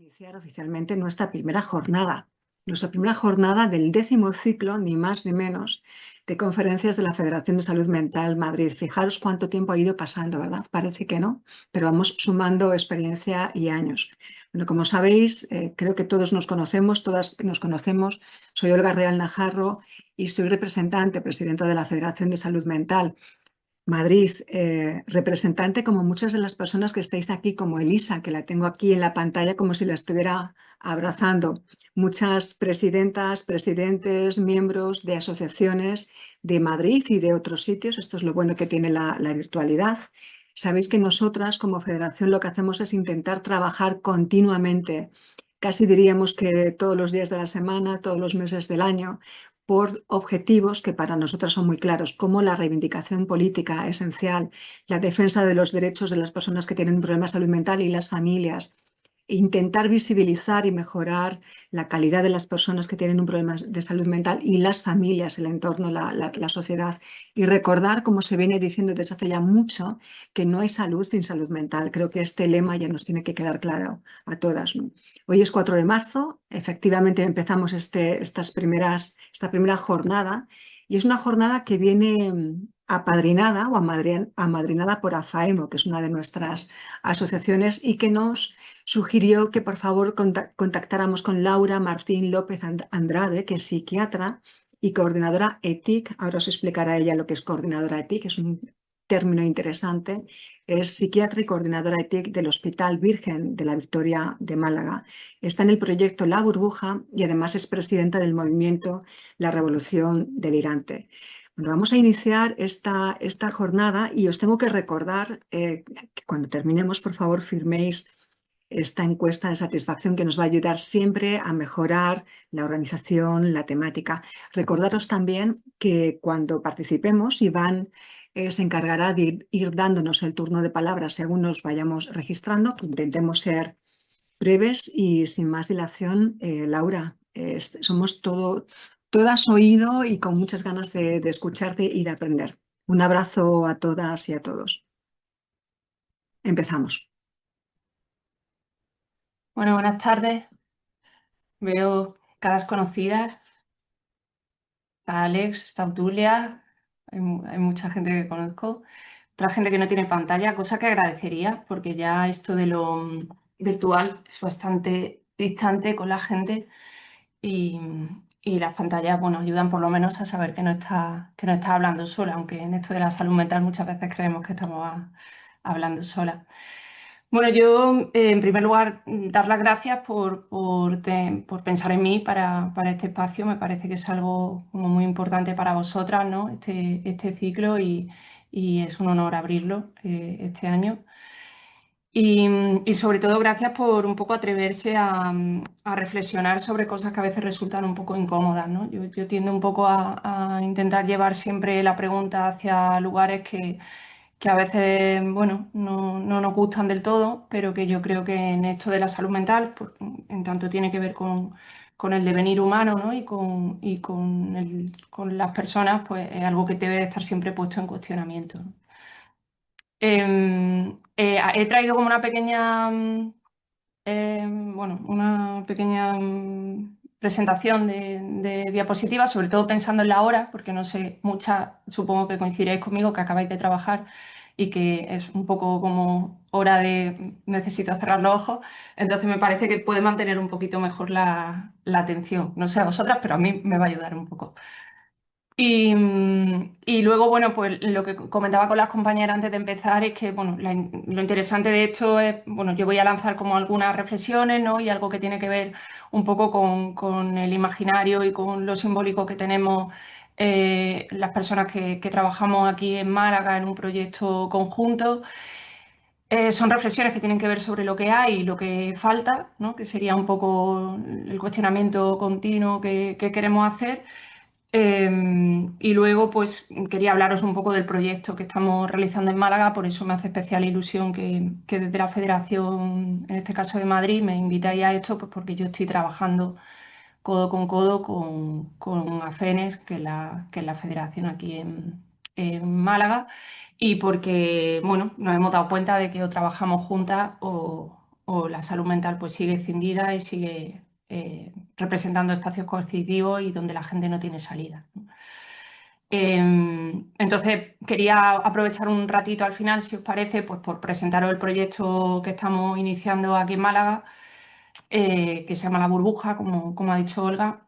Iniciar oficialmente nuestra primera jornada del 10º ciclo, ni más ni menos, de conferencias de la Federación de Salud Mental Madrid. Fijaros cuánto tiempo ha ido pasando, ¿verdad? Parece que no, pero vamos sumando experiencia y años. Bueno, como sabéis, creo que todos nos conocemos, todas nos conocemos. Soy Olga Real Najarro y soy representante, presidenta de la Federación de Salud Mental Madrid, representante como muchas de las personas que estáis aquí, como Elisa, que la tengo aquí en la pantalla como si la estuviera abrazando. Muchas presidentas, presidentes, miembros de asociaciones de Madrid y de otros sitios. Esto es lo bueno que tiene la virtualidad. Sabéis que nosotras como federación lo que hacemos es intentar trabajar continuamente, casi diríamos que todos los días de la semana, todos los meses del año, por objetivos que para nosotras son muy claros, como la reivindicación política esencial, la defensa de los derechos de las personas que tienen un problema de salud mental y las familias, intentar visibilizar y mejorar la calidad de las personas que tienen un problema de salud mental y las familias, el entorno, la sociedad, y recordar, como se viene diciendo desde hace ya mucho, que no hay salud sin salud mental. Creo que este lema ya nos tiene que quedar claro a todas, ¿no? Hoy es 4 de marzo, efectivamente empezamos esta primera jornada y es una jornada que viene apadrinada o amadrinada por AFAEMO, que es una de nuestras asociaciones y que nos sugirió que por favor contactáramos con Laura Martín López Andrade, que es psiquiatra y coordinadora ETIC. Ahora os explicará ella lo que es coordinadora ETIC, es un término interesante. Es psiquiatra y coordinadora ETIC del Hospital Virgen de la Victoria de Málaga. Está en el proyecto La Burbuja y además es presidenta del movimiento La Revolución Delirante. Bueno, vamos a iniciar esta jornada y os tengo que recordar que cuando terminemos, por favor, firméis esta encuesta de satisfacción que nos va a ayudar siempre a mejorar la organización, la temática. Recordaros también que cuando participemos, Iván se encargará de ir dándonos el turno de palabra según nos vayamos registrando, que intentemos ser breves y sin más dilación. Laura, somos todas oído y con muchas ganas de escucharte y de aprender. Un abrazo a todas y a todos. Empezamos. Bueno, buenas tardes. Veo caras conocidas. Está Alex, está Obdulia, hay mucha gente que conozco. Otra gente que no tiene pantalla, cosa que agradecería, porque ya esto de lo virtual es bastante distante con la gente y, y las pantallas, bueno, ayudan por lo menos a saber que no está hablando sola, aunque en esto de la salud mental muchas veces creemos que estamos hablando sola. Bueno, yo en primer lugar dar las gracias por pensar en mí para este espacio. Me parece que es algo como muy importante para vosotras, ¿no? Este ciclo y es un honor abrirlo este año. Y sobre todo gracias por un poco atreverse a reflexionar sobre cosas que a veces resultan un poco incómodas, ¿no? Yo tiendo un poco a intentar llevar siempre la pregunta hacia lugares que a veces, bueno, no nos gustan del todo, pero que yo creo que en esto de la salud mental, en tanto tiene que ver con el devenir humano, ¿no? Con las personas, pues es algo que debe de estar siempre puesto en cuestionamiento, ¿no? He traído como una pequeña, bueno, una pequeña presentación de diapositivas, sobre todo pensando en la hora, porque no sé, muchas, supongo que coincidiréis conmigo, que acabáis de trabajar y que es un poco como hora de necesito cerrar los ojos, entonces me parece que puede mantener un poquito mejor la atención. No sé a vosotras, pero a mí me va a ayudar un poco. Y luego, bueno, pues lo que comentaba con las compañeras antes de empezar es que, bueno, lo interesante de esto es, bueno, yo voy a lanzar como algunas reflexiones, ¿no? Y algo que tiene que ver un poco con el imaginario y con lo simbólico que tenemos las personas que trabajamos aquí en Málaga en un proyecto conjunto. Son reflexiones que tienen que ver sobre lo que hay y lo que falta, ¿no? Que sería un poco el cuestionamiento continuo que queremos hacer. Y luego, pues quería hablaros un poco del proyecto que estamos realizando en Málaga, por eso me hace especial ilusión que desde la Federación, en este caso de Madrid, me invitáis a esto, pues porque yo estoy trabajando codo con codo con AFENES, que es la federación aquí en Málaga, y porque, bueno, nos hemos dado cuenta de que o trabajamos juntas o o la salud mental pues sigue escindida y sigue representando espacios coercitivos y donde la gente no tiene salida, ¿no? Entonces, quería aprovechar un ratito al final, si os parece, pues por presentaros el proyecto que estamos iniciando aquí en Málaga, que se llama La Burbuja, como ha dicho Olga,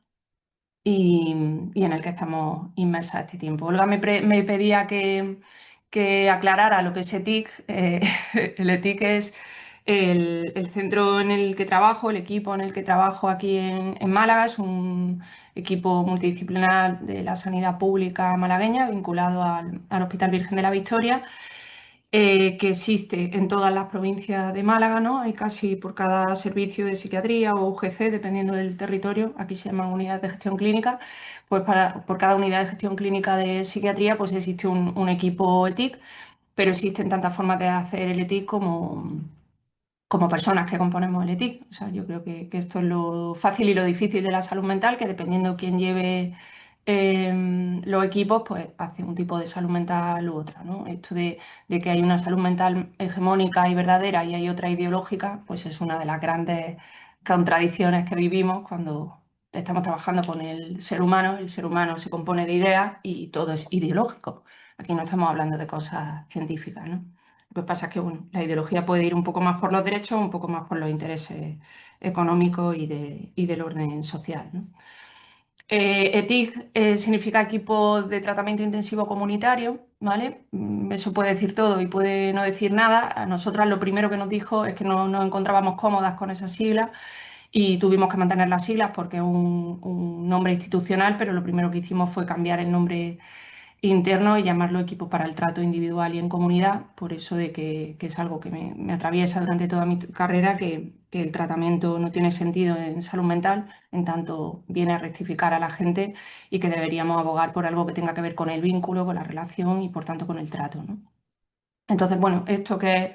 y en el que estamos inmersas este tiempo. Olga me pedía que aclarara lo que es ETIC. El ETIC es el centro en el que trabajo, el equipo en el que trabajo aquí en Málaga. Es un equipo multidisciplinar de la sanidad pública malagueña vinculado al Hospital Virgen de la Victoria, que existe en todas las provincias de Málaga, ¿no? Hay casi por cada servicio de psiquiatría o UGC, dependiendo del territorio, aquí se llaman unidades de gestión clínica, pues por cada unidad de gestión clínica de psiquiatría pues existe un equipo ETIC, pero existen tantas formas de hacer el ETIC como personas que componemos el ETIC. O sea, yo creo que esto es lo fácil y lo difícil de la salud mental, que dependiendo de quién lleve los equipos, pues hace un tipo de salud mental u otra, ¿no? Esto de que hay una salud mental hegemónica y verdadera y hay otra ideológica, pues es una de las grandes contradicciones que vivimos cuando estamos trabajando con el ser humano. El ser humano se compone de ideas y todo es ideológico. Aquí no estamos hablando de cosas científicas, ¿no? Lo que pasa es que bueno, la ideología puede ir un poco más por los derechos, un poco más por los intereses económicos y del orden social, ¿no? ETIC significa equipo de tratamiento intensivo comunitario, ¿vale? Eso puede decir todo y puede no decir nada. A nosotras lo primero que nos dijo es que no nos encontrábamos cómodas con esas siglas y tuvimos que mantener las siglas porque es un nombre institucional, pero lo primero que hicimos fue cambiar el nombre interno y llamarlo equipo para el trato individual y en comunidad, por eso de que es algo que me atraviesa durante toda mi carrera, que el tratamiento no tiene sentido en salud mental, en tanto viene a rectificar a la gente y que deberíamos abogar por algo que tenga que ver con el vínculo, con la relación y por tanto con el trato, ¿no? Entonces, bueno, esto que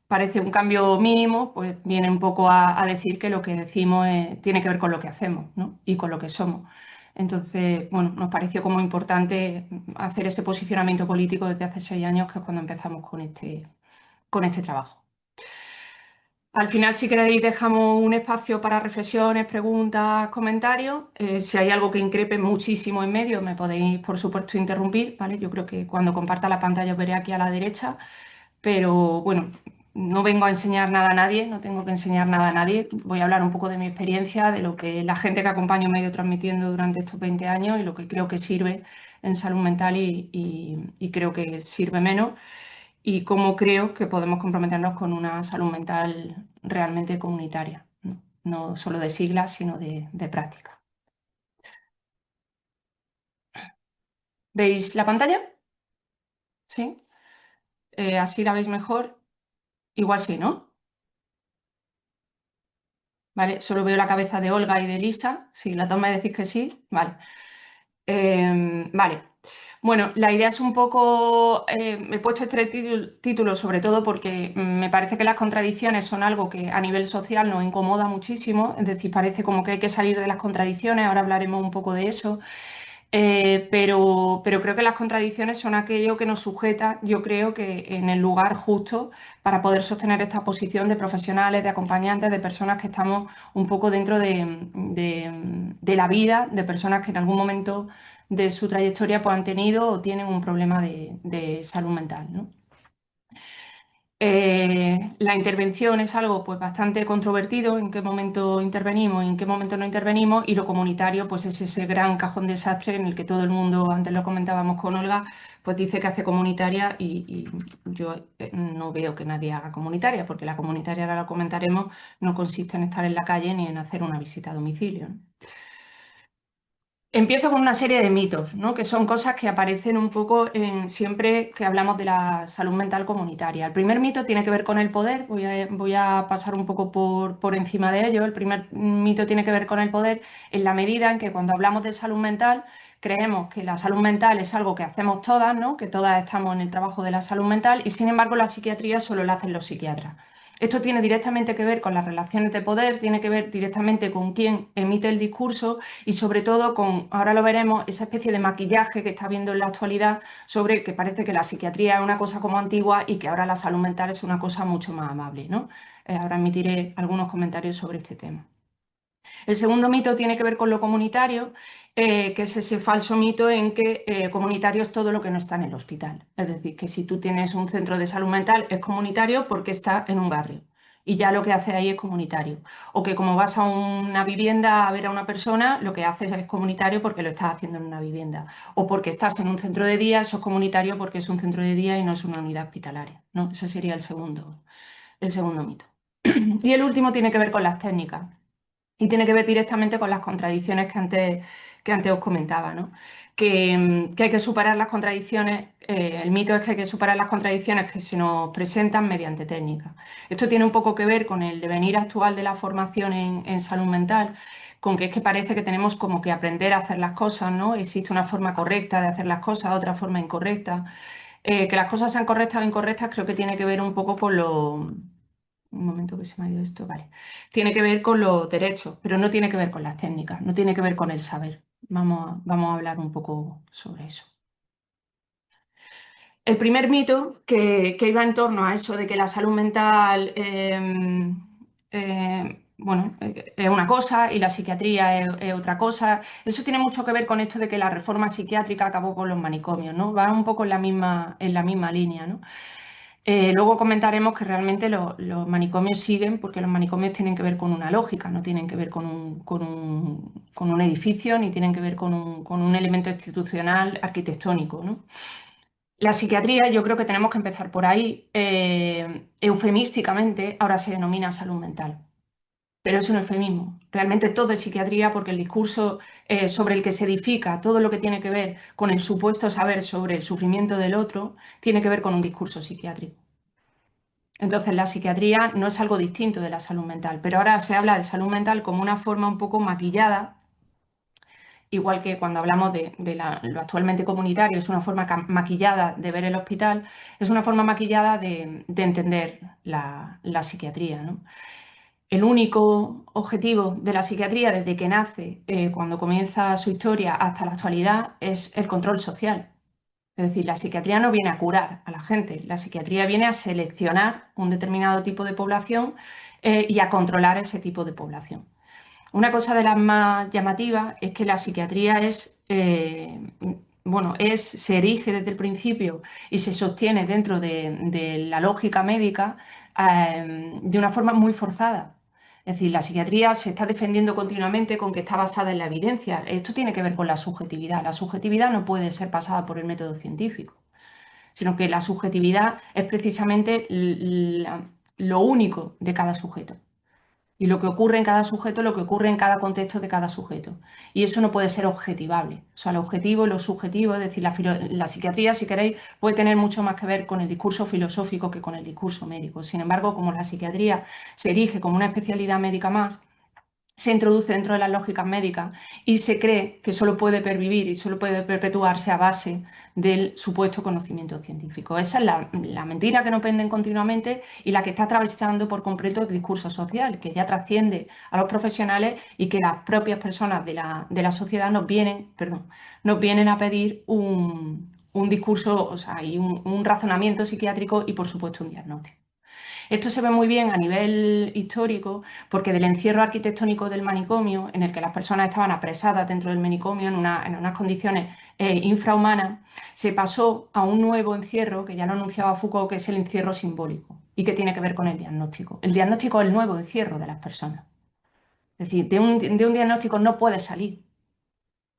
parece un cambio mínimo, pues viene un poco a decir que lo que decimos tiene que ver con lo que hacemos, ¿no? Y con lo que somos. Entonces, bueno, nos pareció como importante hacer ese posicionamiento político desde hace 6 años, que es cuando empezamos con este trabajo. Al final, si queréis, dejamos un espacio para reflexiones, preguntas, comentarios. Si hay algo que increpe muchísimo en medio, me podéis, por supuesto, interrumpir, ¿vale? Yo creo que cuando comparta la pantalla os veré aquí a la derecha, pero bueno, no vengo a enseñar nada a nadie, no tengo que enseñar nada a nadie. Voy a hablar un poco de mi experiencia, de lo que la gente que acompaño me ha ido transmitiendo durante estos 20 años y lo que creo que sirve en salud mental y creo que sirve menos, y cómo creo que podemos comprometernos con una salud mental realmente comunitaria, ¿no? No solo de siglas, sino de práctica. ¿Veis la pantalla? ¿Sí? ¿Así la veis mejor? Igual sí, ¿no? ¿Vale? Solo veo la cabeza de Olga y de Lisa. Si las dos me decís que sí, vale. Vale. Bueno, la idea es un poco, he puesto este título sobre todo porque me parece que las contradicciones son algo que a nivel social nos incomoda muchísimo, es decir, parece como que hay que salir de las contradicciones, ahora hablaremos un poco de eso. Pero creo que las contradicciones son aquello que nos sujeta, yo creo que en el lugar justo para poder sostener esta posición de profesionales, de acompañantes, de personas que estamos un poco dentro de la vida, de personas que en algún momento de su trayectoria pues, han tenido o tienen un problema de salud mental, ¿no? La intervención es algo pues, bastante controvertido, en qué momento intervenimos y en qué momento no intervenimos, y lo comunitario pues, es ese gran cajón desastre en el que todo el mundo, antes lo comentábamos con Olga, pues dice que hace comunitaria y yo no veo que nadie haga comunitaria, porque la comunitaria, ahora lo comentaremos, no consiste en estar en la calle ni en hacer una visita a domicilio, ¿no? Empiezo con una serie de mitos, ¿no? Que son cosas que aparecen un poco siempre que hablamos de la salud mental comunitaria. El primer mito tiene que ver con el poder, voy a pasar un poco por encima de ello. El primer mito tiene que ver con el poder en la medida en que cuando hablamos de salud mental creemos que la salud mental es algo que hacemos todas, ¿no? Que todas estamos en el trabajo de la salud mental y sin embargo la psiquiatría solo la hacen los psiquiatras. Esto tiene directamente que ver con las relaciones de poder, tiene que ver directamente con quién emite el discurso y sobre todo con, ahora lo veremos, esa especie de maquillaje que está habiendo en la actualidad sobre que parece que la psiquiatría es una cosa como antigua y que ahora la salud mental es una cosa mucho más amable, ¿no? ahora emitiré algunos comentarios sobre este tema. El segundo mito tiene que ver con lo comunitario, que es ese falso mito en que comunitario es todo lo que no está en el hospital. Es decir, que si tú tienes un centro de salud mental es comunitario porque está en un barrio y ya lo que hace ahí es comunitario. O que como vas a una vivienda a ver a una persona, lo que haces es comunitario porque lo estás haciendo en una vivienda. O porque estás en un centro de día, eso es comunitario porque es un centro de día y no es una unidad hospitalaria, ¿no? Ese sería el segundo mito. Y el último tiene que ver con las técnicas. Y tiene que ver directamente con las contradicciones que antes os comentaba, ¿no? Que hay que superar las contradicciones, el mito es que hay que superar las contradicciones que se nos presentan mediante técnicas. Esto tiene un poco que ver con el devenir actual de la formación en salud mental, con que es que parece que tenemos como que aprender a hacer las cosas, ¿no? Existe una forma correcta de hacer las cosas, otra forma incorrecta. Que las cosas sean correctas o incorrectas creo que tiene que ver un poco con lo... Un momento que se me ha ido esto, vale. Tiene que ver con los derechos, pero no tiene que ver con las técnicas, no tiene que ver con el saber. Vamos a hablar un poco sobre eso. El primer mito que iba en torno a eso de que la salud mental bueno, es una cosa y la psiquiatría es otra cosa, eso tiene mucho que ver con esto de que la reforma psiquiátrica acabó con los manicomios, ¿no? Va un poco en la misma línea, ¿no? Luego comentaremos que realmente los manicomios siguen porque los manicomios tienen que ver con una lógica, no tienen que ver con un edificio ni tienen que ver con un elemento institucional arquitectónico, ¿no? La psiquiatría, yo creo que tenemos que empezar por ahí. Eufemísticamente, ahora se denomina salud mental, pero es un eufemismo. Realmente todo es psiquiatría porque el discurso sobre el que se edifica todo lo que tiene que ver con el supuesto saber sobre el sufrimiento del otro tiene que ver con un discurso psiquiátrico. Entonces, la psiquiatría no es algo distinto de la salud mental, pero ahora se habla de salud mental como una forma un poco maquillada, igual que cuando hablamos de lo actualmente comunitario, es una forma maquillada de ver el hospital, es una forma maquillada de entender la psiquiatría, ¿no? El único objetivo de la psiquiatría desde que nace, cuando comienza su historia hasta la actualidad, es el control social. Es decir, la psiquiatría no viene a curar a la gente, la psiquiatría viene a seleccionar un determinado tipo de población y a controlar ese tipo de población. Una cosa de las más llamativas es que la psiquiatría se erige desde el principio y se sostiene dentro de la lógica médica de una forma muy forzada. Es decir, la psiquiatría se está defendiendo continuamente con que está basada en la evidencia. Esto tiene que ver con la subjetividad. La subjetividad no puede ser pasada por el método científico, sino que la subjetividad es precisamente lo único de cada sujeto. Y lo que ocurre en cada sujeto, lo que ocurre en cada contexto de cada sujeto. Y eso no puede ser objetivable. O sea, lo objetivo y lo subjetivo, es decir, la psiquiatría, si queréis, puede tener mucho más que ver con el discurso filosófico que con el discurso médico. Sin embargo, como la psiquiatría se erige como una especialidad médica más, se introduce dentro de las lógicas médicas y se cree que solo puede pervivir y solo puede perpetuarse a base del supuesto conocimiento científico. Esa es la mentira que nos venden continuamente y la que está atravesando por completo el discurso social, que ya trasciende a los profesionales y que las propias personas de la sociedad nos vienen a pedir un discurso, o sea, y un razonamiento psiquiátrico y, por supuesto, un diagnóstico. Esto se ve muy bien a nivel histórico porque del encierro arquitectónico del manicomio, en el que las personas estaban apresadas dentro del manicomio en unas condiciones infrahumanas, se pasó a un nuevo encierro que ya lo anunciaba Foucault, que es el encierro simbólico y que tiene que ver con el diagnóstico. El diagnóstico es el nuevo encierro de las personas. Es decir, de un diagnóstico no puedes salir.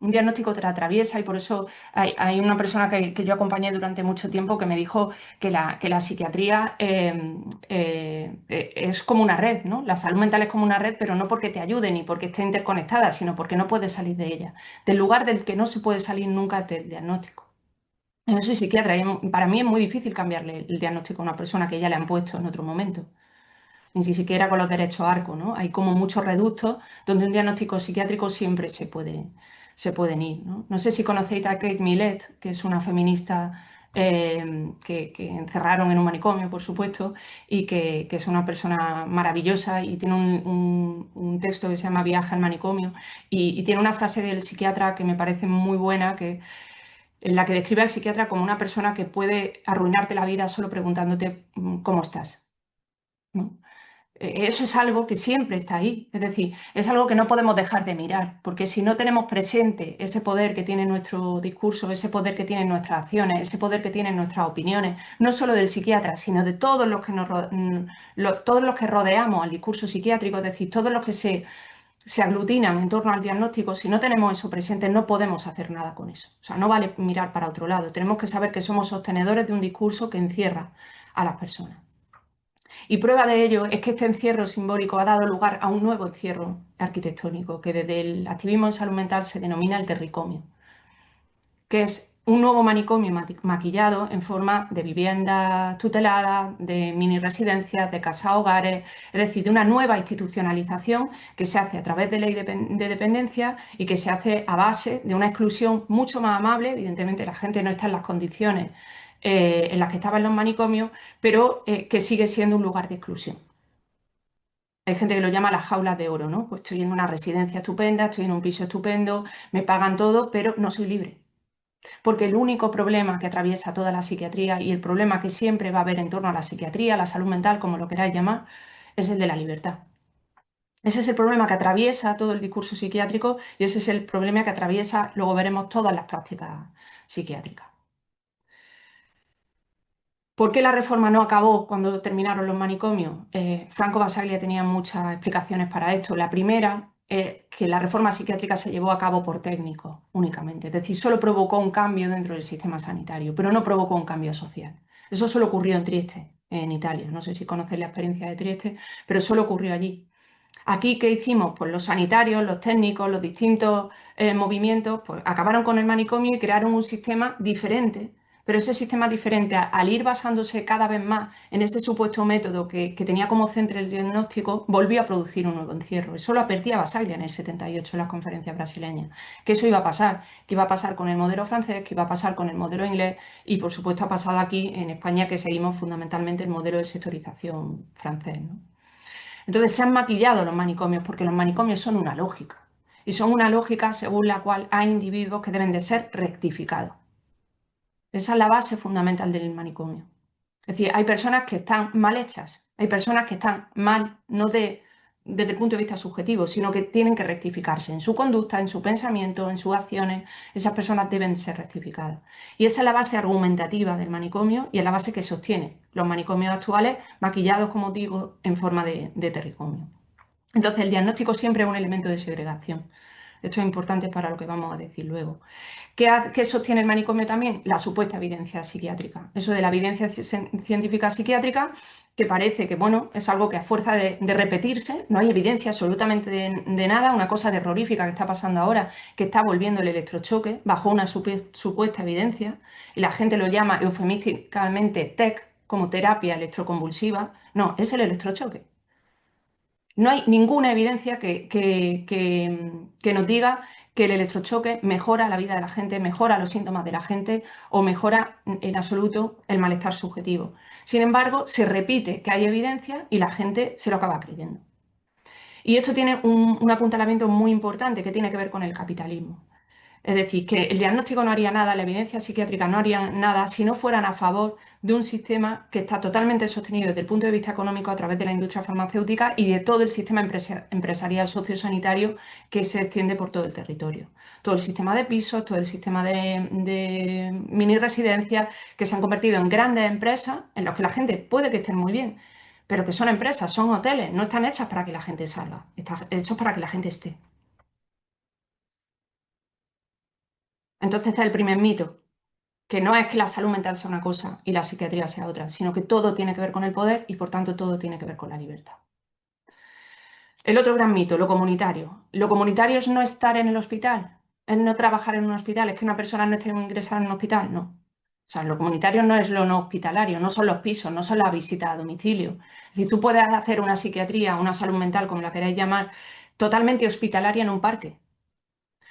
Un diagnóstico te la atraviesa y por eso hay una persona que yo acompañé durante mucho tiempo que me dijo que la psiquiatría es como una red, ¿no? La salud mental es como una red, pero no porque te ayude ni porque esté interconectada, sino porque no puedes salir de ella. Del lugar del que no se puede salir nunca es del diagnóstico. Yo no soy psiquiatra y para mí es muy difícil cambiarle el diagnóstico a una persona que ya le han puesto en otro momento ni siquiera con los derechos ARCO, ¿no? Hay como muchos reductos donde un diagnóstico psiquiátrico siempre se pueden ir, ¿no? No sé si conocéis a Kate Millett, que es una feminista que encerraron en un manicomio, por supuesto, y que es una persona maravillosa y tiene un texto que se llama Viaje al manicomio y tiene una frase del psiquiatra que me parece muy buena, en la que describe al psiquiatra como una persona que puede arruinarte la vida solo preguntándote cómo estás, ¿no? Eso es algo que siempre está ahí, es decir, es algo que no podemos dejar de mirar, porque si no tenemos presente ese poder que tiene nuestro discurso, ese poder que tienen nuestras acciones, ese poder que tienen nuestras opiniones, no solo del psiquiatra, sino de todos los que todos los que rodeamos al discurso psiquiátrico, es decir, todos los que se aglutinan en torno al diagnóstico, si no tenemos eso presente, no podemos hacer nada con eso. O sea, no vale mirar para otro lado, tenemos que saber que somos sostenedores de un discurso que encierra a las personas. Y prueba de ello es que este encierro simbólico ha dado lugar a un nuevo encierro arquitectónico que desde el activismo en salud mental se denomina el terricomio, que es un nuevo manicomio maquillado en forma de viviendas tuteladas, de mini residencias, de casas hogares, es decir, de una nueva institucionalización que se hace a través de ley de dependencia y que se hace a base de una exclusión mucho más amable. Evidentemente la gente no está en las condiciones en las que estaban los manicomios, pero que sigue siendo un lugar de exclusión. Hay gente que lo llama las jaulas de oro, ¿no? Pues estoy en una residencia estupenda, estoy en un piso estupendo, me pagan todo, pero no soy libre. Porque el único problema que atraviesa toda la psiquiatría y el problema que siempre va a haber en torno a la psiquiatría, la salud mental, como lo queráis llamar, es el de la libertad. Ese es el problema que atraviesa todo el discurso psiquiátrico y ese es el problema que atraviesa, luego veremos, todas las prácticas psiquiátricas. ¿Por qué la reforma no acabó cuando terminaron los manicomios? Franco Basaglia tenía muchas explicaciones para esto. La primera es que la reforma psiquiátrica se llevó a cabo por técnicos únicamente, es decir, solo provocó un cambio dentro del sistema sanitario, pero no provocó un cambio social. Eso solo ocurrió en Trieste, en Italia. No sé si conocéis la experiencia de Trieste, pero solo ocurrió allí. Aquí, ¿qué hicimos? Pues los sanitarios, los técnicos, los distintos movimientos, pues acabaron con el manicomio y crearon un sistema diferente. Pero ese sistema diferente, al ir basándose cada vez más en ese supuesto método que tenía como centro el diagnóstico, volvió a producir un nuevo encierro. Eso lo advertía Basaglia en el 78 en las conferencias brasileñas. Que eso iba a pasar, que iba a pasar con el modelo francés, que iba a pasar con el modelo inglés y, por supuesto, ha pasado aquí en España, que seguimos fundamentalmente el modelo de sectorización francés, ¿no? Entonces se han maquillado los manicomios porque los manicomios son una lógica y son una lógica según la cual hay individuos que deben de ser rectificados. Esa es la base fundamental del manicomio. Es decir, hay personas que están mal hechas, hay personas que están mal, no desde el punto de vista subjetivo, sino que tienen que rectificarse en su conducta, en su pensamiento, en sus acciones. Esas personas deben ser rectificadas. Y esa es la base argumentativa del manicomio y es la base que sostiene los manicomios actuales, maquillados, como digo, en forma de terricomio. Entonces, el diagnóstico siempre es un elemento de segregación. Esto es importante para lo que vamos a decir luego. ¿Qué sostiene el manicomio también? La supuesta evidencia psiquiátrica. Eso de la evidencia científica psiquiátrica, que parece que, bueno, es algo que a fuerza de repetirse, no hay evidencia absolutamente de nada, una cosa terrorífica que está pasando ahora, que está volviendo el electrochoque bajo una supuesta evidencia, y la gente lo llama eufemísticamente TEC, como terapia electroconvulsiva. No, es el electrochoque. No hay ninguna evidencia que nos diga que el electrochoque mejora la vida de la gente, mejora los síntomas de la gente o mejora en absoluto el malestar subjetivo. Sin embargo, se repite que hay evidencia y la gente se lo acaba creyendo. Y esto tiene un apuntalamiento muy importante que tiene que ver con el capitalismo. Es decir, que el diagnóstico no haría nada, la evidencia psiquiátrica no haría nada si no fueran a favor de un sistema que está totalmente sostenido desde el punto de vista económico a través de la industria farmacéutica y de todo el sistema empresarial sociosanitario que se extiende por todo el territorio. Todo el sistema de pisos, todo el sistema de mini residencias que se han convertido en grandes empresas en las que la gente puede que estén muy bien, pero que son empresas, son hoteles, no están hechas para que la gente salga, están hechos para que la gente esté. Entonces, este es el primer mito, que no es que la salud mental sea una cosa y la psiquiatría sea otra, sino que todo tiene que ver con el poder y por tanto todo tiene que ver con la libertad. El otro gran mito, lo comunitario. Lo comunitario es no estar en el hospital, es no trabajar en un hospital, es que una persona no esté ingresada en un hospital, no. O sea, lo comunitario no es lo no hospitalario, no son los pisos, no son las visitas a domicilio. Es decir, tú puedes hacer una psiquiatría, una salud mental, como la queráis llamar, totalmente hospitalaria en un parque,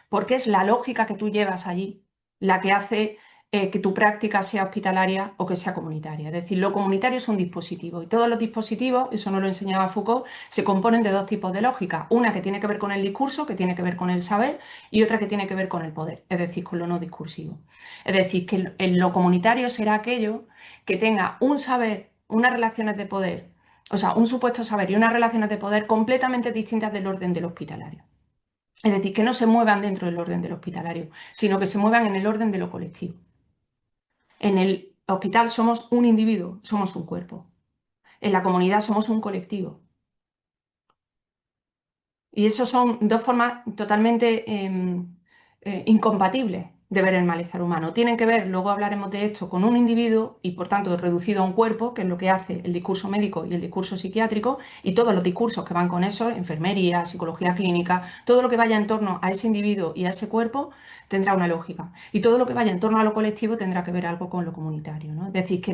porque es la lógica que tú llevas allí la que hace que tu práctica sea hospitalaria o que sea comunitaria. Es decir, lo comunitario es un dispositivo y todos los dispositivos, eso nos lo enseñaba Foucault, se componen de dos tipos de lógica. Una que tiene que ver con el discurso, que tiene que ver con el saber, y otra que tiene que ver con el poder, es decir, con lo no discursivo. Es decir, que lo comunitario será aquello que tenga un saber, unas relaciones de poder O sea, un supuesto saber y unas relaciones de poder completamente distintas del orden del hospitalario. Es decir, que no se muevan dentro del orden del hospitalario, sino que se muevan en el orden de lo colectivo. En el hospital somos un individuo, somos un cuerpo. En la comunidad somos un colectivo. Y eso son dos formas totalmente incompatibles de ver el malestar humano. Tienen que ver, luego hablaremos de esto, con un individuo y por tanto reducido a un cuerpo, que es lo que hace el discurso médico y el discurso psiquiátrico, y todos los discursos que van con eso, enfermería, psicología clínica, todo lo que vaya en torno a ese individuo y a ese cuerpo tendrá una lógica. Y todo lo que vaya en torno a lo colectivo tendrá que ver algo con lo comunitario, ¿no? Es decir, que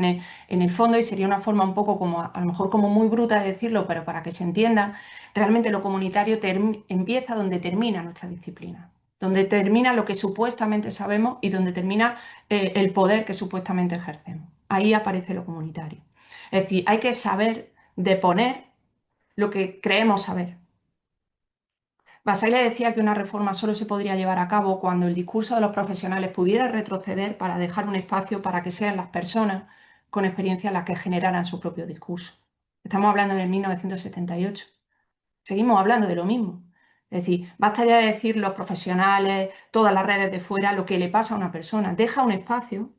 en el fondo, y sería una forma un poco como, a lo mejor como muy bruta de decirlo, pero para que se entienda, realmente lo comunitario empieza donde termina nuestra disciplina, donde termina lo que supuestamente sabemos y donde termina el poder que supuestamente ejercemos. Ahí aparece lo comunitario. Es decir, hay que saber deponer lo que creemos saber. Basile decía que una reforma solo se podría llevar a cabo cuando el discurso de los profesionales pudiera retroceder para dejar un espacio para que sean las personas con experiencia las que generaran su propio discurso. Estamos hablando de 1978. Seguimos hablando de lo mismo. Es decir, basta ya de decir los profesionales, todas las redes de fuera, lo que le pasa a una persona. Deja un espacio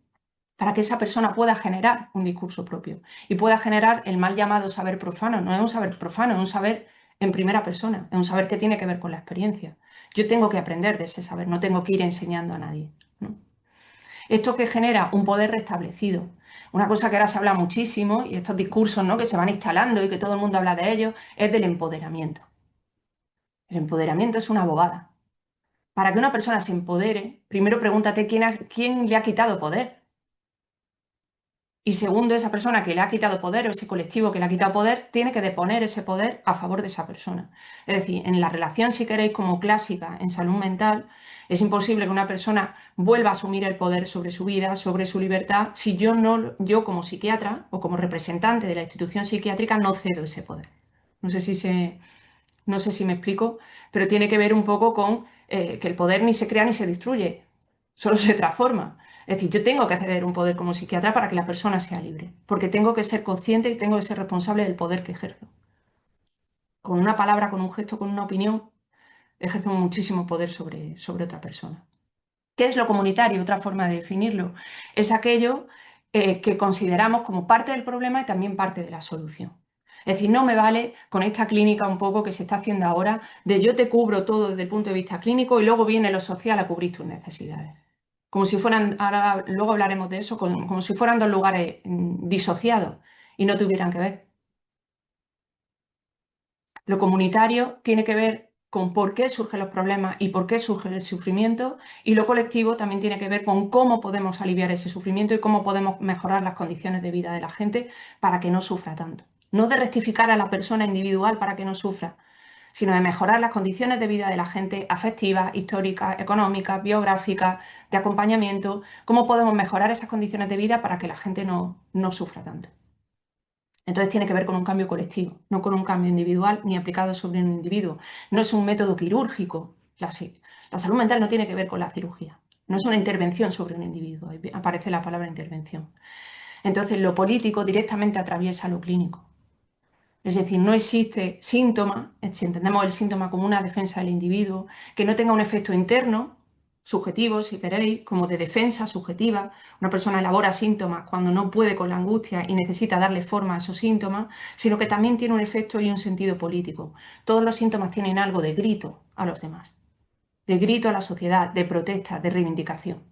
para que esa persona pueda generar un discurso propio y pueda generar el mal llamado saber profano. No es un saber profano, es un saber en primera persona, es un saber que tiene que ver con la experiencia. Yo tengo que aprender de ese saber, no tengo que ir enseñando a nadie, ¿no? Esto que genera un poder restablecido. Una cosa que ahora se habla muchísimo y estos discursos, ¿no?, que se van instalando y que todo el mundo habla de ellos, es del empoderamiento. El empoderamiento es una bobada. Para que una persona se empodere, primero pregúntate quién le ha quitado poder. Y segundo, esa persona que le ha quitado poder o ese colectivo que le ha quitado poder tiene que deponer ese poder a favor de esa persona. Es decir, en la relación, si queréis, como clásica en salud mental, es imposible que una persona vuelva a asumir el poder sobre su vida, sobre su libertad, si yo como psiquiatra o como representante de la institución psiquiátrica no cedo ese poder. No sé si no sé si me explico, pero tiene que ver un poco con que el poder ni se crea ni se destruye, solo se transforma. Es decir, yo tengo que ceder un poder como psiquiatra para que la persona sea libre, porque tengo que ser consciente y tengo que ser responsable del poder que ejerzo. Con una palabra, con un gesto, con una opinión, ejerzo muchísimo poder sobre otra persona. ¿Qué es lo comunitario? Otra forma de definirlo. Es aquello que consideramos como parte del problema y también parte de la solución. Es decir, no me vale con esta clínica un poco que se está haciendo ahora de yo te cubro todo desde el punto de vista clínico y luego viene lo social a cubrir tus necesidades. Como si fueran, ahora luego hablaremos de eso, como si fueran dos lugares disociados y no tuvieran que ver. Lo comunitario tiene que ver con por qué surgen los problemas y por qué surge el sufrimiento, y lo colectivo también tiene que ver con cómo podemos aliviar ese sufrimiento y cómo podemos mejorar las condiciones de vida de la gente para que no sufra tanto. No de rectificar a la persona individual para que no sufra, sino de mejorar las condiciones de vida de la gente afectivas, históricas, económicas, biográficas, de acompañamiento, cómo podemos mejorar esas condiciones de vida para que la gente no sufra tanto. Entonces tiene que ver con un cambio colectivo, no con un cambio individual ni aplicado sobre un individuo. No es un método quirúrgico. La salud mental no tiene que ver con la cirugía. No es una intervención sobre un individuo. Ahí aparece la palabra intervención. Entonces lo político directamente atraviesa lo clínico. Es decir, no existe síntoma, si entendemos el síntoma como una defensa del individuo, que no tenga un efecto interno, subjetivo, si queréis, como de defensa subjetiva. Una persona elabora síntomas cuando no puede con la angustia y necesita darle forma a esos síntomas, sino que también tiene un efecto y un sentido político. Todos los síntomas tienen algo de grito a los demás, de grito a la sociedad, de protesta, de reivindicación.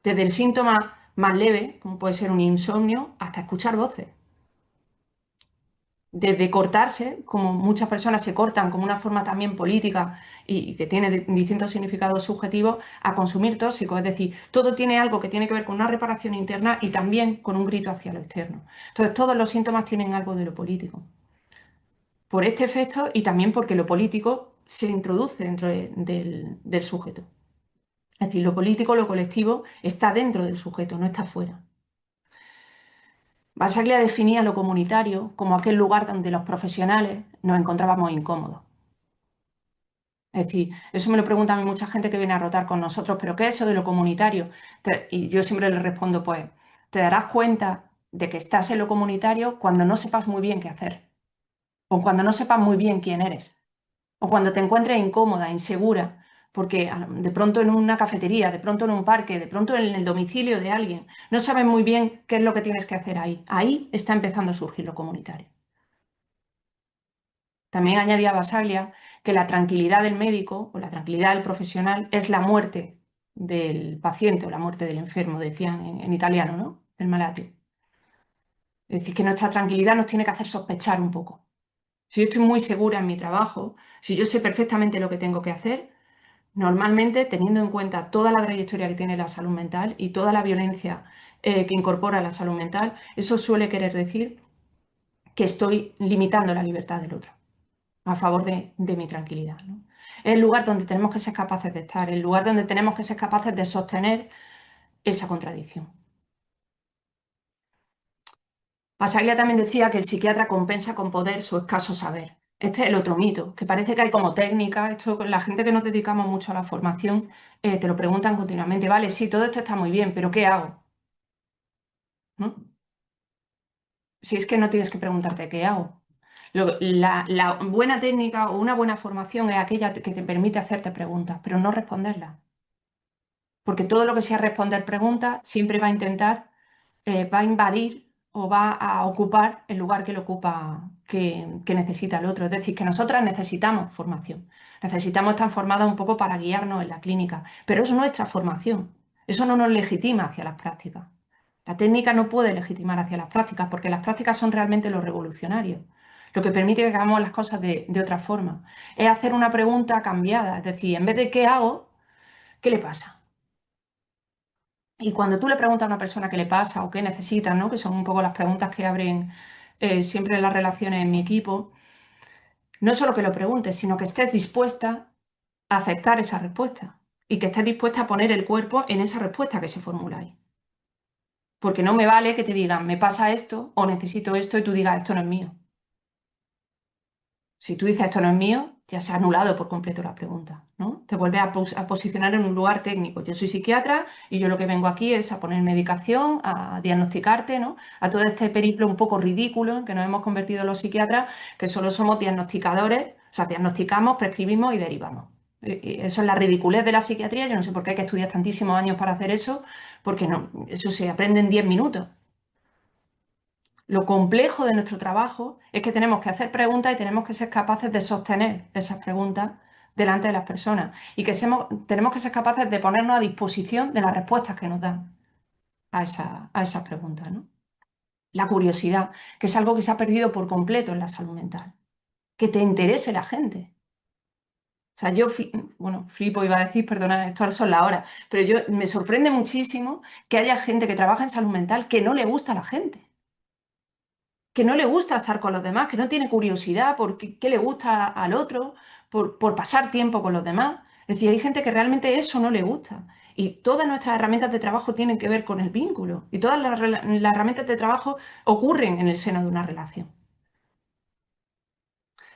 Desde el síntoma más leve, como puede ser un insomnio, hasta escuchar voces. Desde cortarse, como muchas personas se cortan como una forma también política y que tiene distintos significados subjetivos, a consumir tóxicos. Es decir, todo tiene algo que tiene que ver con una reparación interna y también con un grito hacia lo externo. Entonces, todos los síntomas tienen algo de lo político. Por este efecto y también porque lo político se introduce dentro del sujeto. Es decir, lo político, lo colectivo, está dentro del sujeto, no está fuera. Basaglia definía lo comunitario como aquel lugar donde los profesionales nos encontrábamos incómodos. Es decir, eso me lo pregunta a mí mucha gente que viene a rotar con nosotros, pero ¿qué es eso de lo comunitario? Y yo siempre les respondo, pues, te darás cuenta de que estás en lo comunitario cuando no sepas muy bien qué hacer. o cuando no sepas muy bien quién eres, o cuando te encuentres incómoda, insegura, porque de pronto en una cafetería, de pronto en un parque, de pronto en el domicilio de alguien, no sabes muy bien qué es lo que tienes que hacer ahí. Ahí está empezando a surgir lo comunitario. También añadía Basaglia que la tranquilidad del médico o la tranquilidad del profesional es la muerte del paciente o la muerte del enfermo, decían en italiano, ¿no? El malati. Es decir, que nuestra tranquilidad nos tiene que hacer sospechar un poco. Si yo estoy muy segura en mi trabajo, si yo sé perfectamente lo que tengo que hacer, normalmente teniendo en cuenta toda la trayectoria que tiene la salud mental y toda la violencia que incorpora la salud mental, eso suele querer decir que estoy limitando la libertad del otro a favor de mi tranquilidad, ¿no? Es el lugar donde tenemos que ser capaces de estar, el lugar donde tenemos que ser capaces de sostener esa contradicción. Pasaglia también decía que el psiquiatra compensa con poder su escaso saber. Este es el otro mito, que parece que hay como técnica, esto la gente que nos dedicamos mucho a la formación te lo preguntan continuamente, vale, sí, todo esto está muy bien, pero ¿qué hago? ¿No? Si es que no tienes que preguntarte qué hago. La buena técnica o una buena formación es aquella que te permite hacerte preguntas, pero no responderlas. Porque todo lo que sea responder preguntas siempre va a intentar, va a invadir o va a ocupar el lugar que lo ocupa, que necesita el otro. Es decir, que nosotras necesitamos formación. Necesitamos estar formadas un poco para guiarnos en la clínica, pero es nuestra formación. Eso no nos legitima hacia las prácticas. La técnica no puede legitimar hacia las prácticas porque las prácticas son realmente lo revolucionario. Lo que permite que hagamos las cosas de otra forma. Es hacer una pregunta cambiada. Es decir, en vez de ¿qué hago? ¿Qué le pasa? Y cuando tú le preguntas a una persona qué le pasa o qué necesita, ¿no? Que son un poco las preguntas que abren siempre las relaciones en mi equipo, no solo que lo preguntes, sino que estés dispuesta a aceptar esa respuesta y que estés dispuesta a poner el cuerpo en esa respuesta que se formula ahí. Porque no me vale que te digan, me pasa esto o necesito esto y tú digas, esto no es mío. Si tú dices esto no es mío, ya se ha anulado por completo la pregunta, ¿no? Te vuelves a posicionar en un lugar técnico. Yo soy psiquiatra y yo lo que vengo aquí es a poner medicación, a diagnosticarte, ¿no? A todo este periplo un poco ridículo en que nos hemos convertido los psiquiatras, que solo somos diagnosticadores, o sea, diagnosticamos, prescribimos y derivamos. Eso es la ridiculez de la psiquiatría. Yo no sé por qué hay que estudiar tantísimos años para hacer eso, porque no, eso se aprende en 10 minutos. Lo complejo de nuestro trabajo es que tenemos que hacer preguntas y tenemos que ser capaces de sostener esas preguntas delante de las personas y que tenemos que ser capaces de ponernos a disposición de las respuestas que nos dan a esas preguntas, ¿no? La curiosidad, que es algo que se ha perdido por completo en la salud mental. Que te interese la gente. O sea, bueno, flipo iba a decir, perdona, esto son las horas, pero me sorprende muchísimo que haya gente que trabaja en salud mental que no le gusta a la gente, que no le gusta estar con los demás, que no tiene curiosidad por qué le gusta al otro, por pasar tiempo con los demás. Es decir, hay gente que realmente eso no le gusta. Y todas nuestras herramientas de trabajo tienen que ver con el vínculo. Y todas las herramientas de trabajo ocurren en el seno de una relación.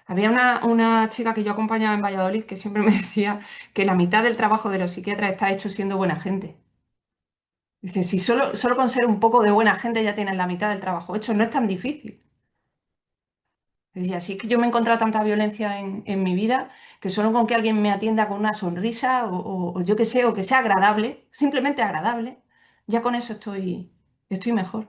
Había una chica que yo acompañaba en Valladolid que siempre me decía que la mitad del trabajo de los psiquiatras está hecho siendo buena gente. Dice, si solo con ser un poco de buena gente ya tienes la mitad del trabajo hecho, no es tan difícil. Decía, así es que yo me he encontrado tanta violencia en mi vida que solo con que alguien me atienda con una sonrisa o yo qué sé, o que sea agradable, simplemente agradable, ya con eso estoy mejor.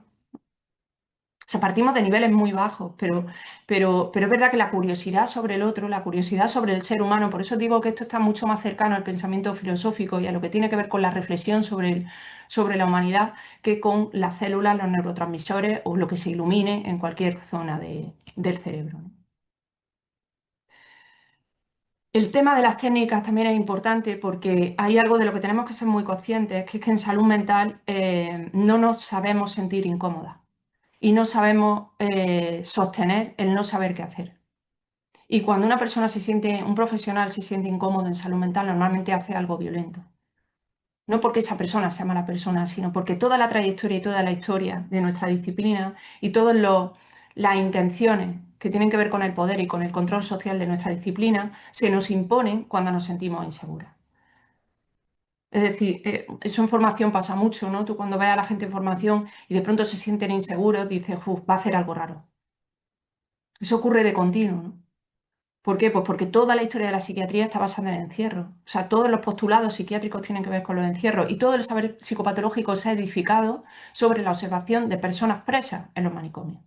O sea, partimos de niveles muy bajos, pero es verdad que la curiosidad sobre el otro, la curiosidad sobre el ser humano, por eso digo que esto está mucho más cercano al pensamiento filosófico y a lo que tiene que ver con la reflexión sobre la humanidad que con las células, los neurotransmisores o lo que se ilumine en cualquier zona del cerebro, ¿no? El tema de las técnicas también es importante porque hay algo de lo que tenemos que ser muy conscientes, que es que en salud mental no nos sabemos sentir incómodas y no sabemos sostener el no saber qué hacer. Y cuando una persona un profesional se siente incómodo en salud mental, normalmente hace algo violento. No porque esa persona sea mala persona, sino porque toda la trayectoria y toda la historia de nuestra disciplina y todas las intenciones que tienen que ver con el poder y con el control social de nuestra disciplina se nos imponen cuando nos sentimos inseguras. Es decir, eso en formación pasa mucho, ¿no? Tú cuando ves a la gente en formación y de pronto se sienten inseguros, dices, va a hacer algo raro. Eso ocurre de continuo, ¿no? ¿Por qué? Pues porque toda la historia de la psiquiatría está basada en el encierro. O sea, todos los postulados psiquiátricos tienen que ver con los encierros y todo el saber psicopatológico se ha edificado sobre la observación de personas presas en los manicomios.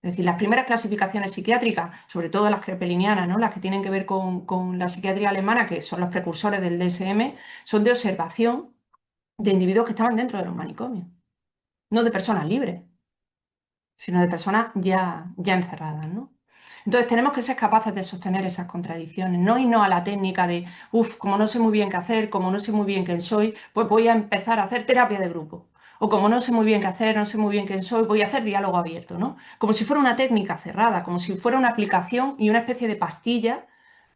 Es decir, las primeras clasificaciones psiquiátricas, sobre todo las krepelinianas, ¿no? Las que tienen que ver con la psiquiatría alemana, que son los precursores del DSM, son de observación de individuos que estaban dentro de los manicomios, no de personas libres, sino de personas ya encerradas, ¿no? Entonces tenemos que ser capaces de sostener esas contradicciones, no irnos a la técnica de, uff, como no sé muy bien qué hacer, como no sé muy bien quién soy, pues voy a empezar a hacer terapia de grupo. O como no sé muy bien qué hacer, no sé muy bien quién soy, voy a hacer diálogo abierto, ¿no? Como si fuera una técnica cerrada, como si fuera una aplicación y una especie de pastilla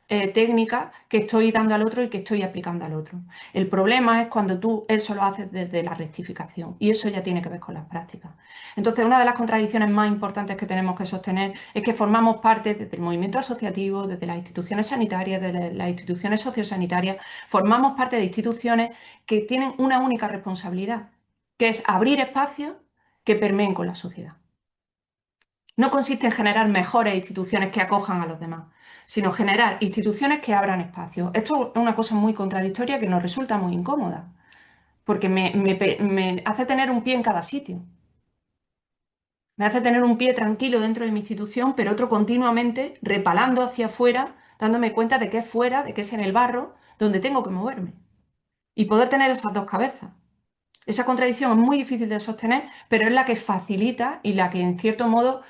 técnica que estoy dando al otro y que estoy aplicando al otro. El problema es cuando tú eso lo haces desde la rectificación y eso ya tiene que ver con las prácticas. Entonces, una de las contradicciones más importantes que tenemos que sostener es que formamos parte desde el movimiento asociativo, desde las instituciones sanitarias, desde las instituciones sociosanitarias, formamos parte de instituciones que tienen una única responsabilidad, que es abrir espacios que permeen con la sociedad. No consiste en generar mejores instituciones que acojan a los demás, sino generar instituciones que abran espacios. Esto es una cosa muy contradictoria que nos resulta muy incómoda, porque me hace tener un pie en cada sitio. Me hace tener un pie tranquilo dentro de mi institución, pero otro continuamente repalando hacia afuera, dándome cuenta de que es fuera, de que es en el barro, donde tengo que moverme. Y poder tener esas dos cabezas. Esa contradicción es muy difícil de sostener, pero es la que facilita y la que en cierto modo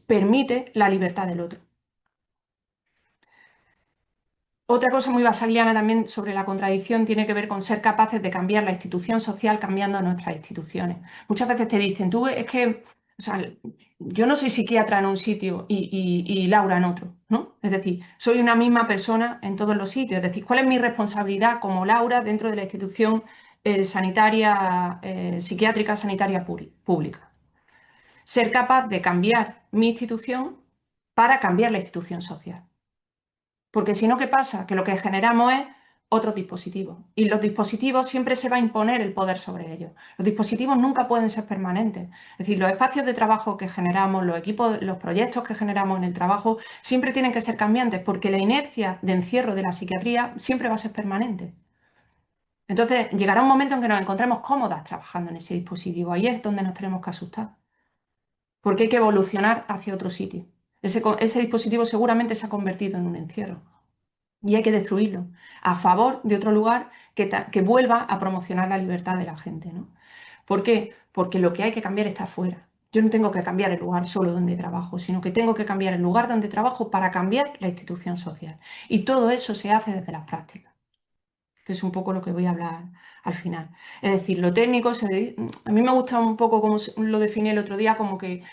permite la libertad del otro. Otra cosa muy basaliana también sobre la contradicción tiene que ver con ser capaces de cambiar la institución social cambiando nuestras instituciones. Muchas veces te dicen, tú es que, o sea, yo no soy psiquiatra en un sitio y Laura en otro, ¿no? Es decir, soy una misma persona en todos los sitios. Es decir, ¿cuál es mi responsabilidad como Laura dentro de la institución sanitaria, psiquiátrica sanitaria pública? Ser capaz de cambiar mi institución para cambiar la institución social. Porque si no, ¿qué pasa? Que lo que generamos es otro dispositivo. Y los dispositivos siempre se va a imponer el poder sobre ellos. Los dispositivos nunca pueden ser permanentes. Es decir, los espacios de trabajo que generamos, los equipos, los proyectos que generamos en el trabajo, siempre tienen que ser cambiantes, porque la inercia de encierro de la psiquiatría siempre va a ser permanente. Entonces, llegará un momento en que nos encontremos cómodas trabajando en ese dispositivo. Ahí es donde nos tenemos que asustar. Porque hay que evolucionar hacia otro sitio. Ese dispositivo seguramente se ha convertido en un encierro y hay que destruirlo a favor de otro lugar que vuelva a promocionar la libertad de la gente, ¿no? ¿Por qué? Porque lo que hay que cambiar está afuera. Yo no tengo que cambiar el lugar solo donde trabajo, sino que tengo que cambiar el lugar donde trabajo para cambiar la institución social. Y todo eso se hace desde las prácticas, que es un poco lo que voy a hablar al final. Es decir, lo técnico, a mí me gusta un poco como lo definí el otro día, como que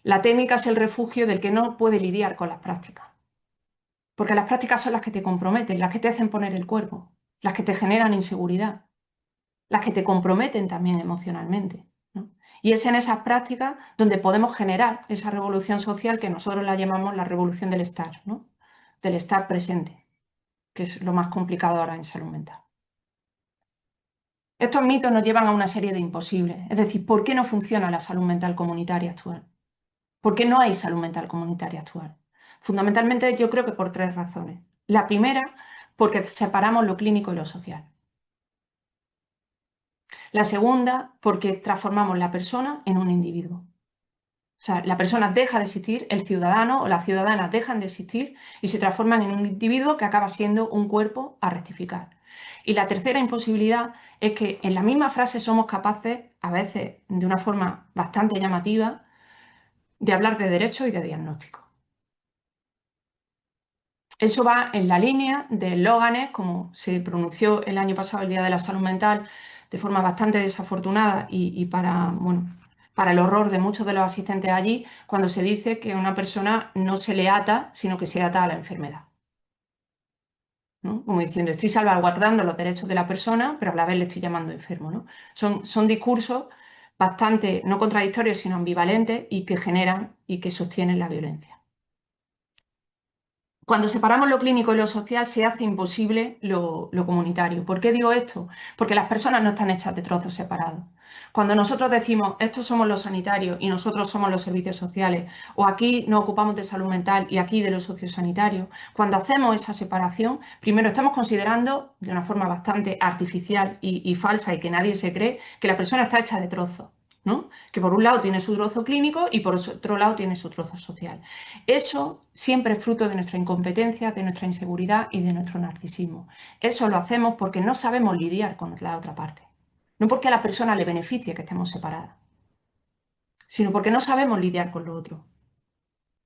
la técnica es el refugio del que no puede lidiar con las prácticas. Porque las prácticas son las que te comprometen, las que te hacen poner el cuerpo, las que te generan inseguridad, las que te comprometen también emocionalmente, ¿no? Y es en esas prácticas donde podemos generar esa revolución social que nosotros la llamamos la revolución del estar, ¿no? Del estar presente, que es lo más complicado ahora en salud mental. Estos mitos nos llevan a una serie de imposibles. Es decir, ¿por qué no funciona la salud mental comunitaria actual? ¿Por qué no hay salud mental comunitaria actual? Fundamentalmente yo creo que por tres razones. La primera, porque separamos lo clínico y lo social. La segunda, porque transformamos la persona en un individuo. O sea, la persona deja de existir, el ciudadano o la ciudadana dejan de existir y se transforman en un individuo que acaba siendo un cuerpo a rectificar. Y la tercera imposibilidad es que en la misma frase somos capaces, a veces de una forma bastante llamativa, de hablar de derecho y de diagnóstico. Eso va en la línea de eslóganes, como se pronunció el año pasado, el Día de la Salud Mental, de forma bastante desafortunada y para, bueno, para el horror de muchos de los asistentes allí, cuando se dice que a una persona no se le ata, sino que se ata a la enfermedad, ¿no? Como diciendo, estoy salvaguardando los derechos de la persona, pero a la vez le estoy llamando enfermo, ¿no? Son discursos bastante, no contradictorios, sino ambivalentes y que generan y que sostienen la violencia. Cuando separamos lo clínico y lo social se hace imposible lo comunitario. ¿Por qué digo esto? Porque las personas no están hechas de trozos separados. Cuando nosotros decimos, estos somos los sanitarios y nosotros somos los servicios sociales, o aquí nos ocupamos de salud mental y aquí de los sociosanitarios, cuando hacemos esa separación, primero estamos considerando de una forma bastante artificial y falsa y que nadie se cree que la persona está hecha de trozos, ¿no? Que por un lado tiene su trozo clínico y por otro lado tiene su trozo social. Eso siempre es fruto de nuestra incompetencia, de nuestra inseguridad y de nuestro narcisismo. Eso lo hacemos porque no sabemos lidiar con la otra parte. No porque a la persona le beneficie que estemos separadas, sino porque no sabemos lidiar con lo otro.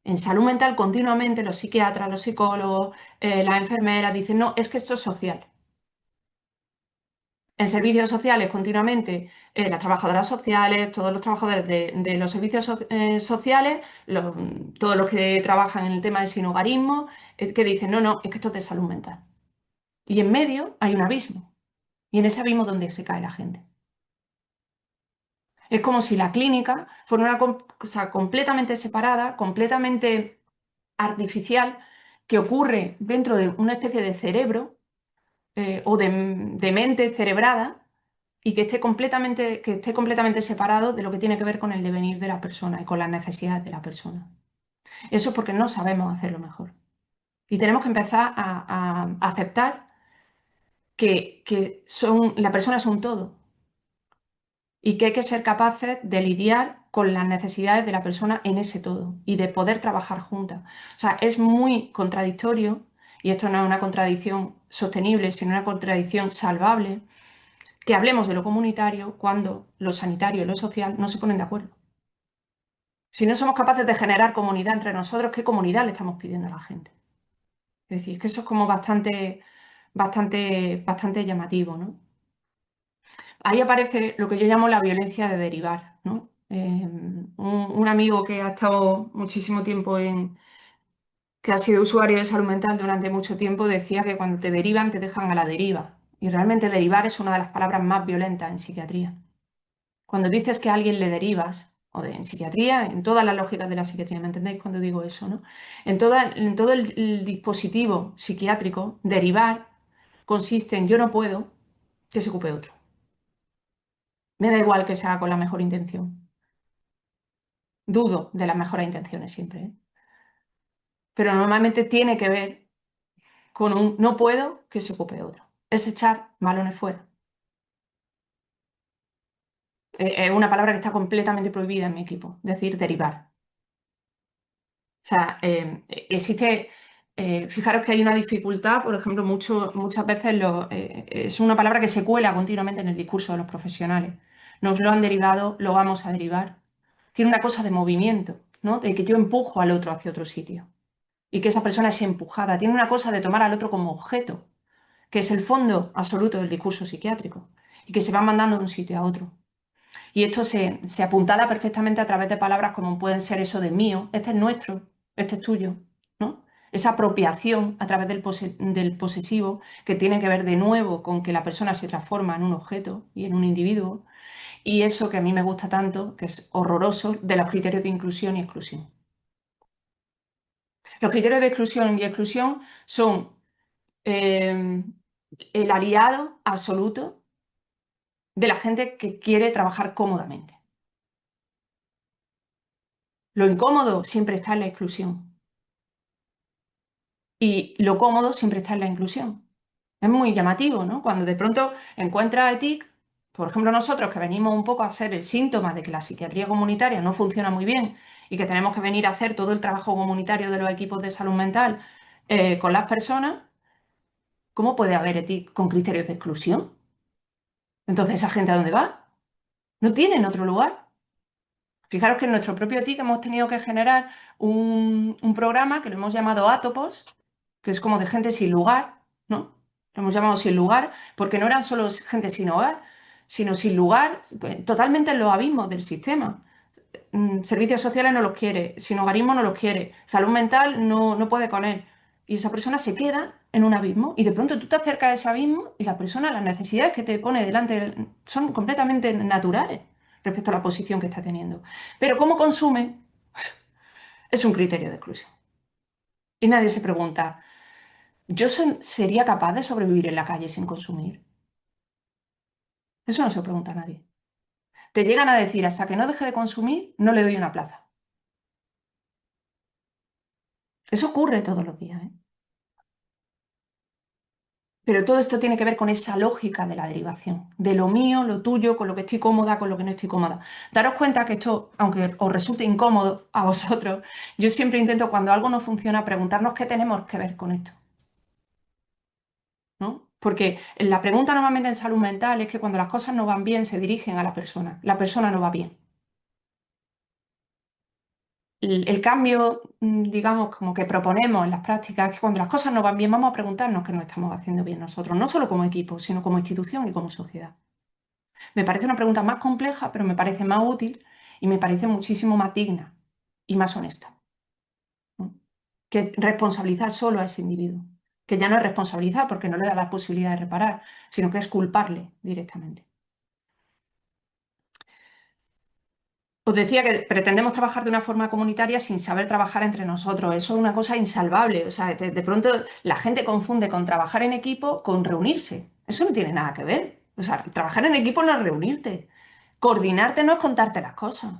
En salud mental continuamente los psiquiatras, los psicólogos, las enfermeras dicen, no, es que esto es social. En servicios sociales continuamente las trabajadoras sociales, todos los trabajadores de los servicios sociales, todos los que trabajan en el tema del sinhogarismo, que dicen, no, no, es que esto es de salud mental. Y en medio hay un abismo. Y en ese abismo donde se cae la gente. Es como si la clínica fuera una cosa completamente separada, completamente artificial, que ocurre dentro de una especie de cerebro o de mente cerebrada y que esté completamente separado de lo que tiene que ver con el devenir de la persona y con las necesidades de la persona. Eso es porque no sabemos hacerlo mejor. Y tenemos que empezar a aceptar que la persona es un todo y que hay que ser capaces de lidiar con las necesidades de la persona en ese todo y de poder trabajar juntas. O sea, es muy contradictorio, y esto no es una contradicción sostenible, sino una contradicción salvable, que hablemos de lo comunitario cuando lo sanitario y lo social no se ponen de acuerdo. Si no somos capaces de generar comunidad entre nosotros, ¿qué comunidad le estamos pidiendo a la gente? Es decir, que eso es como bastante llamativo, ¿no? Ahí aparece lo que yo llamo la violencia de derivar, ¿no? Un amigo que ha estado muchísimo tiempo que ha sido usuario de salud mental durante mucho tiempo, decía que cuando te derivan te dejan a la deriva. Y realmente derivar es una de las palabras más violentas en psiquiatría. Cuando dices que a alguien le derivas, en psiquiatría, en todas las lógicas de la psiquiatría, ¿me entendéis cuando digo eso, no? En todo el dispositivo psiquiátrico, derivar consiste en yo no puedo, que se ocupe otro. Me da igual que sea con la mejor intención. Dudo de las mejores intenciones siempre, ¿eh? Pero normalmente tiene que ver con un no puedo, que se ocupe otro. Es echar balones fuera. Es una palabra que está completamente prohibida en mi equipo, decir derivar. O sea, existe, fijaros que hay una dificultad, por ejemplo, muchas veces es una palabra que se cuela continuamente en el discurso de los profesionales. Nos lo han derivado, lo vamos a derivar. Tiene una cosa de movimiento, ¿no? De que yo empujo al otro hacia otro sitio y que esa persona es empujada. Tiene una cosa de tomar al otro como objeto, que es el fondo absoluto del discurso psiquiátrico y que se va mandando de un sitio a otro. Y esto se apuntala perfectamente a través de palabras como pueden ser eso de mío, este es nuestro, este es tuyo, ¿no? Esa apropiación a través del posesivo que tiene que ver de nuevo con que la persona se transforma en un objeto y en un individuo. Y eso que a mí me gusta tanto, que es horroroso, de los criterios de inclusión y exclusión. Los criterios de inclusión y exclusión son eh, el aliado absoluto de la gente que quiere trabajar cómodamente. Lo incómodo siempre está en la exclusión y lo cómodo siempre está en la inclusión. Es muy llamativo, ¿no? Cuando de pronto encuentras a ETIC, por ejemplo nosotros que venimos un poco a ser el síntoma de que la psiquiatría comunitaria no funciona muy bien y que tenemos que venir a hacer todo el trabajo comunitario de los equipos de salud mental con las personas, ¿cómo puede haber ETIC con criterios de exclusión? Entonces, ¿esa gente a dónde va? No tienen otro lugar. Fijaros que en nuestro propio TIC hemos tenido que generar un programa que lo hemos llamado Atopos, que es como de gente sin lugar, ¿no? Lo hemos llamado sin lugar porque no eran solo gente sin hogar, sino sin lugar totalmente en los abismos del sistema. Servicios sociales no los quiere, sin hogarismo no los quiere, salud mental no puede con él. Y esa persona se queda en un abismo y de pronto tú te acercas a ese abismo y la persona, las necesidades que te pone delante son completamente naturales respecto a la posición que está teniendo. Pero cómo consume es un criterio de exclusión. Y nadie se pregunta, ¿yo sería capaz de sobrevivir en la calle sin consumir? Eso no se lo pregunta a nadie. Te llegan a decir, hasta que no deje de consumir, no le doy una plaza. Eso ocurre todos los días, ¿eh? Pero todo esto tiene que ver con esa lógica de la derivación, de lo mío, lo tuyo, con lo que estoy cómoda, con lo que no estoy cómoda. Daros cuenta que esto, aunque os resulte incómodo a vosotros, yo siempre intento cuando algo no funciona preguntarnos qué tenemos que ver con esto, ¿no? Porque la pregunta normalmente en salud mental es que cuando las cosas no van bien se dirigen a la persona no va bien. El cambio, digamos, como que proponemos en las prácticas es que cuando las cosas no van bien vamos a preguntarnos qué no estamos haciendo bien nosotros, no solo como equipo, sino como institución y como sociedad. Me parece una pregunta más compleja, pero me parece más útil y me parece muchísimo más digna y más honesta, ¿no? Que responsabilizar solo a ese individuo, que ya no es responsabilizar porque no le da la posibilidad de reparar, sino que es culparle directamente. Os decía que pretendemos trabajar de una forma comunitaria sin saber trabajar entre nosotros. Eso es una cosa insalvable. O sea, de pronto la gente confunde con trabajar en equipo con reunirse. Eso no tiene nada que ver. O sea, trabajar en equipo no es reunirte. Coordinarte no es contarte las cosas.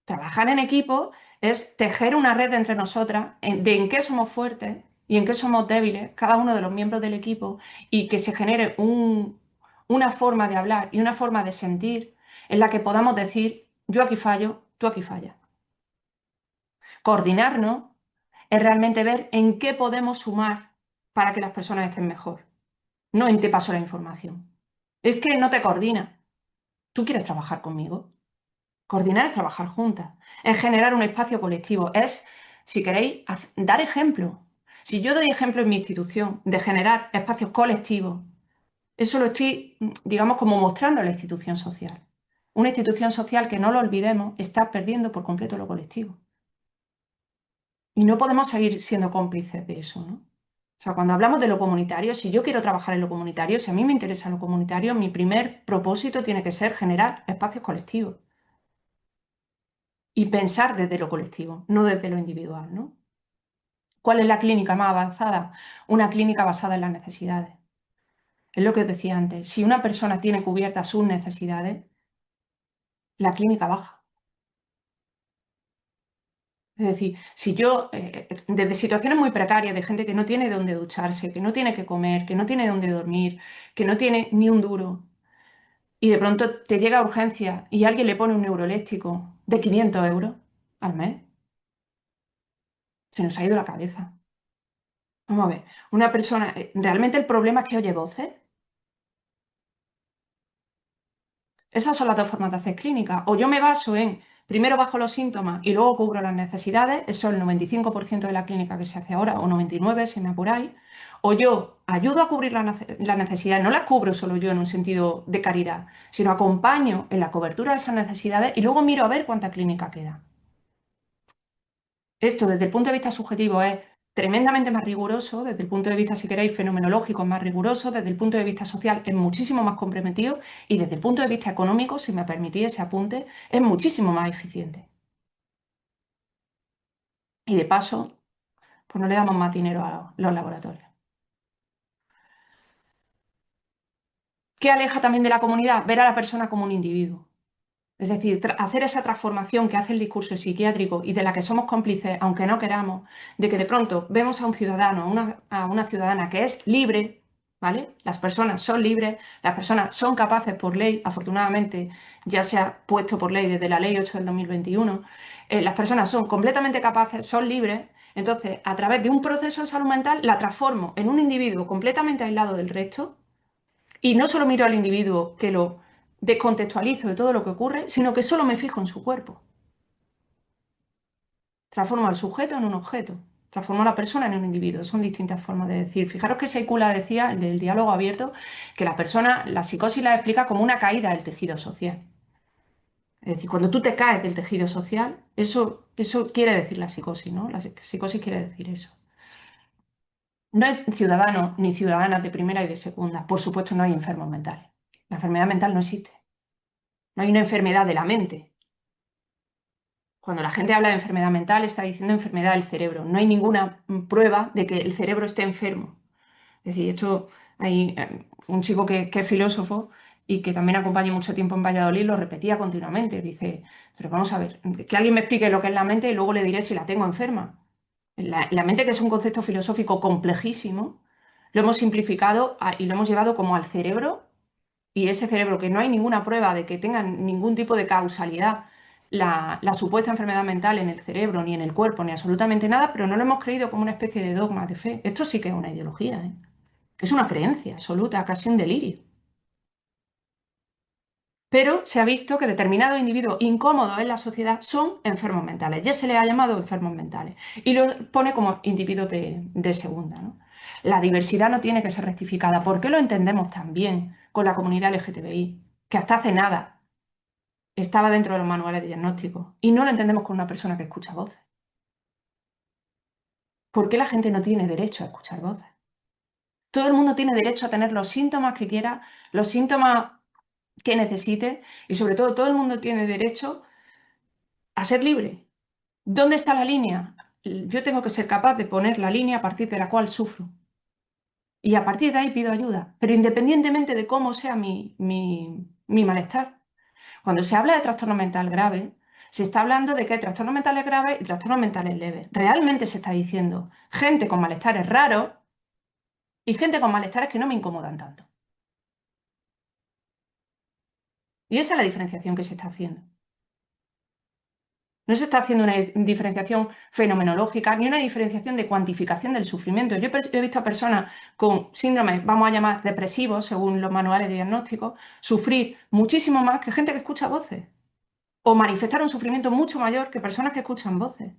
Trabajar en equipo es tejer una red entre nosotras de en qué somos fuertes y en qué somos débiles, cada uno de los miembros del equipo, y que se genere una forma de hablar y una forma de sentir en la que podamos decir, yo aquí fallo, tú aquí fallas. Coordinarnos es realmente ver en qué podemos sumar para que las personas estén mejor, no en te paso la información. Es que no te coordina. ¿Tú quieres trabajar conmigo? Coordinar es trabajar juntas, es generar un espacio colectivo, es, si queréis, dar ejemplo. Si yo doy ejemplo en mi institución de generar espacios colectivos, eso lo estoy, digamos, como mostrando a la institución social. Una institución social que no lo olvidemos está perdiendo por completo lo colectivo. Y no podemos seguir siendo cómplices de eso, ¿no? O sea, cuando hablamos de lo comunitario, si yo quiero trabajar en lo comunitario, si a mí me interesa lo comunitario, mi primer propósito tiene que ser generar espacios colectivos y pensar desde lo colectivo, no desde lo individual, ¿no? ¿Cuál es la clínica más avanzada? Una clínica basada en las necesidades. Es lo que os decía antes. Si una persona tiene cubiertas sus necesidades, la clínica baja. Es decir, si yo, desde situaciones muy precarias, de gente que no tiene dónde ducharse, que no tiene que comer, que no tiene dónde dormir, que no tiene ni un duro, y de pronto te llega a urgencia y alguien le pone un neuroeléctrico de 500 euros al mes, se nos ha ido la cabeza. Vamos a ver, una persona, ¿realmente el problema es que oye voces? Esas son las dos formas de hacer clínica. O yo me baso en, primero bajo los síntomas y luego cubro las necesidades, eso es el 95% de la clínica que se hace ahora, o 99% si me apuráis. O yo ayudo a cubrir las necesidades, no las cubro solo yo en un sentido de caridad, sino acompaño en la cobertura de esas necesidades y luego miro a ver cuánta clínica queda. Esto desde el punto de vista subjetivo es tremendamente más riguroso, desde el punto de vista, si queréis, fenomenológico es más riguroso, desde el punto de vista social es muchísimo más comprometido y desde el punto de vista económico, si me permitís ese apunte, es muchísimo más eficiente. Y de paso, pues no le damos más dinero a los laboratorios. ¿Qué aleja también de la comunidad? Ver a la persona como un individuo. Es decir, hacer esa transformación que hace el discurso psiquiátrico y de la que somos cómplices, aunque no queramos, de que de pronto vemos a un ciudadano, a una ciudadana que es libre, ¿vale? Las personas son libres, las personas son capaces por ley, afortunadamente ya se ha puesto por ley desde la Ley 8 del 2021, las personas son completamente capaces, son libres, entonces a través de un proceso de salud mental la transformo en un individuo completamente aislado del resto y no solo miro al individuo que lo descontextualizo de todo lo que ocurre, sino que solo me fijo en su cuerpo. Transformo al sujeto en un objeto, transformo a la persona en un individuo. Son distintas formas de decir. Fijaros que Seikula decía, el del diálogo abierto, que la persona, la psicosis la explica como una caída del tejido social. Es decir, cuando tú te caes del tejido social, eso quiere decir la psicosis, ¿no? La psicosis quiere decir eso. No hay ciudadanos ni ciudadanas de primera y de segunda. Por supuesto, no hay enfermos mentales. La enfermedad mental no existe. No hay una enfermedad de la mente. Cuando la gente habla de enfermedad mental, está diciendo enfermedad del cerebro. No hay ninguna prueba de que el cerebro esté enfermo. Es decir, esto hay un chico que es filósofo y que también acompaña mucho tiempo en Valladolid, lo repetía continuamente. Dice, pero vamos a ver, que alguien me explique lo que es la mente y luego le diré si la tengo enferma. La mente, que es un concepto filosófico complejísimo, lo hemos simplificado y lo hemos llevado como al cerebro, y ese cerebro, que no hay ninguna prueba de que tenga ningún tipo de causalidad la supuesta enfermedad mental en el cerebro, ni en el cuerpo, ni absolutamente nada, pero no lo hemos creído como una especie de dogma de fe. Esto sí que es una ideología, ¿eh? Es una creencia absoluta, casi un delirio. Pero se ha visto que determinados individuos incómodos en la sociedad son enfermos mentales. Ya se les ha llamado enfermos mentales y los pone como individuos de segunda, ¿no? La diversidad no tiene que ser rectificada. ¿Por qué lo entendemos tan bien con la comunidad LGTBI? Que hasta hace nada estaba dentro de los manuales de diagnóstico y no lo entendemos con una persona que escucha voces. ¿Por qué la gente no tiene derecho a escuchar voces? Todo el mundo tiene derecho a tener los síntomas que quiera, los síntomas que necesite, y sobre todo el mundo tiene derecho a ser libre. ¿Dónde está la línea? Yo tengo que ser capaz de poner la línea a partir de la cual sufro. Y a partir de ahí pido ayuda, pero independientemente de cómo sea mi malestar. Cuando se habla de trastorno mental grave, se está hablando de que hay trastornos mentales graves y trastornos mentales leves. Realmente se está diciendo gente con malestares raros y gente con malestares que no me incomodan tanto. Y esa es la diferenciación que se está haciendo. No se está haciendo una diferenciación fenomenológica ni una diferenciación de cuantificación del sufrimiento. Yo he visto a personas con síndromes, vamos a llamar depresivos, según los manuales de diagnóstico, sufrir muchísimo más que gente que escucha voces o manifestar un sufrimiento mucho mayor que personas que escuchan voces.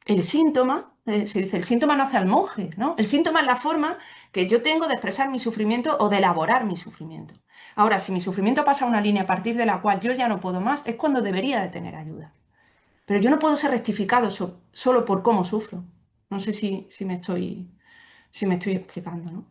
El síntoma, se dice, el síntoma no hace al monje, ¿no? El síntoma es la forma que yo tengo de expresar mi sufrimiento o de elaborar mi sufrimiento. Ahora, si mi sufrimiento pasa a una línea a partir de la cual yo ya no puedo más, es cuando debería de tener ayuda. Pero yo no puedo ser rectificado solo por cómo sufro. No sé si me estoy explicando, ¿no?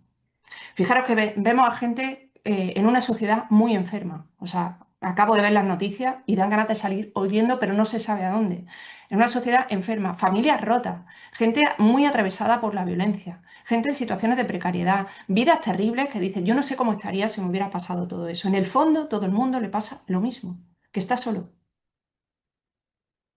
Fijaros que vemos a gente en una sociedad muy enferma. O sea, acabo de ver las noticias y dan ganas de salir huyendo, pero no se sabe a dónde. En una sociedad enferma, familias rotas, gente muy atravesada por la violencia, gente en situaciones de precariedad, vidas terribles que dicen, yo no sé cómo estaría si me hubiera pasado todo eso. En el fondo, todo el mundo le pasa lo mismo, que está solo.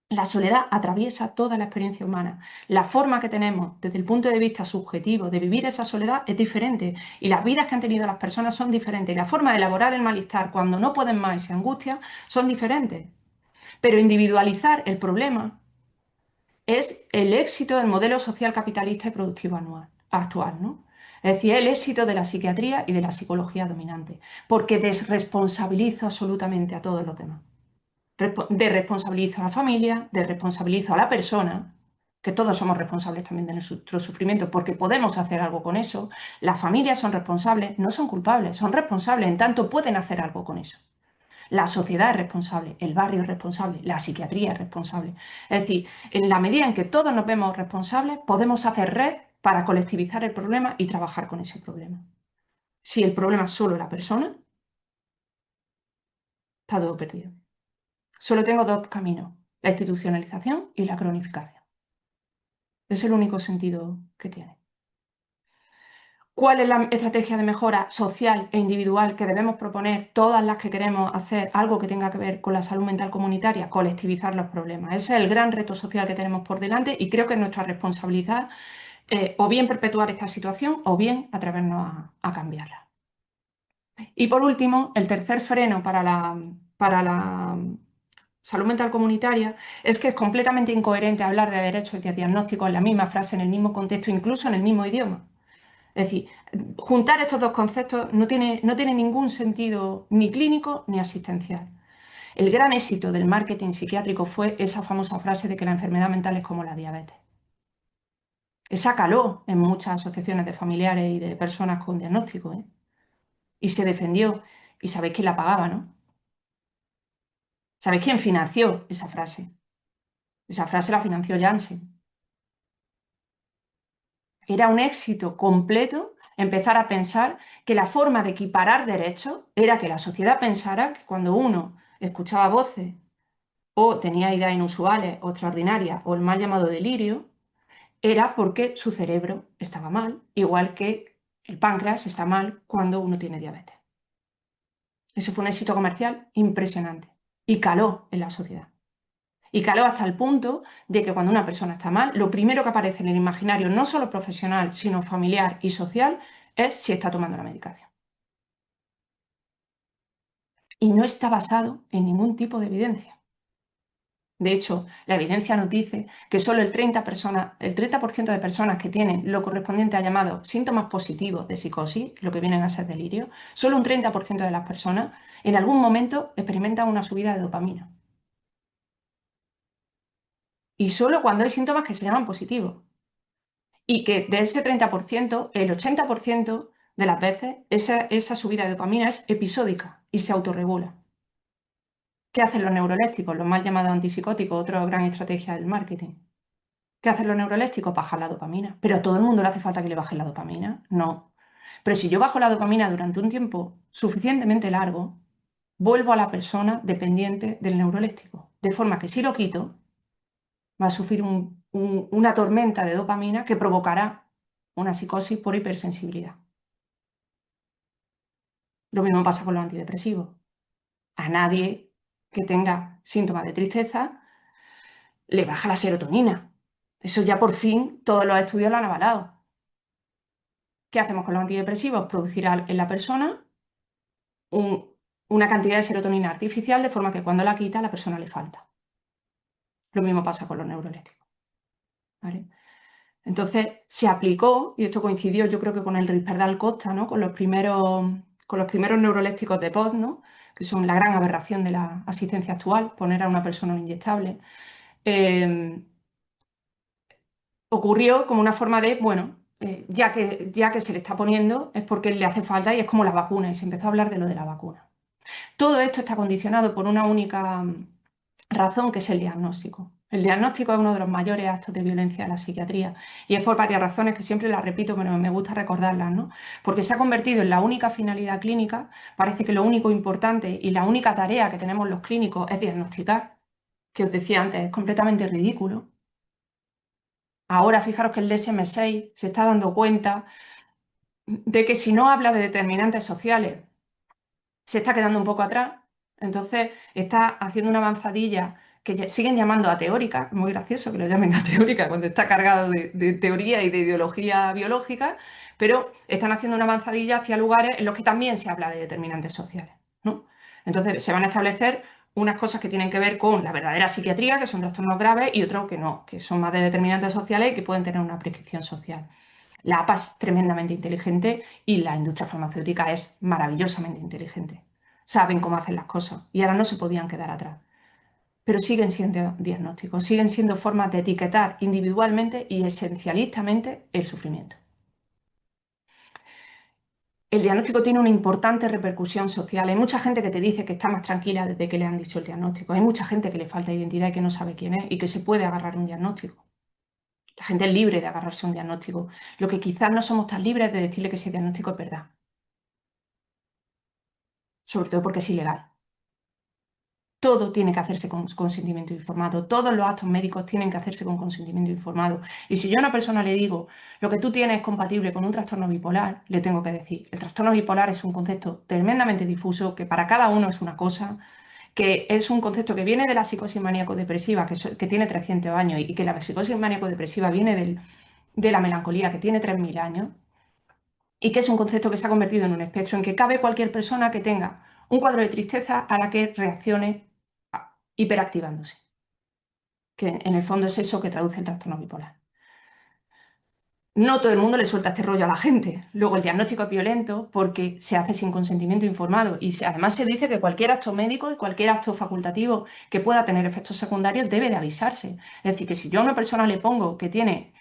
La soledad atraviesa toda la experiencia humana. La forma que tenemos desde el punto de vista subjetivo de vivir esa soledad es diferente y las vidas que han tenido las personas son diferentes y la forma de elaborar el malestar cuando no pueden más y se angustian son diferentes. Pero individualizar el problema es el éxito del modelo social capitalista y productivo actual, ¿no? Es decir, el éxito de la psiquiatría y de la psicología dominante, porque desresponsabilizo absolutamente a todos los demás. Desresponsabilizo a la familia, desresponsabilizo a la persona, que todos somos responsables también de nuestro sufrimiento, porque podemos hacer algo con eso. Las familias son responsables, no son culpables, son responsables, en tanto pueden hacer algo con eso. La sociedad es responsable, el barrio es responsable, la psiquiatría es responsable. Es decir, en la medida en que todos nos vemos responsables, podemos hacer red para colectivizar el problema y trabajar con ese problema. Si el problema es solo la persona, está todo perdido. Solo tengo dos caminos, la institucionalización y la cronificación. Es el único sentido que tiene. ¿Cuál es la estrategia de mejora social e individual que debemos proponer todas las que queremos hacer algo que tenga que ver con la salud mental comunitaria? Colectivizar los problemas. Ese es el gran reto social que tenemos por delante y creo que es nuestra responsabilidad o bien perpetuar esta situación o bien atrevernos a cambiarla. Y por último, el tercer freno para la salud mental comunitaria es que es completamente incoherente hablar de derechos y de diagnósticos en la misma frase, en el mismo contexto, incluso en el mismo idioma. Es decir, juntar estos dos conceptos no tiene ningún sentido ni clínico ni asistencial. El gran éxito del marketing psiquiátrico fue esa famosa frase de que la enfermedad mental es como la diabetes. Esa caló en muchas asociaciones de familiares y de personas con diagnóstico, ¿eh? Y se defendió. Y sabéis quién la pagaba, ¿no? ¿Sabéis quién financió esa frase? Esa frase la financió Janssen. Era un éxito completo empezar a pensar que la forma de equiparar derechos era que la sociedad pensara que cuando uno escuchaba voces o tenía ideas inusuales o extraordinarias o el mal llamado delirio, era porque su cerebro estaba mal, igual que el páncreas está mal cuando uno tiene diabetes. Eso fue un éxito comercial impresionante y caló en la sociedad. Y caló hasta el punto de que cuando una persona está mal, lo primero que aparece en el imaginario, no solo profesional, sino familiar y social, es si está tomando la medicación. Y no está basado en ningún tipo de evidencia. De hecho, la evidencia nos dice que solo el 30% de personas que tienen lo correspondiente a llamados síntomas positivos de psicosis, lo que vienen a ser delirio, solo un 30% de las personas en algún momento experimentan una subida de dopamina. Y solo cuando hay síntomas que se llaman positivos. Y que de ese 30%, el 80% de las veces esa subida de dopamina es episódica y se autorregula. ¿Qué hacen los neurolépticos, los mal llamados antipsicóticos, otra gran estrategia del marketing? ¿Qué hacen los neurolépticos? Bajar la dopamina. ¿Pero a todo el mundo le hace falta que le bajen la dopamina? No. Pero si yo bajo la dopamina durante un tiempo suficientemente largo, vuelvo a la persona dependiente del neuroléptico. De forma que si lo quito, va a sufrir una tormenta de dopamina que provocará una psicosis por hipersensibilidad. Lo mismo pasa con los antidepresivos. A nadie que tenga síntomas de tristeza le baja la serotonina. Eso ya por fin todos los estudios lo han avalado. ¿Qué hacemos con los antidepresivos? Producir en la persona una cantidad de serotonina artificial de forma que cuando la quita a la persona le falta. Lo mismo pasa con los neurolépticos. ¿Vale? Entonces se aplicó, y esto coincidió yo creo que con el Risperdal Costa, ¿no? con los primeros neurolépticos de POD, ¿no? Que son la gran aberración de la asistencia actual, poner a una persona un inyectable. Ocurrió como una forma de, bueno, ya que se le está poniendo es porque le hace falta y es como la vacuna, y se empezó a hablar de lo de la vacuna. Todo esto está condicionado por una única razón, que es el diagnóstico. El diagnóstico es uno de los mayores actos de violencia de la psiquiatría y es por varias razones que siempre las repito, pero me gusta recordarlas, ¿no? Porque se ha convertido en la única finalidad clínica, parece que lo único importante y la única tarea que tenemos los clínicos es diagnosticar, que os decía antes, es completamente ridículo. Ahora fijaros que el DSM-6 se está dando cuenta de que si no habla de determinantes sociales, se está quedando un poco atrás, entonces está haciendo una avanzadilla que siguen llamando a teórica, es muy gracioso que lo llamen a teórica cuando está cargado de teoría y de ideología biológica, pero están haciendo una avanzadilla hacia lugares en los que también se habla de determinantes sociales, ¿no? Entonces se van a establecer unas cosas que tienen que ver con la verdadera psiquiatría, que son trastornos graves, y otros que no, que son más de determinantes sociales y que pueden tener una prescripción social. La APA es tremendamente inteligente y la industria farmacéutica es maravillosamente inteligente. Saben cómo hacen las cosas y ahora no se podían quedar atrás. Pero siguen siendo diagnósticos, siguen siendo formas de etiquetar individualmente y esencialistamente el sufrimiento. El diagnóstico tiene una importante repercusión social. Hay mucha gente que te dice que está más tranquila desde que le han dicho el diagnóstico. Hay mucha gente que le falta identidad y que no sabe quién es y que se puede agarrar a un diagnóstico. La gente es libre de agarrarse a un diagnóstico. Lo que quizás no somos tan libres de decirle que ese diagnóstico es verdad. Sobre todo porque es ilegal. Todo tiene que hacerse con consentimiento informado. Todos los actos médicos tienen que hacerse con consentimiento informado. Y si yo a una persona le digo, lo que tú tienes es compatible con un trastorno bipolar, le tengo que decir, el trastorno bipolar es un concepto tremendamente difuso, que para cada uno es una cosa, que es un concepto que viene de la psicosis maníaco-depresiva, que tiene 300 años, y que la psicosis maníaco-depresiva viene de la melancolía, que tiene 3000 años, y que es un concepto que se ha convertido en un espectro en que cabe cualquier persona que tenga un cuadro de tristeza a la que reaccione hiperactivándose, que en el fondo es eso que traduce el trastorno bipolar. No todo el mundo le suelta este rollo a la gente. Luego el diagnóstico es violento porque se hace sin consentimiento informado y además se dice que cualquier acto médico y cualquier acto facultativo que pueda tener efectos secundarios debe de avisarse. Es decir, que si yo a una persona le pongo que tiene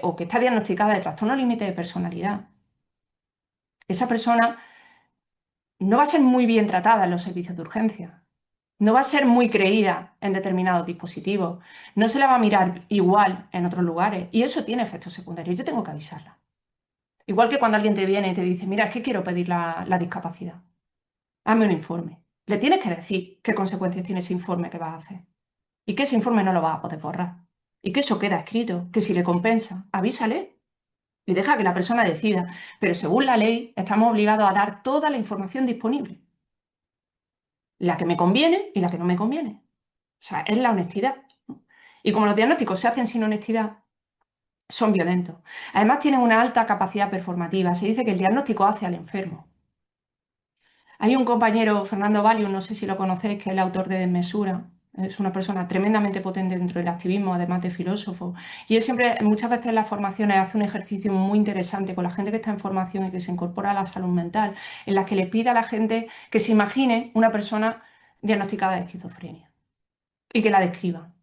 o que está diagnosticada de trastorno límite de personalidad, esa persona no va a ser muy bien tratada en los servicios de urgencia. No va a ser muy creída en determinados dispositivos, no se la va a mirar igual en otros lugares y eso tiene efectos secundarios. Yo tengo que avisarla. Igual que cuando alguien te viene y te dice, mira, es que quiero pedir la discapacidad, hazme un informe. Le tienes que decir qué consecuencias tiene ese informe que vas a hacer y que ese informe no lo vas a poder borrar y que eso queda escrito, que si le compensa, avísale y deja que la persona decida. Pero según la ley, estamos obligados a dar toda la información disponible, la que me conviene y la que no me conviene. O sea, es la honestidad. Y como los diagnósticos se hacen sin honestidad, son violentos. Además, tienen una alta capacidad performativa. Se dice que el diagnóstico hace al enfermo. Hay un compañero, Fernando Valius, no sé si lo conocéis, que es el autor de Desmesura. Es una persona tremendamente potente dentro del activismo, además de filósofo. Y él siempre, muchas veces en las formaciones, hace un ejercicio muy interesante con la gente que está en formación y que se incorpora a la salud mental, en la que le pide a la gente que se imagine una persona diagnosticada de esquizofrenia y que la describa.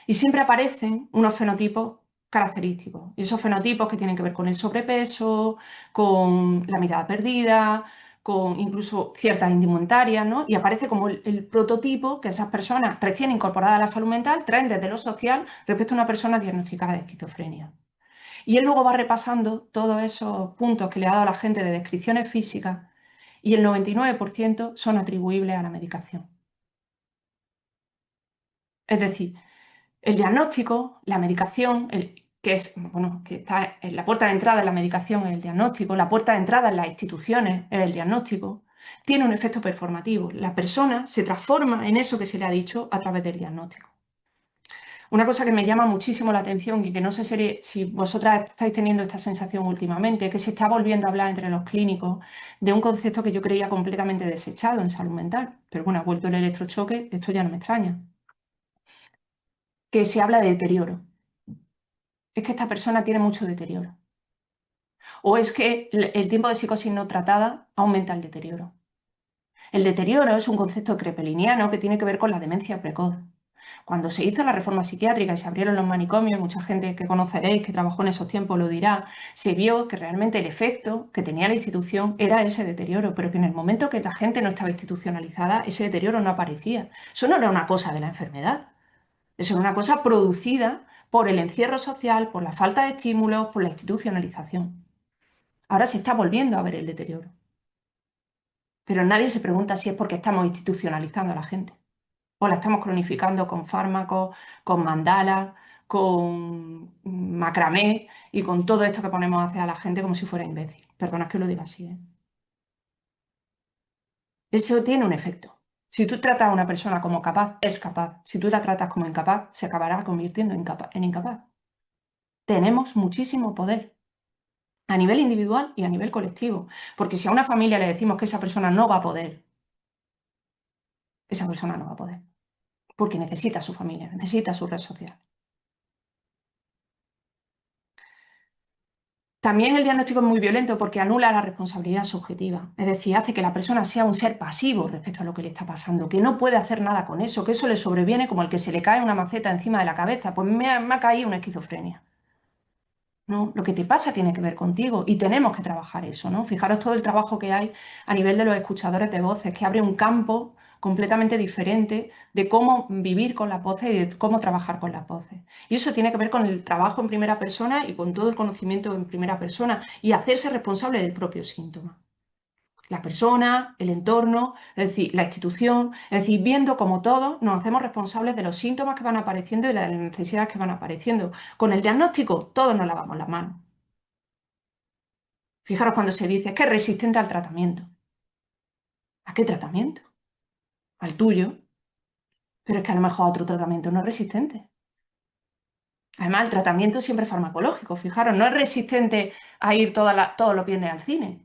Y siempre aparecen unos fenotipos característicos. Y esos fenotipos que tienen que ver con el sobrepeso, con la mirada perdida, con incluso ciertas indumentarias, ¿no? Y aparece como el prototipo que esas personas recién incorporadas a la salud mental traen desde lo social respecto a una persona diagnosticada de esquizofrenia. Y él luego va repasando todos esos puntos que le ha dado a la gente de descripciones físicas y el 99% son atribuibles a la medicación. Es decir, el diagnóstico, la medicación, que es, bueno, que está en la puerta de entrada de la medicación es el diagnóstico, la puerta de entrada en las instituciones es el diagnóstico, tiene un efecto performativo. La persona se transforma en eso que se le ha dicho a través del diagnóstico. Una cosa que me llama muchísimo la atención y que no sé si vosotras estáis teniendo esta sensación últimamente, es que se está volviendo a hablar entre los clínicos de un concepto que yo creía completamente desechado en salud mental. Pero bueno, ha vuelto el electrochoque, esto ya no me extraña. Que se habla de deterioro. Es que esta persona tiene mucho deterioro. O es que el tiempo de psicosis no tratada aumenta el deterioro. El deterioro es un concepto crepeliniano que tiene que ver con la demencia precoz. Cuando se hizo la reforma psiquiátrica y se abrieron los manicomios, mucha gente que conoceréis, que trabajó en esos tiempos, lo dirá, se vio que realmente el efecto que tenía la institución era ese deterioro, pero que en el momento que la gente no estaba institucionalizada, ese deterioro no aparecía. Eso no era una cosa de la enfermedad, eso era una cosa producida por el encierro social, por la falta de estímulos, por la institucionalización. Ahora se está volviendo a ver el deterioro. Pero nadie se pregunta si es porque estamos institucionalizando a la gente o la estamos cronificando con fármacos, con mandalas, con macramé y con todo esto que ponemos a hacer a la gente como si fuera imbécil. Perdona que lo diga así, ¿eh? Eso tiene un efecto. Si tú tratas a una persona como capaz, es capaz. Si tú la tratas como incapaz, se acabará convirtiendo en incapaz. Tenemos muchísimo poder a nivel individual y a nivel colectivo. Porque si a una familia le decimos que esa persona no va a poder, esa persona no va a poder. Porque necesita a su familia, necesita a su red social. También el diagnóstico es muy violento porque anula la responsabilidad subjetiva, es decir, hace que la persona sea un ser pasivo respecto a lo que le está pasando, que no puede hacer nada con eso, que eso le sobreviene como el que se le cae una maceta encima de la cabeza, pues me ha caído una esquizofrenia. No, lo que te pasa tiene que ver contigo y tenemos que trabajar eso, ¿no? Fijaros todo el trabajo que hay a nivel de los escuchadores de voces, que abre un campo completamente diferente de cómo vivir con las voces y de cómo trabajar con las voces. Y eso tiene que ver con el trabajo en primera persona y con todo el conocimiento en primera persona y hacerse responsable del propio síntoma. La persona, el entorno, es decir, la institución, es decir, viendo cómo todos nos hacemos responsables de los síntomas que van apareciendo y de las necesidades que van apareciendo. Con el diagnóstico, todos nos lavamos las manos. Fijaros cuando se dice que es resistente al tratamiento. ¿A qué tratamiento? Al tuyo. Pero es que a lo mejor a otro tratamiento no es resistente. Además, el tratamiento siempre es farmacológico. Fijaros, no es resistente a ir todos los viernes al cine.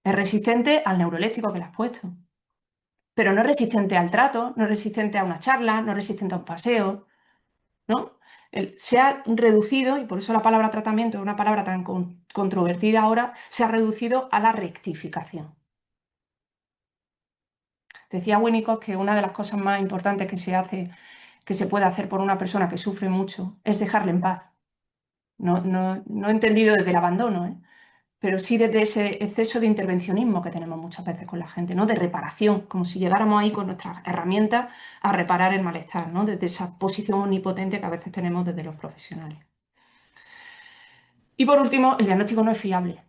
Es resistente al neuroléctico que le has puesto. Pero no es resistente al trato, no es resistente a una charla, no es resistente a un paseo, ¿no? Se ha reducido, y por eso la palabra tratamiento es una palabra tan controvertida ahora, se ha reducido a la rectificación. Decía Winnicott que una de las cosas más importantes que se puede hacer por una persona que sufre mucho, es dejarle en paz. No entendido desde el abandono, ¿eh? Pero sí desde ese exceso de intervencionismo que tenemos muchas veces con la gente, ¿no? De reparación, como si llegáramos ahí con nuestras herramientas a reparar el malestar, ¿no? Desde esa posición omnipotente que a veces tenemos desde los profesionales. Y por último, el diagnóstico no es fiable.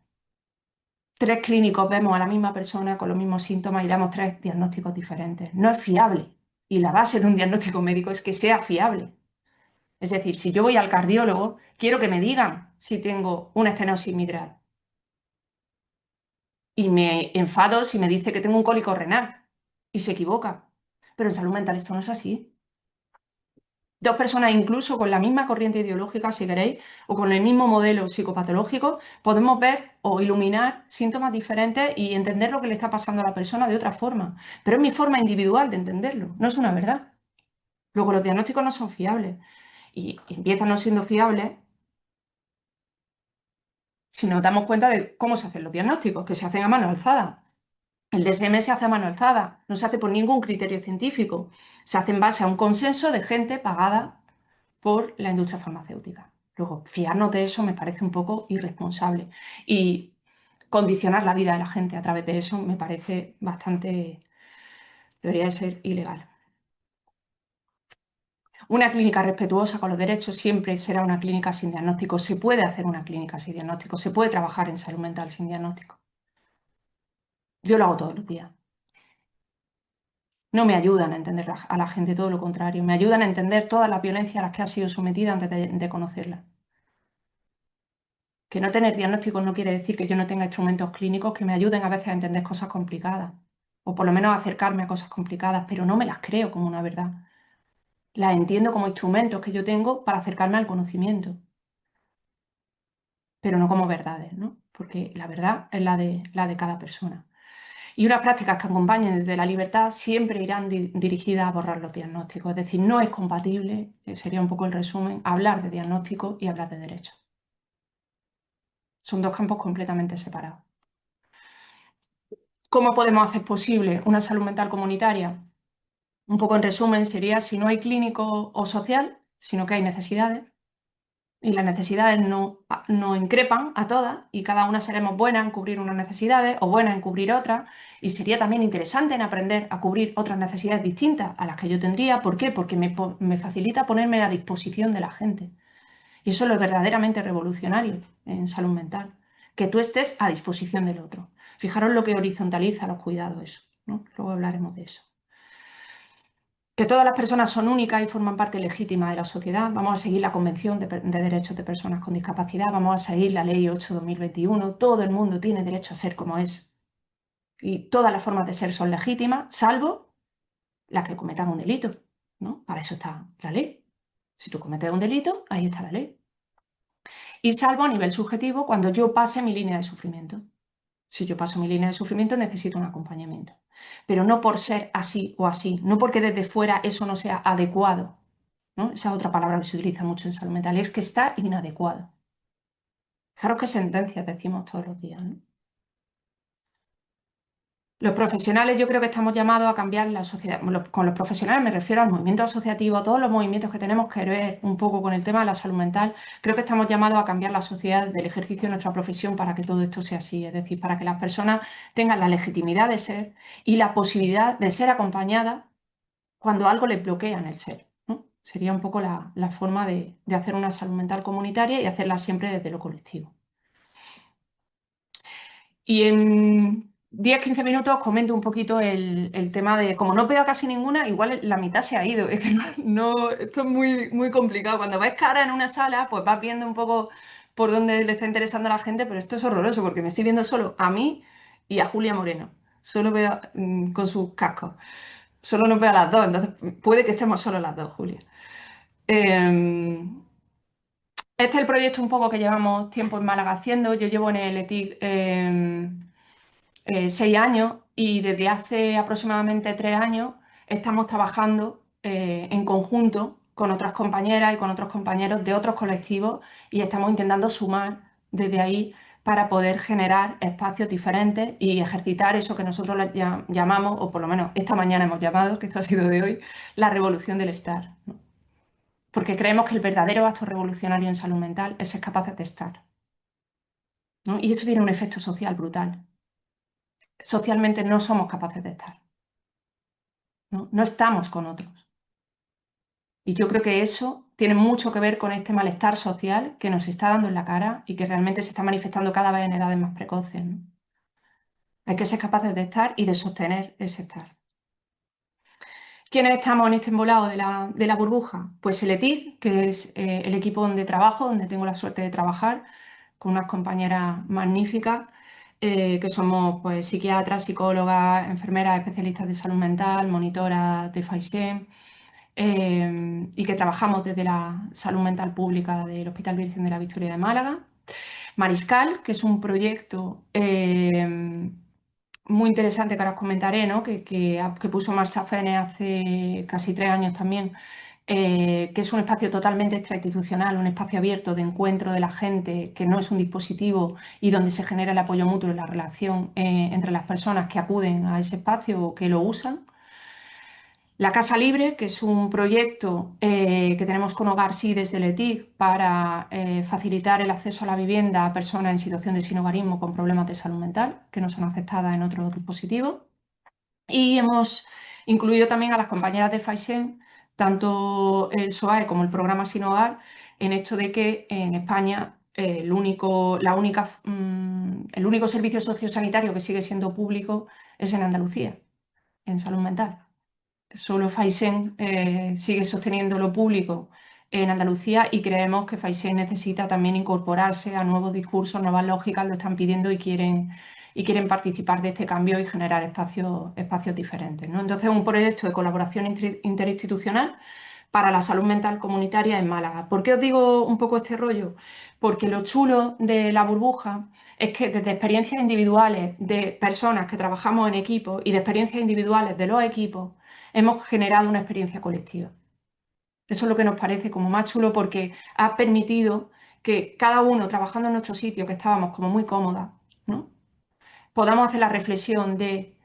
3 clínicos vemos a la misma persona con los mismos síntomas y damos 3 diagnósticos diferentes. No es fiable. Y la base de un diagnóstico médico es que sea fiable. Es decir, si yo voy al cardiólogo, quiero que me digan si tengo una estenosis mitral. Y me enfado si me dice que tengo un cólico renal y se equivoca. Pero en salud mental esto no es así. 2 personas, incluso con la misma corriente ideológica, si queréis, o con el mismo modelo psicopatológico, podemos ver o iluminar síntomas diferentes y entender lo que le está pasando a la persona de otra forma. Pero es mi forma individual de entenderlo, no es una verdad. Luego los diagnósticos no son fiables y empiezan no siendo fiables si nos damos cuenta de cómo se hacen los diagnósticos, que se hacen a mano alzada. El DSM se hace a mano alzada, no se hace por ningún criterio científico, se hace en base a un consenso de gente pagada por la industria farmacéutica. Luego, fiarnos de eso me parece un poco irresponsable y condicionar la vida de la gente a través de eso me parece bastante, debería de ser ilegal. Una clínica respetuosa con los derechos siempre será una clínica sin diagnóstico. Se puede hacer una clínica sin diagnóstico, se puede trabajar en salud mental sin diagnóstico. Yo lo hago todos los días. No me ayudan a entender a la gente, todo lo contrario. Me ayudan a entender todas las violencias a las que ha sido sometida antes de conocerla. Que no tener diagnósticos no quiere decir que yo no tenga instrumentos clínicos que me ayuden a veces a entender cosas complicadas, o por lo menos a acercarme a cosas complicadas, pero no me las creo como una verdad. Las entiendo como instrumentos que yo tengo para acercarme al conocimiento, pero no como verdades, ¿no? Porque la verdad es la de cada persona. Y unas prácticas que acompañen desde la libertad siempre irán dirigidas a borrar los diagnósticos. Es decir, no es compatible, sería un poco el resumen, hablar de diagnóstico y hablar de derechos. Son 2 campos completamente separados. ¿Cómo podemos hacer posible una salud mental comunitaria? Un poco en resumen sería si no hay clínico o social, sino que hay necesidades, y las necesidades no increpan a todas y cada una seremos buenas en cubrir unas necesidades o buenas en cubrir otras, y sería también interesante en aprender a cubrir otras necesidades distintas a las que yo tendría. ¿Por qué? Porque me facilita ponerme a disposición de la gente. Y eso es lo verdaderamente revolucionario en salud mental, que tú estés a disposición del otro. Fijaros lo que horizontaliza los cuidados eso, ¿no? Luego hablaremos de eso. Que todas las personas son únicas y forman parte legítima de la sociedad. Vamos a seguir la Convención de Derechos de Personas con Discapacidad, vamos a seguir la Ley 8/2021. Todo el mundo tiene derecho a ser como es. Y todas las formas de ser son legítimas, salvo las que cometan un delito, ¿no? Para eso está la ley. Si tú cometes un delito, ahí está la ley. Y salvo a nivel subjetivo cuando yo pase mi línea de sufrimiento. Si yo paso mi línea de sufrimiento, necesito un acompañamiento. Pero no por ser así o así, no porque desde fuera eso no sea adecuado, ¿no? Esa es otra palabra que se utiliza mucho en salud mental, es que está inadecuado. Fijaros qué sentencias decimos todos los días, ¿no? Los profesionales, yo creo que estamos llamados a cambiar la sociedad. Con los profesionales me refiero al movimiento asociativo, a todos los movimientos que tenemos que ver un poco con el tema de la salud mental. Creo que estamos llamados a cambiar la sociedad del ejercicio de nuestra profesión para que todo esto sea así. Es decir, para que las personas tengan la legitimidad de ser y la posibilidad de ser acompañadas cuando algo les bloquea en el ser, ¿no? Sería un poco la forma de hacer una salud mental comunitaria y hacerla siempre desde lo colectivo. Y en 10-15 minutos comento un poquito el tema de, como no veo casi ninguna, igual la mitad se ha ido. Es que esto es muy, muy complicado. Cuando ves cara en una sala, pues vas viendo un poco por dónde le está interesando a la gente, pero esto es horroroso porque me estoy viendo solo a mí y a Julia Moreno. Solo veo con sus cascos. Solo nos veo a las dos, entonces puede que estemos solo las dos, Julia. Este es el proyecto un poco que llevamos tiempo en Málaga haciendo. Yo llevo en el ETIC 6 años y desde hace aproximadamente 3 años estamos trabajando en conjunto con otras compañeras y con otros compañeros de otros colectivos y estamos intentando sumar desde ahí para poder generar espacios diferentes y ejercitar eso que nosotros llamamos, o por lo menos esta mañana hemos llamado, que esto ha sido de hoy, la revolución del estar, ¿no? Porque creemos que el verdadero acto revolucionario en salud mental es ser capaces de estar, ¿no? Y esto tiene un efecto social brutal. Socialmente no somos capaces de estar, ¿no? No estamos con otros. Y yo creo que eso tiene mucho que ver con este malestar social que nos está dando en la cara y que realmente se está manifestando cada vez en edades más precoces, ¿no? Hay que ser capaces de estar y de sostener ese estar. ¿Quiénes estamos en este embolado de la burbuja? Pues el ETIC, que es el equipo donde trabajo, donde tengo la suerte de trabajar, con unas compañeras magníficas, que somos pues, psiquiatras, psicólogas, enfermeras especialistas de salud mental, monitoras de FAISEM, y que trabajamos desde la salud mental pública del Hospital Virgen de la Victoria de Málaga. Mariscal, que es un proyecto muy interesante que ahora os comentaré, ¿no? que puso en marcha FENE hace casi 3 años también, que es un espacio totalmente extrainstitucional, un espacio abierto de encuentro de la gente, que no es un dispositivo y donde se genera el apoyo mutuo y la relación entre las personas que acuden a ese espacio o que lo usan. La Casa Libre, que es un proyecto que tenemos con Hogar Sí desde el ETIC para facilitar el acceso a la vivienda a personas en situación de sinhogarismo con problemas de salud mental, que no son aceptadas en otros dispositivos. Y hemos incluido también a las compañeras de FAISEN, tanto el SOAE como el programa Sin Hogar, en esto de que en España el único servicio sociosanitario que sigue siendo público es en Andalucía, en salud mental. Solo FAISEN sigue sosteniendo lo público en Andalucía y creemos que FAISEN necesita también incorporarse a nuevos discursos, nuevas lógicas, lo están pidiendo y quieren participar de este cambio y generar espacios diferentes, ¿no? Entonces, un proyecto de colaboración interinstitucional para la salud mental comunitaria en Málaga. ¿Por qué os digo un poco este rollo? Porque lo chulo de la burbuja es que desde experiencias individuales de personas que trabajamos en equipo y de experiencias individuales de los equipos, hemos generado una experiencia colectiva. Eso es lo que nos parece como más chulo porque ha permitido que cada uno trabajando en nuestro sitio, que estábamos como muy cómodas, ¿no? Podamos hacer la reflexión de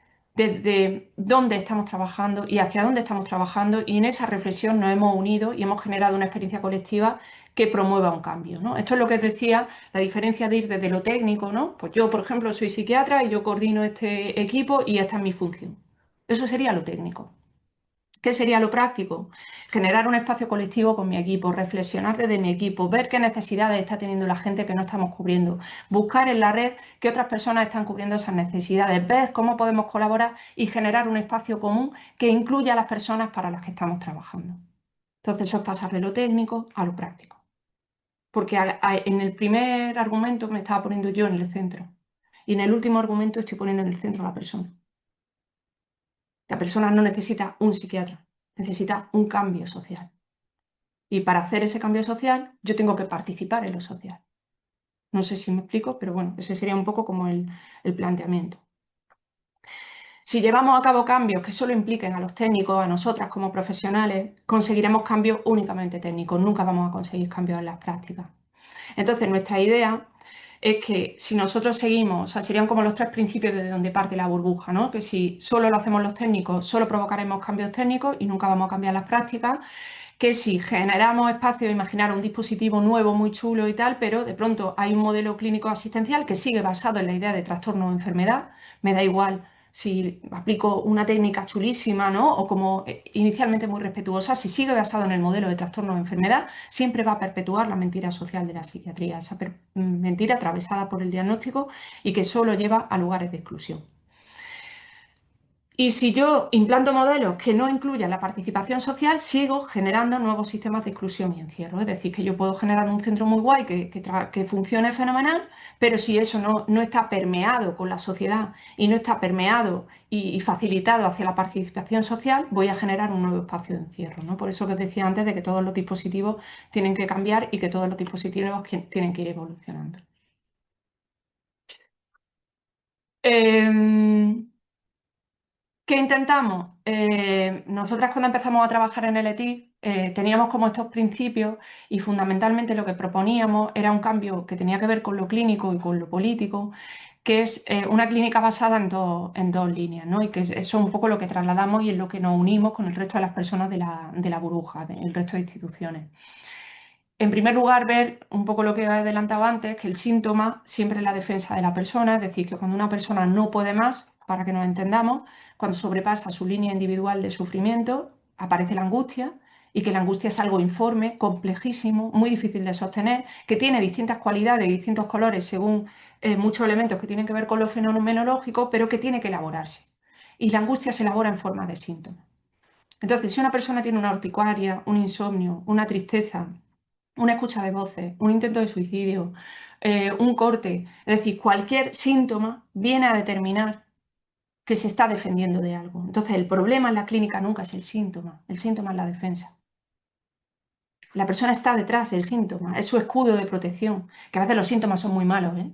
dónde estamos trabajando y hacia dónde estamos trabajando, y en esa reflexión nos hemos unido y hemos generado una experiencia colectiva que promueva un cambio, ¿no? Esto es lo que os decía, la diferencia de ir desde lo técnico, ¿no? Pues yo, por ejemplo, soy psiquiatra y yo coordino este equipo y esta es mi función. Eso sería lo técnico. ¿Qué sería lo práctico? Generar un espacio colectivo con mi equipo, reflexionar desde mi equipo, ver qué necesidades está teniendo la gente que no estamos cubriendo, buscar en la red qué otras personas están cubriendo esas necesidades, ver cómo podemos colaborar y generar un espacio común que incluya a las personas para las que estamos trabajando. Entonces, eso es pasar de lo técnico a lo práctico. Porque en el primer argumento me estaba poniendo yo en el centro y en el último argumento estoy poniendo en el centro a la persona. La persona no necesita un psiquiatra, necesita un cambio social. Y para hacer ese cambio social, yo tengo que participar en lo social. No sé si me explico, pero bueno, ese sería un poco como el planteamiento. Si llevamos a cabo cambios que solo impliquen a los técnicos, a nosotras como profesionales, conseguiremos cambios únicamente técnicos, nunca vamos a conseguir cambios en las prácticas. Entonces, nuestra idea es que si nosotros seguimos, o sea, serían como los 3 principios desde donde parte la burbuja, ¿no? Que si solo lo hacemos los técnicos, solo provocaremos cambios técnicos y nunca vamos a cambiar las prácticas. Que si generamos espacio, imaginar un dispositivo nuevo, muy chulo y tal, pero de pronto hay un modelo clínico asistencial que sigue basado en la idea de trastorno o enfermedad, me da igual si aplico una técnica chulísima, ¿no? O como inicialmente muy respetuosa, si sigue basado en el modelo de trastorno o enfermedad, siempre va a perpetuar la mentira social de la psiquiatría, esa mentira atravesada por el diagnóstico y que solo lleva a lugares de exclusión. Y si yo implanto modelos que no incluyan la participación social, sigo generando nuevos sistemas de exclusión y encierro. Es decir, que yo puedo generar un centro muy guay que funcione fenomenal, pero si eso no está permeado con la sociedad y no está permeado y facilitado hacia la participación social, voy a generar un nuevo espacio de encierro, ¿no? Por eso que os decía antes de que todos los dispositivos tienen que cambiar y que todos los dispositivos tienen que ir evolucionando. ¿Qué intentamos? Nosotras cuando empezamos a trabajar en el ETIC teníamos como estos principios y fundamentalmente lo que proponíamos era un cambio que tenía que ver con lo clínico y con lo político, que es una clínica basada en dos líneas, ¿no? Y que eso es un poco lo que trasladamos y en lo que nos unimos con el resto de las personas de la burbuja, del resto de instituciones. En primer lugar, ver un poco lo que he adelantado antes, que el síntoma siempre es la defensa de la persona, es decir, que cuando una persona no puede más, para que nos entendamos, cuando sobrepasa su línea individual de sufrimiento, aparece la angustia y que la angustia es algo informe, complejísimo, muy difícil de sostener, que tiene distintas cualidades y distintos colores según muchos elementos que tienen que ver con lo fenomenológico, pero que tiene que elaborarse. Y la angustia se elabora en forma de síntomas. Entonces, si una persona tiene una urticaria, un insomnio, una tristeza, una escucha de voces, un intento de suicidio, un corte, es decir, cualquier síntoma viene a determinar que se está defendiendo de algo. Entonces, el problema en la clínica nunca es el síntoma es la defensa. La persona está detrás del síntoma, es su escudo de protección, que a veces los síntomas son muy malos, ¿eh?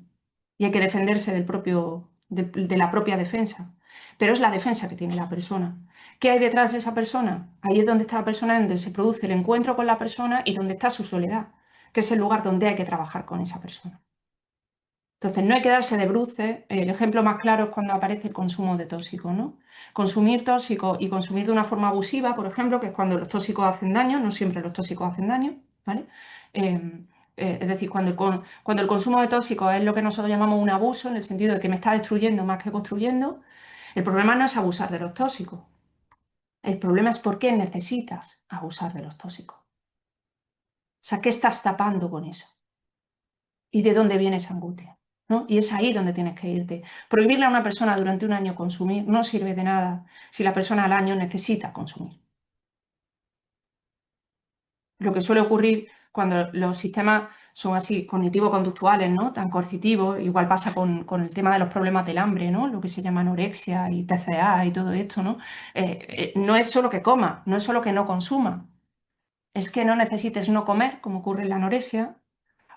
Y hay que defenderse de la propia defensa. Pero es la defensa que tiene la persona. ¿Qué hay detrás de esa persona? Ahí es donde está la persona, donde se produce el encuentro con la persona y donde está su soledad, que es el lugar donde hay que trabajar con esa persona. Entonces, no hay que darse de bruces. El ejemplo más claro es cuando aparece el consumo de tóxicos, ¿no? Consumir tóxicos y consumir de una forma abusiva, por ejemplo, que es cuando los tóxicos hacen daño, no siempre los tóxicos hacen daño, ¿vale? Eh, es decir, cuando el consumo de tóxicos es lo que nosotros llamamos un abuso, en el sentido de que me está destruyendo más que construyendo, el problema no es abusar de los tóxicos. El problema es por qué necesitas abusar de los tóxicos. O sea, ¿qué estás tapando con eso? ¿Y de dónde viene esa angustia? ¿No? Y es ahí donde tienes que irte. Prohibirle a una persona durante un año consumir no sirve de nada si la persona al año necesita consumir. Lo que suele ocurrir cuando los sistemas son así cognitivo-conductuales, ¿no? Tan coercitivos, igual pasa con el tema de los problemas del hambre, ¿no? Lo que se llama anorexia y TCA y todo esto, ¿no? No es solo que coma, no es solo que no consuma, es que no necesites no comer, como ocurre en la anorexia,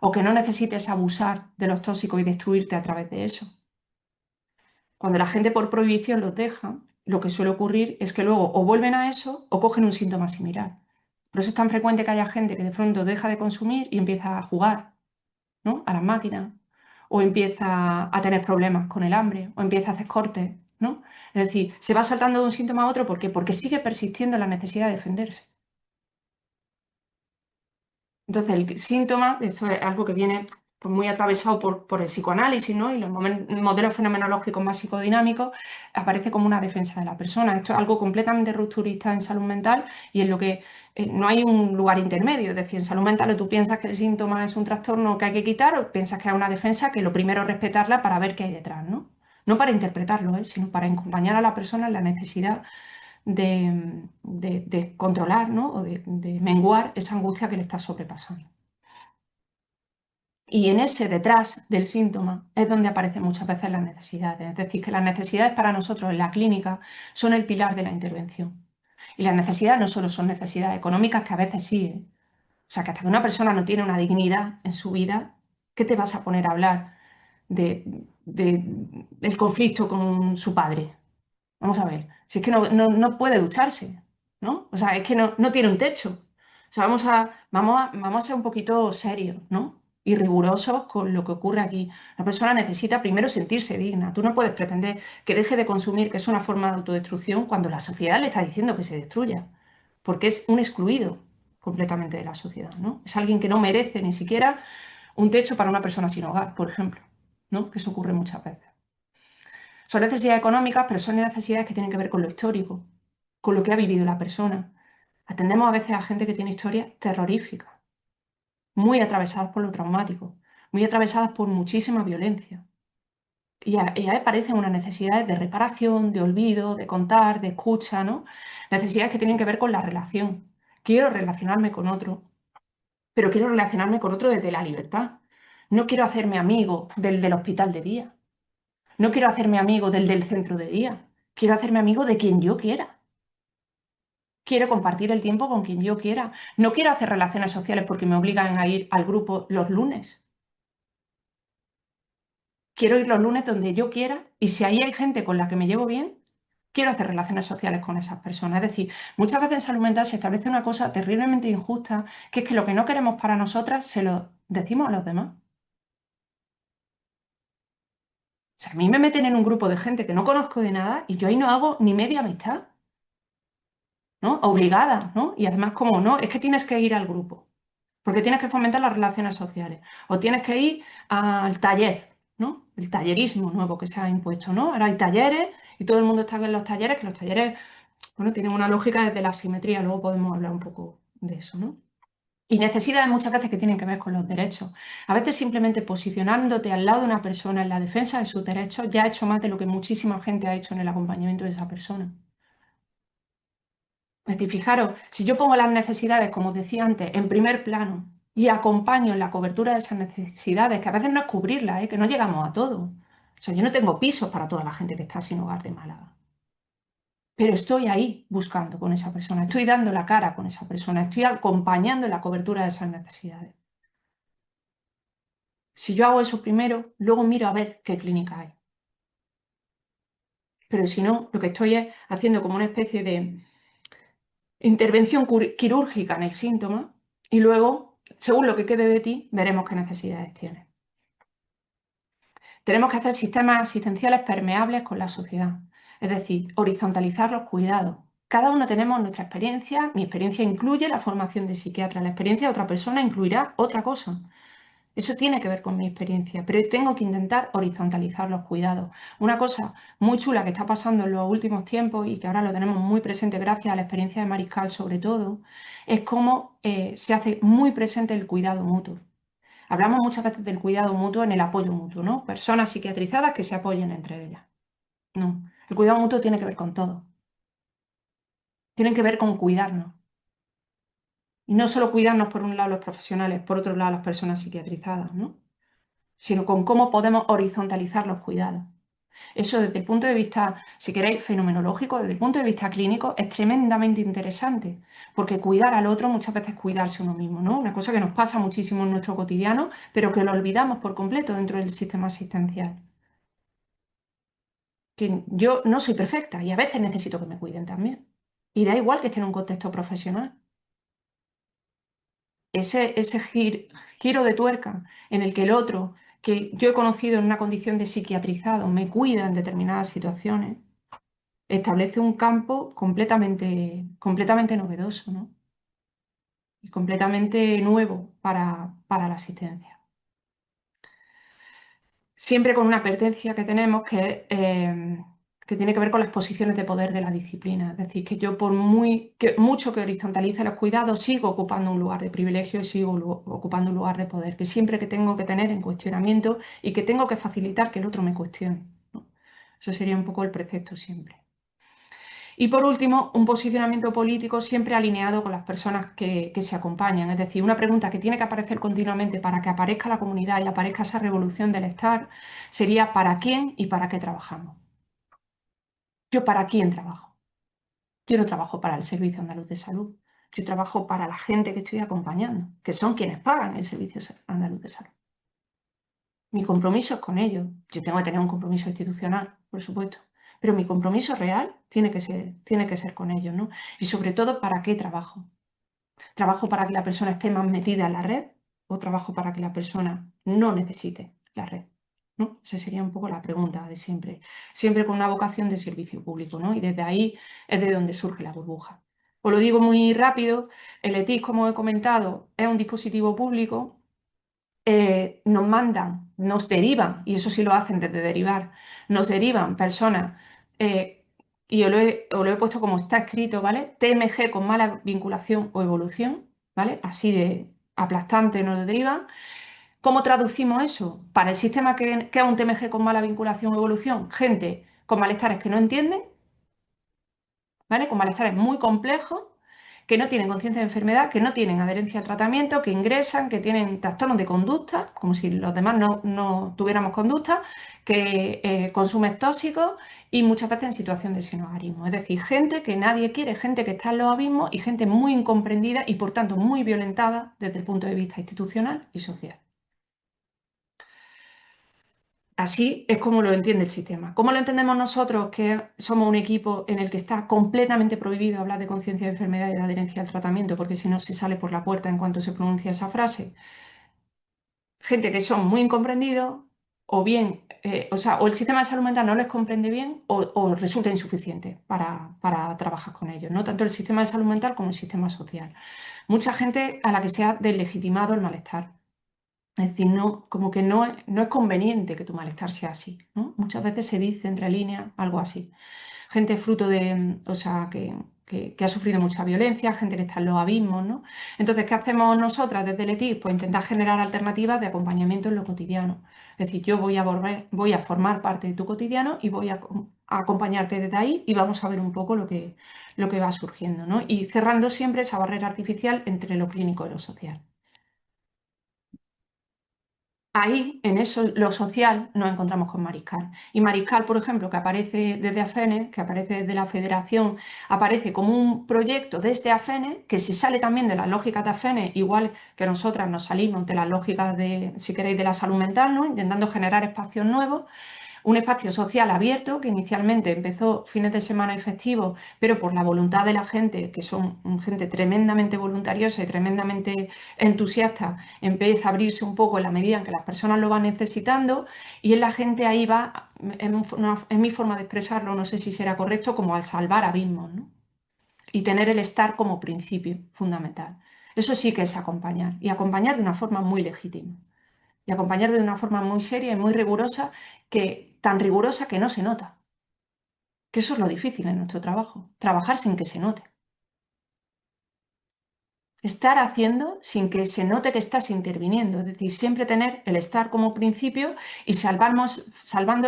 o que no necesites abusar de los tóxicos y destruirte a través de eso. Cuando la gente por prohibición los deja, lo que suele ocurrir es que luego o vuelven a eso o cogen un síntoma similar. Por eso es tan frecuente que haya gente que de pronto deja de consumir y empieza a jugar, ¿no? A las máquinas, o empieza a tener problemas con el hambre, o empieza a hacer cortes, ¿no? Es decir, se va saltando de un síntoma a otro, ¿por qué? Porque sigue persistiendo la necesidad de defenderse. Entonces, el síntoma, esto es algo que viene pues, muy atravesado por el psicoanálisis, ¿no? Y los modelos fenomenológicos más psicodinámicos, aparece como una defensa de la persona. Esto es algo completamente rupturista en salud mental y en lo que no hay un lugar intermedio. Es decir, en salud mental o tú piensas que el síntoma es un trastorno que hay que quitar o piensas que es una defensa que lo primero es respetarla para ver qué hay detrás, ¿no? No para interpretarlo, sino para acompañar a la persona en la necesidad de controlar, ¿no? O de menguar esa angustia que le está sobrepasando. Y en ese detrás del síntoma es donde aparecen muchas veces las necesidades. Es decir, que las necesidades para nosotros en la clínica son el pilar de la intervención. Y las necesidades no solo son necesidades económicas, que a veces sí. O sea, que hasta que una persona no tiene una dignidad en su vida, ¿qué te vas a poner a hablar del conflicto con su padre? Vamos a ver, si es que no puede ducharse, ¿no? O sea, es que no tiene un techo. O sea, vamos a ser un poquito serios, ¿no? Y rigurosos con lo que ocurre aquí. La persona necesita primero sentirse digna. Tú no puedes pretender que deje de consumir, que es una forma de autodestrucción, cuando la sociedad le está diciendo que se destruya, porque es un excluido completamente de la sociedad, ¿no? Es alguien que no merece ni siquiera un techo para una persona sin hogar, por ejemplo, ¿no? Que eso ocurre muchas veces. Son necesidades económicas, pero son necesidades que tienen que ver con lo histórico, con lo que ha vivido la persona. Atendemos a veces a gente que tiene historias terroríficas, muy atravesadas por lo traumático, muy atravesadas por muchísima violencia. Y ahí aparecen unas necesidades de reparación, de olvido, de contar, de escucha, ¿no? Necesidades que tienen que ver con la relación. Quiero relacionarme con otro, pero quiero relacionarme con otro desde la libertad. No quiero hacerme amigo del hospital de día. No quiero hacerme amigo del centro de día. Quiero hacerme amigo de quien yo quiera. Quiero compartir el tiempo con quien yo quiera. No quiero hacer relaciones sociales porque me obligan a ir al grupo los lunes. Quiero ir los lunes donde yo quiera y si ahí hay gente con la que me llevo bien, quiero hacer relaciones sociales con esas personas. Es decir, muchas veces en salud mental se establece una cosa terriblemente injusta, que es que lo que no queremos para nosotras se lo decimos a los demás. O sea, a mí me meten en un grupo de gente que no conozco de nada y yo ahí no hago ni media amistad, ¿no? Obligada, ¿no? Y además, como no, es que tienes que ir al grupo, porque tienes que fomentar las relaciones sociales, o tienes que ir al taller, ¿no? El tallerismo nuevo que se ha impuesto, ¿no? Ahora hay talleres y todo el mundo está en los talleres, que los talleres, bueno, tienen una lógica desde la simetría, luego podemos hablar un poco de eso, ¿no? Y necesidades muchas veces que tienen que ver con los derechos. A veces simplemente posicionándote al lado de una persona en la defensa de sus derechos ya ha hecho más de lo que muchísima gente ha hecho en el acompañamiento de esa persona. Es decir, fijaros, si yo pongo las necesidades, como os decía antes, en primer plano y acompaño en la cobertura de esas necesidades, que a veces no es cubrirlas, que no llegamos a todo. O sea, yo no tengo pisos para toda la gente que está sin hogar de Málaga. Pero estoy ahí buscando con esa persona, estoy dando la cara con esa persona, estoy acompañando en la cobertura de esas necesidades. Si yo hago eso primero, luego miro a ver qué clínica hay. Pero si no, lo que estoy es haciendo como una especie de intervención quirúrgica en el síntoma y luego, según lo que quede de ti, veremos qué necesidades tienes. Tenemos que hacer sistemas asistenciales permeables con la sociedad, es decir, horizontalizar los cuidados. Cada uno tenemos nuestra experiencia, mi experiencia incluye la formación de psiquiatra, la experiencia de otra persona incluirá otra cosa. Eso tiene que ver con mi experiencia, pero tengo que intentar horizontalizar los cuidados. Una cosa muy chula que está pasando en los últimos tiempos y que ahora lo tenemos muy presente gracias a la experiencia de Mariscal sobre todo, es cómo se hace muy presente el cuidado mutuo. Hablamos muchas veces del cuidado mutuo en el apoyo mutuo, ¿no? Personas psiquiatrizadas que se apoyen entre ellas. No, el cuidado mutuo tiene que ver con todo. Tiene que ver con cuidarnos. Y no solo cuidarnos por un lado los profesionales, por otro lado las personas psiquiatrizadas, ¿no? Sino con cómo podemos horizontalizar los cuidados. Eso desde el punto de vista, si queréis, fenomenológico, desde el punto de vista clínico, es tremendamente interesante, porque cuidar al otro muchas veces es cuidarse uno mismo, ¿no? Una cosa que nos pasa muchísimo en nuestro cotidiano, pero que lo olvidamos por completo dentro del sistema asistencial. Que yo no soy perfecta y a veces necesito que me cuiden también. Y da igual que esté en un contexto profesional. Ese giro de tuerca en el que el otro, que yo he conocido en una condición de psiquiatrizado, me cuida en determinadas situaciones, establece un campo completamente novedoso, ¿no? Y completamente nuevo para la asistencia. Siempre con una advertencia que tenemos que tiene que ver con las posiciones de poder de la disciplina. Es decir, que yo por mucho que horizontalice los cuidados, sigo ocupando un lugar de privilegio y sigo ocupando un lugar de poder, que siempre que tengo que tener en cuestionamiento y que tengo que facilitar que el otro me cuestione, ¿no? Eso sería un poco el precepto siempre. Y por último, un posicionamiento político siempre alineado con las personas que se acompañan. Es decir, una pregunta que tiene que aparecer continuamente para que aparezca la comunidad y aparezca esa revolución del estar sería ¿para quién y para qué trabajamos? ¿Yo para quién trabajo? Yo no trabajo para el Servicio Andaluz de Salud. Yo trabajo para la gente que estoy acompañando, que son quienes pagan el Servicio Andaluz de Salud. Mi compromiso es con ellos. Yo tengo que tener un compromiso institucional, por supuesto, pero mi compromiso real tiene que ser con ellos, ¿no? Y sobre todo, ¿para qué trabajo? ¿Trabajo para que la persona esté más metida en la red o trabajo para que la persona no necesite la red? ¿No? Esa sería un poco la pregunta de siempre. Siempre con una vocación de servicio público, ¿no? Y desde ahí es de donde surge la burbuja. Os lo digo muy rápido, el ETIS, como he comentado, es un dispositivo público. Nos mandan, nos derivan, y eso sí lo hacen desde derivar, nos derivan personas, y os lo he puesto como está escrito, ¿vale? TMG con mala vinculación o evolución, ¿vale? Así de aplastante nos derivan. ¿Cómo traducimos eso? Para el sistema que es un TMG con mala vinculación o evolución, gente con malestares que no entienden, ¿vale? Con malestares muy complejos, que no tienen conciencia de enfermedad, que no tienen adherencia al tratamiento, que ingresan, que tienen trastornos de conducta, como si los demás no tuviéramos conducta, que consumen tóxicos y muchas veces en situación de sinhogarismo. Es decir, gente que nadie quiere, gente que está en los abismos y gente muy incomprendida y por tanto muy violentada desde el punto de vista institucional y social. Así es como lo entiende el sistema. ¿Cómo lo entendemos nosotros, que somos un equipo en el que está completamente prohibido hablar de conciencia de enfermedad y de adherencia al tratamiento, porque si no se sale por la puerta en cuanto se pronuncia esa frase? Gente que son muy incomprendidos, o bien, o el sistema de salud mental no les comprende bien o resulta insuficiente para trabajar con ellos, ¿no? Tanto el sistema de salud mental como el sistema social. Mucha gente a la que se ha deslegitimado el malestar. Es decir, no, como que no es conveniente que tu malestar sea así, ¿no? Muchas veces se dice entre líneas algo así. Gente fruto de, o sea, que que ha sufrido mucha violencia, gente que está en los abismos, ¿no? Entonces, ¿qué hacemos nosotras desde el ETIC? Pues intentar generar alternativas de acompañamiento en lo cotidiano. Es decir, yo voy a formar parte de tu cotidiano y voy a acompañarte desde ahí y vamos a ver un poco lo que va surgiendo, ¿no? Y cerrando siempre esa barrera artificial entre lo clínico y lo social. Ahí, en eso, lo social, nos encontramos con Mariscal. Y Mariscal, por ejemplo, que aparece desde AFENE, que aparece desde la Federación, aparece como un proyecto desde AFENE, que se sale también de las lógicas de AFENE, igual que nosotras nos salimos de las lógicas de, si queréis, de la salud mental, ¿no? Intentando generar espacios nuevos. Un espacio social abierto que inicialmente empezó fines de semana y festivos, pero por la voluntad de la gente, que son gente tremendamente voluntariosa y tremendamente entusiasta, empieza a abrirse un poco en la medida en que las personas lo van necesitando y en la gente ahí va, en mi forma de expresarlo, no sé si será correcto, como al salvar abismos, ¿no? Y tener el estar como principio fundamental. Eso sí que es acompañar y acompañar de una forma muy legítima y acompañar de una forma muy seria y muy rigurosa, que, tan rigurosa que no se nota. Que eso es lo difícil en nuestro trabajo, trabajar sin que se note. Estar haciendo sin que se note que estás interviniendo, es decir, siempre tener el estar como principio y salvando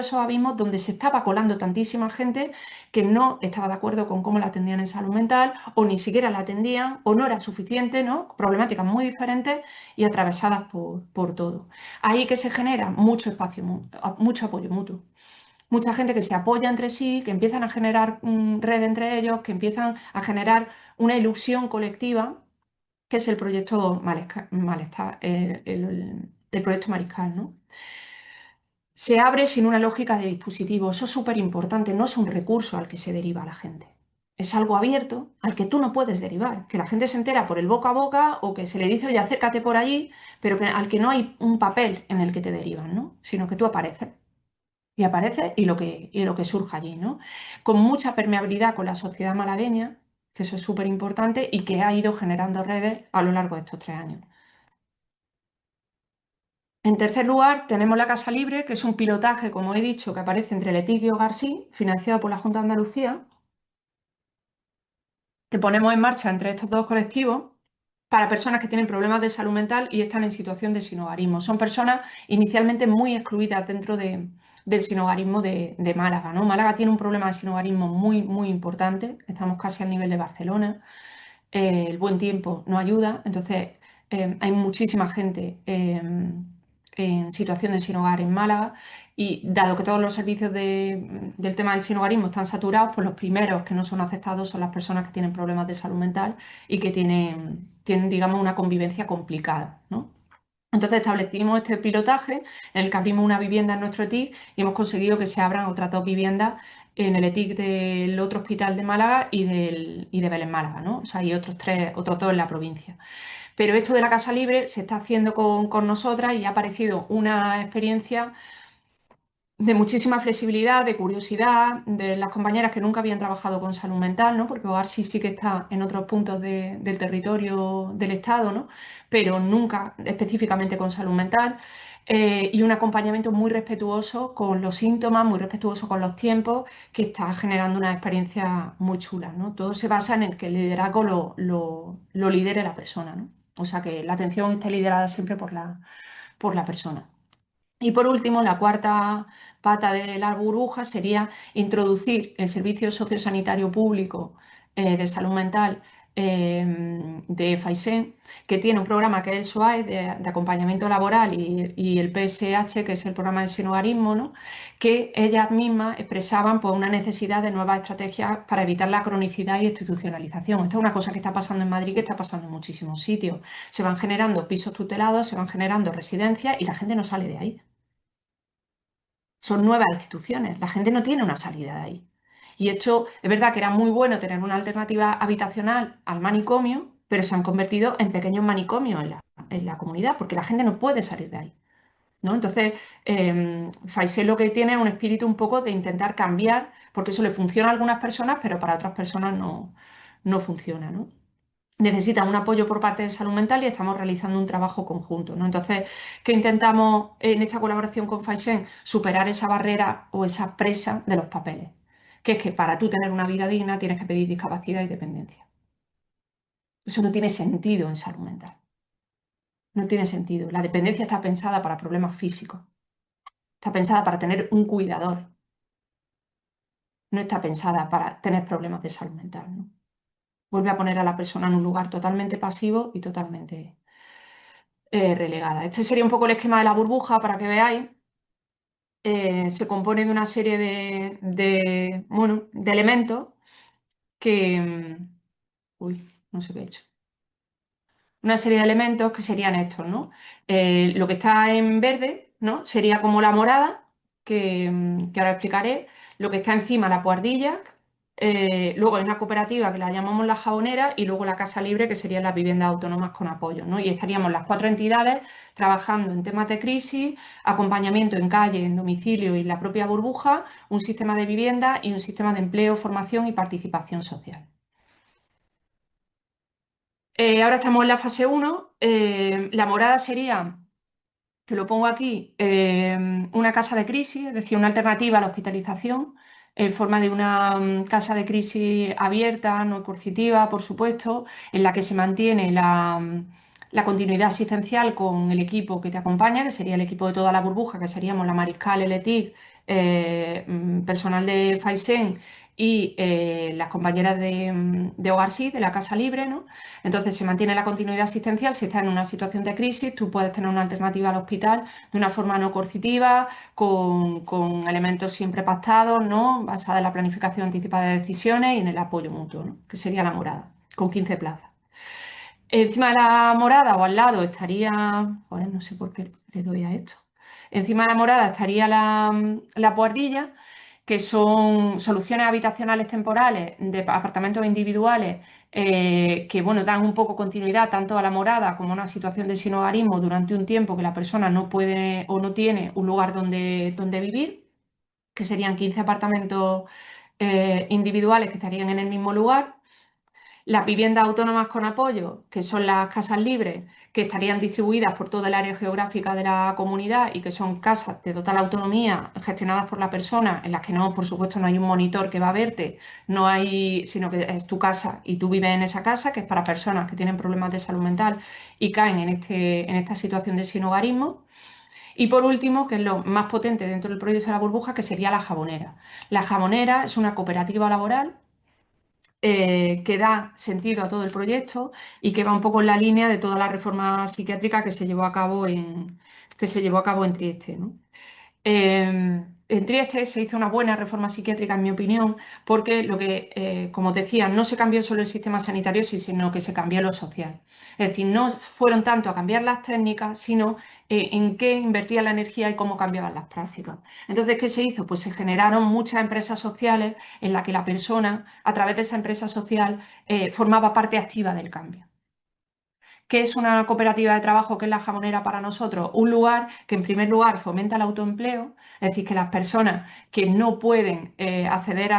esos abismos donde se estaba colando tantísima gente que no estaba de acuerdo con cómo la atendían en salud mental o ni siquiera la atendían o no era suficiente, ¿no? Problemáticas muy diferentes y atravesadas por todo. Ahí que se genera mucho espacio, mucho apoyo mutuo. Mucha gente que se apoya entre sí, que empiezan a generar red entre ellos, que empiezan a generar una ilusión colectiva que es el proyecto Malestar, el proyecto Mariscal, ¿no? Se abre sin una lógica de dispositivo, eso es súper importante, no es un recurso al que se deriva la gente. Es algo abierto al que tú no puedes derivar, que la gente se entera por el boca a boca o que se le dice, oye, acércate por allí, pero al que no hay un papel en el que te derivan, ¿no? Sino que tú apareces. Y aparece y lo que surja allí, ¿no? Con mucha permeabilidad con la sociedad malagueña, que eso es súper importante y que ha ido generando redes a lo largo de estos 3 años. En tercer lugar, tenemos la Casa Libre, que es un pilotaje, como he dicho, que aparece entre Letic y Hogarsí, financiado por la Junta de Andalucía, que ponemos en marcha entre estos dos colectivos para personas que tienen problemas de salud mental y están en situación de sinhogarismo. Son personas inicialmente muy excluidas dentro del sinhogarismo de Málaga, ¿no? Málaga tiene un problema de sinhogarismo muy, muy importante, estamos casi al nivel de Barcelona. El buen tiempo no ayuda, entonces hay muchísima gente en situación de sin hogar en Málaga y dado que todos los servicios del tema del sinhogarismo están saturados, pues los primeros que no son aceptados son las personas que tienen problemas de salud mental y que tienen digamos, una convivencia complicada, ¿no? Entonces establecimos este pilotaje en el que abrimos una vivienda en nuestro ETIC y hemos conseguido que se abran otras 2 viviendas en el ETIC del otro hospital de Málaga y de Belén Málaga, ¿no? O sea, hay otros 2 en la provincia. Pero esto de la Casa Libre se está haciendo con nosotras y ha parecido una experiencia de muchísima flexibilidad, de curiosidad, de las compañeras que nunca habían trabajado con salud mental, ¿no? Porque OARSI sí que está en otros puntos del territorio del Estado, ¿no? Pero nunca específicamente con salud mental. Y un acompañamiento muy respetuoso con los síntomas, muy respetuoso con los tiempos, que está generando una experiencia muy chula, ¿no? Todo se basa en el que el liderazgo lo lidere la persona, ¿no? O sea, que la atención esté liderada siempre por la persona. Y por último, la cuarta pata de la burbuja sería introducir el servicio sociosanitario público de salud mental de FAISEN, que tiene un programa que es el SOAE de acompañamiento laboral y el PSH, que es el programa de sinhogarismo, ¿no? Que ellas mismas expresaban pues, una necesidad de nuevas estrategias para evitar la cronicidad y institucionalización. Esto es una cosa que está pasando en Madrid, que está pasando en muchísimos sitios. Se van generando pisos tutelados, se van generando residencias y la gente no sale de ahí. Son nuevas instituciones, la gente no tiene una salida de ahí. Y esto es verdad que era muy bueno tener una alternativa habitacional al manicomio, pero se han convertido en pequeños manicomios en la comunidad, porque la gente no puede salir de ahí, ¿no? Entonces, Faisal lo que tiene es un espíritu un poco de intentar cambiar, porque eso le funciona a algunas personas, pero para otras personas no funciona, ¿no? Necesitan un apoyo por parte de salud mental y estamos realizando un trabajo conjunto, ¿no? Entonces, ¿qué intentamos en esta colaboración con Faisen? Superar esa barrera o esa presa de los papeles. que es que para tú tener una vida digna tienes que pedir discapacidad y dependencia. Eso no tiene sentido en salud mental. No tiene sentido. La dependencia está pensada para problemas físicos. Está pensada para tener un cuidador. No está pensada para tener problemas de salud mental, ¿no? Vuelve a poner a la persona en un lugar totalmente pasivo y totalmente relegada. Este sería un poco el esquema de la burbuja para que veáis. Se compone de una serie bueno, de elementos que... Uy, no sé qué he hecho. Una serie de elementos que serían estos, ¿no? Lo que está en verde, ¿no? Sería como la morada, que ahora explicaré. Lo que está encima, la puardilla. Luego hay una cooperativa que la llamamos la jabonera y luego la casa libre, que serían las viviendas autónomas con apoyo, ¿no? Y estaríamos las 4 entidades trabajando en temas de crisis, acompañamiento en calle, en domicilio y en la propia burbuja, un sistema de vivienda y un sistema de empleo, formación y participación social. Ahora estamos en la fase 1. La morada sería, que lo pongo aquí, una casa de crisis, es decir, una alternativa a la hospitalización, en forma de una casa de crisis abierta, no coercitiva, por supuesto, en la que se mantiene la continuidad asistencial con el equipo que te acompaña, que sería el equipo de toda la burbuja, que seríamos la Mariscal, el ETIC, personal de Faisen y las compañeras de Hogar Sí, de la Casa Libre, ¿no? Entonces se mantiene la continuidad asistencial. Si estás en una situación de crisis, tú puedes tener una alternativa al hospital de una forma no coercitiva, con elementos siempre pactados, ¿no? Basada en la planificación anticipada de decisiones y en el apoyo mutuo, ¿no? Que sería la morada, con 15 plazas. Encima de la morada o al lado estaría, joder, no sé por qué le doy a esto. Encima de la morada estaría la buhardilla, que son soluciones habitacionales temporales de apartamentos individuales que, bueno, dan un poco continuidad tanto a la morada como a una situación de sinhogarismo durante un tiempo que la persona no puede o no tiene un lugar donde vivir, que serían 15 apartamentos individuales que estarían en el mismo lugar. Las viviendas autónomas con apoyo, que son las casas libres, que estarían distribuidas por todo el área geográfica de la comunidad y que son casas de total autonomía gestionadas por la persona, en las que no, por supuesto, no hay un monitor que va a verte, no hay, sino que es tu casa y tú vives en esa casa, que es para personas que tienen problemas de salud mental y caen en esta situación de sinhogarismo. Y por último, que es lo más potente dentro del proyecto de la burbuja, que sería la jabonera. La jabonera es una cooperativa laboral que da sentido a todo el proyecto y que va un poco en la línea de toda la reforma psiquiátrica que se llevó a cabo en Trieste, ¿no? En Trieste se hizo una buena reforma psiquiátrica, en mi opinión, porque como os decía, no se cambió solo el sistema sanitario, sino que se cambió lo social. Es decir, no fueron tanto a cambiar las técnicas, sino en qué invertía la energía y cómo cambiaban las prácticas. Entonces, ¿qué se hizo? Pues se generaron muchas empresas sociales en las que la persona, a través de esa empresa social, formaba parte activa del cambio. ¿Qué es una cooperativa de trabajo? ¿Qué es la jabonera para nosotros? Un lugar que, en primer lugar, fomenta el autoempleo, es decir, que las personas que no pueden acceder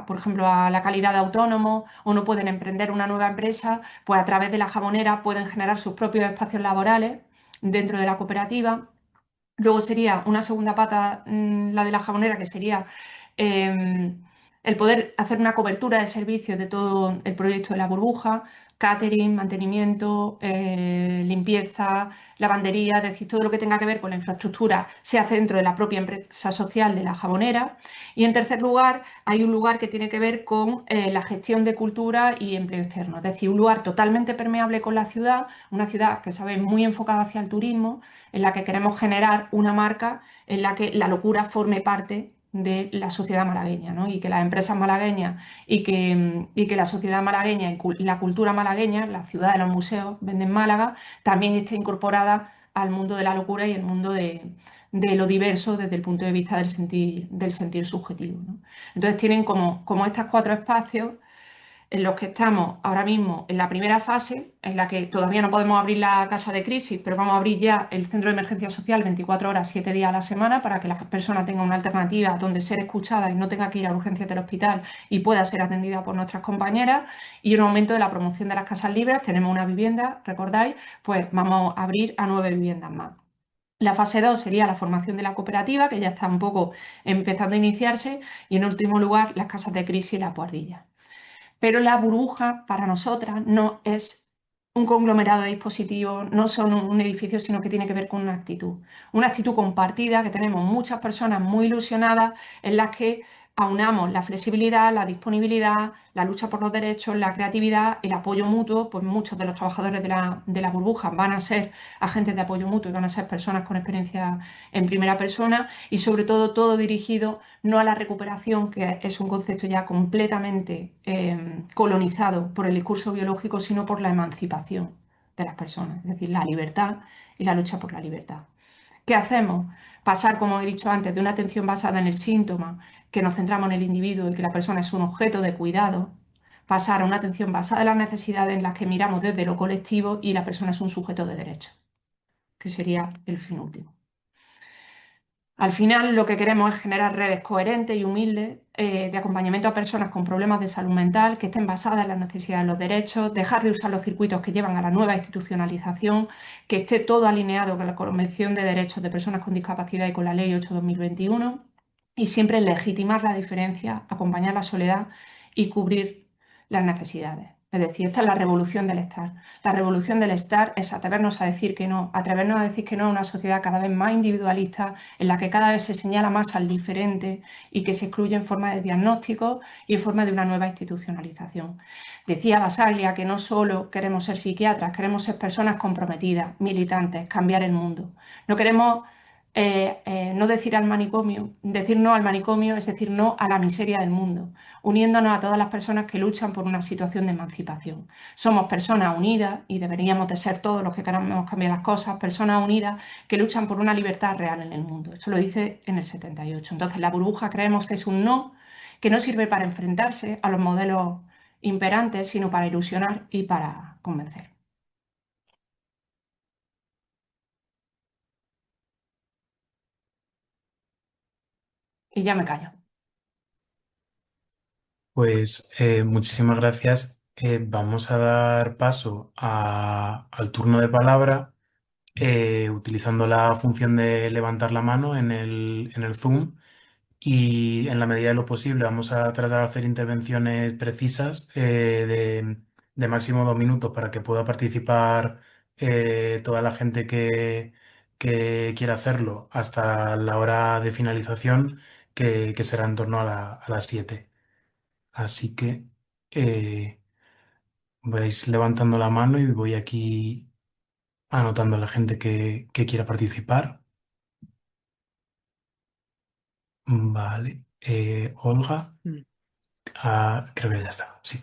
por ejemplo, a la calidad de autónomo o no pueden emprender una nueva empresa, pues a través de la jabonera pueden generar sus propios espacios laborales dentro de la cooperativa. Luego sería una segunda pata, la de la jabonera, que sería el poder hacer una cobertura de servicios de todo el proyecto de la burbuja, catering, mantenimiento, limpieza, lavandería, es decir, todo lo que tenga que ver con la infraestructura se hace dentro de la propia empresa social de la jabonera. Y en tercer lugar, hay un lugar que tiene que ver con la gestión de cultura y empleo externo, es decir, un lugar totalmente permeable con la ciudad, una ciudad que sabéis muy enfocada hacia el turismo, en la que queremos generar una marca en la que la locura forme parte de la sociedad malagueña, ¿no? Y que las empresas malagueñas y que la sociedad malagueña y la cultura malagueña, la ciudad de los museos, Venden Málaga, también esté incorporada al mundo de la locura y el mundo de lo diverso desde el punto de vista del sentir subjetivo, ¿no? Entonces tienen como estos 4 espacios en los que estamos ahora mismo en la primera fase, en la que todavía no podemos abrir la casa de crisis, pero vamos a abrir ya el centro de emergencia social 24 horas, 7 días a la semana, para que la persona tenga una alternativa donde ser escuchada y no tenga que ir a urgencias del hospital y pueda ser atendida por nuestras compañeras. Y en un momento de la promoción de las casas libres, tenemos una vivienda, recordáis, pues vamos a abrir a 9 viviendas más. La fase 2 sería la formación de la cooperativa, que ya está un poco empezando a iniciarse, y en último lugar las casas de crisis y las guardillas. Pero la burbuja para nosotras no es un conglomerado de dispositivos, no son un edificio, sino que tiene que ver con una actitud compartida, que tenemos muchas personas muy ilusionadas en las que aunamos la flexibilidad, la disponibilidad, la lucha por los derechos, la creatividad, el apoyo mutuo. Pues muchos de los trabajadores de la burbuja van a ser agentes de apoyo mutuo y van a ser personas con experiencia en primera persona, y sobre todo dirigido no a la recuperación, que es un concepto ya completamente colonizado por el discurso biológico, sino por la emancipación de las personas, es decir, la libertad y la lucha por la libertad. ¿Qué hacemos? Pasar, como he dicho antes, de una atención basada en el síntoma, que nos centramos en el individuo y que la persona es un objeto de cuidado, pasar a una atención basada en las necesidades, en las que miramos desde lo colectivo y la persona es un sujeto de derecho, que sería el fin último. Al final, lo que queremos es generar redes coherentes y humildes de acompañamiento a personas con problemas de salud mental, que estén basadas en las necesidades de los derechos, dejar de usar los circuitos que llevan a la nueva institucionalización, que esté todo alineado con la Convención de Derechos de Personas con Discapacidad y con la Ley 8/2021, y siempre legitimar la diferencia, acompañar la soledad y cubrir las necesidades. Es decir, esta es la revolución del estar. La revolución del estar es atrevernos a decir que no, atrevernos a decir que no a una sociedad cada vez más individualista, en la que cada vez se señala más al diferente y que se excluye en forma de diagnóstico y en forma de una nueva institucionalización. Decía Basaglia que no solo queremos ser psiquiatras, queremos ser personas comprometidas, militantes, cambiar el mundo. No queremos no decir al manicomio, decir no al manicomio es decir no a la miseria del mundo, uniéndonos a todas las personas que luchan por una situación de emancipación. Somos personas unidas, y deberíamos de ser todos los que queramos cambiar las cosas, personas unidas que luchan por una libertad real en el mundo. Esto lo dice en el 78. Entonces, la burbuja creemos que es un no, que no sirve para enfrentarse a los modelos imperantes, sino para ilusionar y para convencer. Y ya me callo. Pues muchísimas gracias. Vamos a dar paso al turno de palabra utilizando la función de levantar la mano en el Zoom, y en la medida de lo posible vamos a tratar de hacer intervenciones precisas de máximo 2 minutos para que pueda participar toda la gente que quiera hacerlo hasta la hora de finalización, que será en torno a las 7. Así que eh, vais levantando la mano y voy aquí anotando a la gente que quiera participar. Vale. Olga, Mm. creo que ya está. Sí.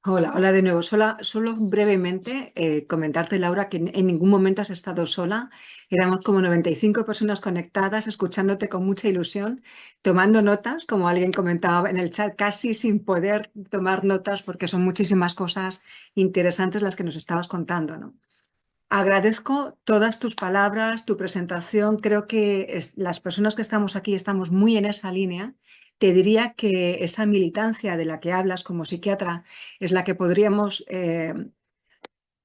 Hola, hola de nuevo. Solo brevemente comentarte, Laura, que en ningún momento has estado sola. Éramos como 95 personas conectadas, escuchándote con mucha ilusión, tomando notas, como alguien comentaba en el chat, casi sin poder tomar notas porque son muchísimas cosas interesantes las que nos estabas contando, ¿no? Agradezco todas tus palabras, tu presentación. Creo que las personas que estamos aquí estamos muy en esa línea. Te diría que esa militancia de la que hablas como psiquiatra es la que podríamos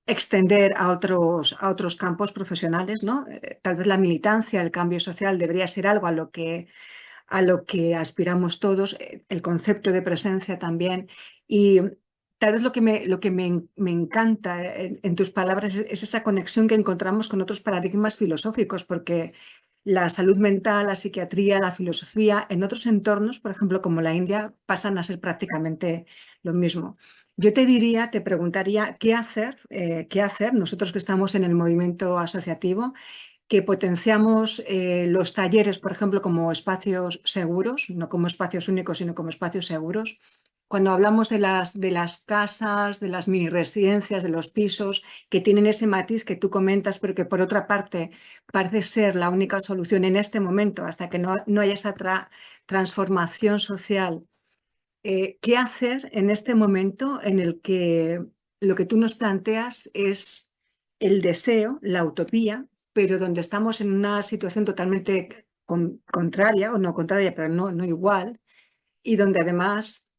extender a otros campos profesionales, ¿no? Tal vez la militancia, el cambio social debería ser algo a lo que aspiramos todos, el concepto de presencia también. Y tal vez lo que me encanta en tus palabras es esa conexión que encontramos con otros paradigmas filosóficos, porque la salud mental, la psiquiatría, la filosofía, en otros entornos, por ejemplo, como la India, pasan a ser prácticamente lo mismo. Yo te diría, te preguntaría, ¿qué hacer nosotros que estamos en el movimiento asociativo, que potenciamos los talleres, por ejemplo, como espacios seguros, no como espacios únicos, sino como espacios seguros? Cuando hablamos de las casas, de las mini residencias, de los pisos, que tienen ese matiz que tú comentas, pero que por otra parte parece ser la única solución en este momento, hasta que no haya esa transformación social. ¿Qué hacer en este momento en el que lo que tú nos planteas es el deseo, la utopía, pero donde estamos en una situación totalmente contraria, o no contraria, pero no igual, y donde además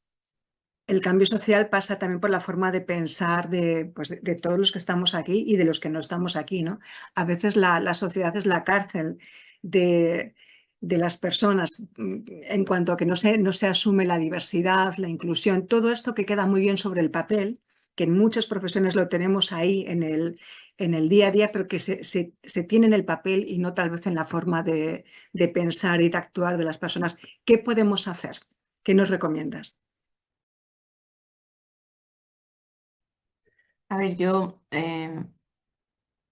el cambio social pasa también por la forma de pensar pues, de todos los que estamos aquí y de los que no estamos aquí, ¿no? A veces la sociedad es la cárcel de, de las personas en cuanto a que no se asume la diversidad, la inclusión, todo esto que queda muy bien sobre el papel, que en muchas profesiones lo tenemos ahí en el día a día, pero que se tiene en el papel y no tal vez en la forma de pensar y de actuar de las personas. ¿Qué podemos hacer? ¿Qué nos recomiendas? A ver,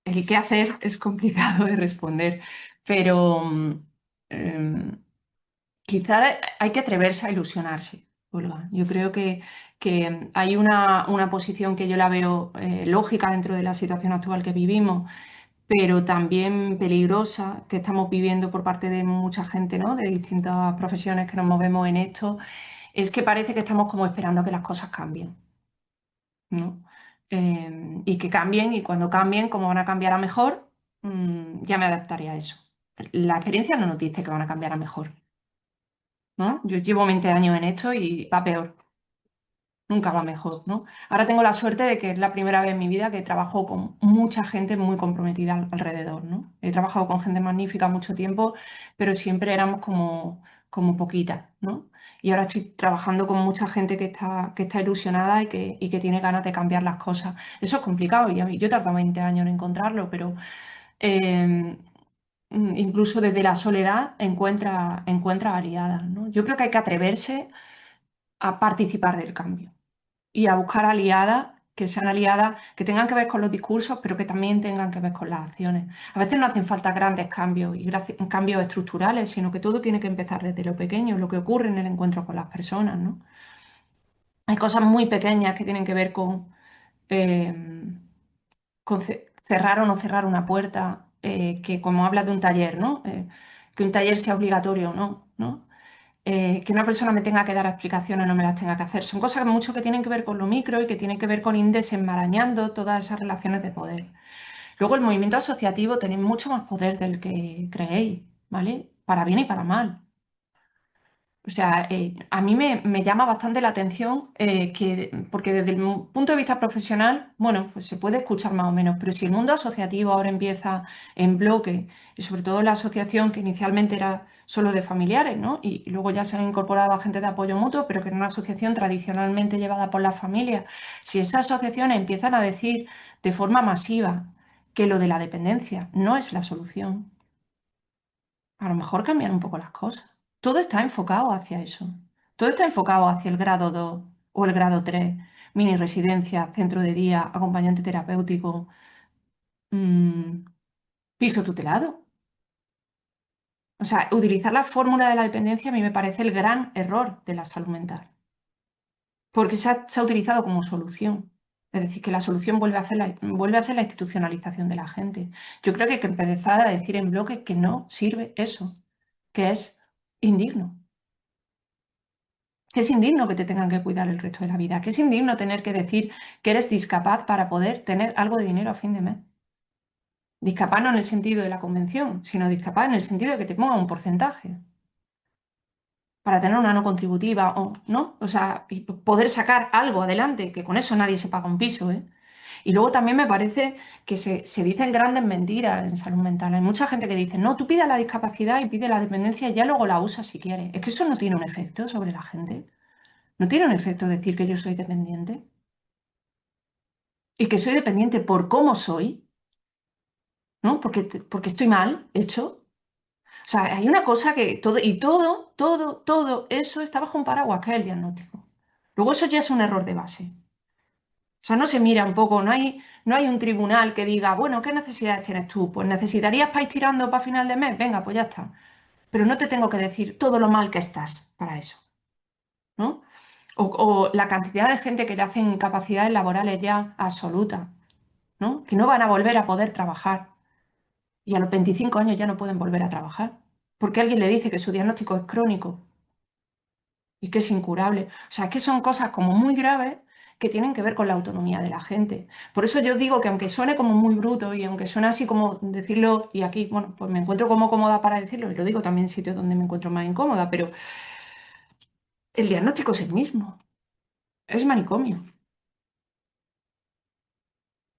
el qué hacer es complicado de responder, pero quizá hay que atreverse a ilusionarse, Olga. Yo creo que hay una posición que yo la veo lógica dentro de la situación actual que vivimos, pero también peligrosa que estamos viviendo por parte de mucha gente, ¿no? De distintas profesiones que nos movemos en esto, es que parece que estamos como esperando a que las cosas cambien, ¿no? Y que cambien, y cuando cambien, como van a cambiar a mejor, ya me adaptaré a eso. La experiencia no nos dice que van a cambiar a mejor, ¿no? Yo llevo 20 años en esto y va peor, nunca va mejor, ¿no? Ahora tengo la suerte de que es la primera vez en mi vida que trabajo con mucha gente muy comprometida alrededor, ¿no? He trabajado con gente magnífica mucho tiempo, pero siempre éramos como poquitas, ¿no? Y ahora estoy trabajando con mucha gente que está ilusionada y que tiene ganas de cambiar las cosas. Eso es complicado y yo he tardado 20 años en encontrarlo, pero eh, incluso desde la soledad encuentra aliadas, ¿no? Yo creo que hay que atreverse a participar del cambio y a buscar aliadas que sean aliadas que tengan que ver con los discursos, pero que también tengan que ver con las acciones. A veces no hacen falta grandes cambios y cambios estructurales, sino que todo tiene que empezar desde lo pequeño, lo que ocurre en el encuentro con las personas, ¿no? Hay cosas muy pequeñas que tienen que ver eh, con cerrar o no cerrar una puerta, que como hablas de un taller, ¿no? Que un taller sea obligatorio o no, ¿no? Que una persona me tenga que dar explicaciones, no me las tenga que hacer. Son cosas mucho que tienen que ver con lo micro y que tienen que ver con ir desenmarañando todas esas relaciones de poder. Luego el movimiento asociativo tiene mucho más poder del que creéis, ¿vale? Para bien y para mal. O sea, a mí me llama bastante la atención porque desde el punto de vista profesional, bueno, pues se puede escuchar más o menos, pero si el mundo asociativo ahora empieza en bloque, y sobre todo la asociación que inicialmente era solo de familiares, ¿no? Y luego ya se han incorporado agentes de apoyo mutuo, pero que era una asociación tradicionalmente llevada por las familias, si esas asociaciones empiezan a decir de forma masiva que lo de la dependencia no es la solución, a lo mejor cambian un poco las cosas. Todo está enfocado hacia eso. Todo está enfocado hacia el grado 2 o el grado 3, mini residencia, centro de día, acompañante terapéutico, mm, piso tutelado. O sea, utilizar la fórmula de la dependencia a mí me parece el gran error de la salud mental, porque se ha utilizado como solución. Es decir, que la solución vuelve a ser la institucionalización de la gente. Yo creo que hay que empezar a decir en bloque que no sirve eso, que es indigno. Que es indigno que te tengan que cuidar el resto de la vida, que es indigno tener que decir que eres discapaz para poder tener algo de dinero a fin de mes. Discapaz no en el sentido de la convención, sino discapaz en el sentido de que te ponga un porcentaje para tener una no contributiva, o, ¿no? O sea, y poder sacar algo adelante, que con eso nadie se paga un piso, ¿eh? Y luego también me parece que se dicen grandes mentiras en salud mental. Hay mucha gente que dice, no, tú pide la discapacidad y pide la dependencia y ya luego la usas si quieres. Es que eso no tiene un efecto sobre la gente. No tiene un efecto decir que yo soy dependiente y que soy dependiente por cómo soy, ¿no? Porque estoy mal hecho. O sea, hay una cosa que todo eso está bajo un paraguas, que es el diagnóstico. Luego eso ya es un error de base. O sea, no se mira un poco, no hay un tribunal que diga, bueno, ¿qué necesidades tienes tú? Pues necesitarías para ir tirando para final de mes, venga, pues ya está. Pero no te tengo que decir todo lo mal que estás para eso, ¿no? O la cantidad de gente que le hacen capacidades laborales ya absolutas, ¿no? Que no van a volver a poder trabajar y a los 25 años ya no pueden volver a trabajar porque alguien le dice que su diagnóstico es crónico y que es incurable. O sea, que son cosas como muy graves que tienen que ver con la autonomía de la gente. Por eso yo digo que aunque suene como muy bruto y aunque suene así como decirlo, y aquí, bueno, pues me encuentro como cómoda para decirlo, y lo digo también en sitios donde me encuentro más incómoda, pero el diagnóstico es el mismo. es manicomio.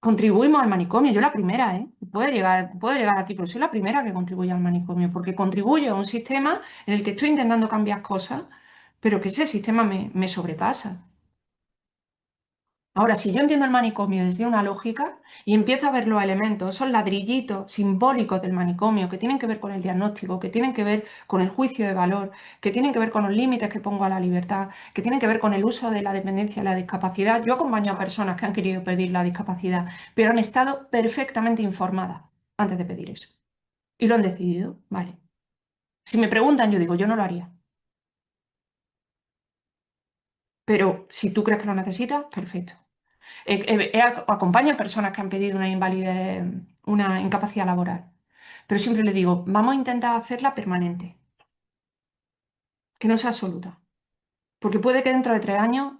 Contribuimos al manicomio, yo la primera, ¿eh? Puedo llegar aquí, pero soy la primera que contribuye al manicomio, porque contribuyo a un sistema en el que estoy intentando cambiar cosas, pero que ese sistema me sobrepasa. Ahora, si yo entiendo el manicomio desde una lógica y empiezo a ver los elementos, esos ladrillitos simbólicos del manicomio que tienen que ver con el diagnóstico, que tienen que ver con el juicio de valor, que tienen que ver con los límites que pongo a la libertad, que tienen que ver con el uso de la dependencia y la discapacidad. Yo acompaño a personas que han querido pedir la discapacidad, pero han estado perfectamente informadas antes de pedir eso. Y lo han decidido, vale. Si me preguntan, yo digo, yo no lo haría. Pero si tú crees que lo necesitas, perfecto. Acompaño a personas que han pedido una invalidez, una incapacidad laboral, pero siempre le digo, vamos a intentar hacerla permanente, que no sea absoluta, porque puede que dentro de 3 años,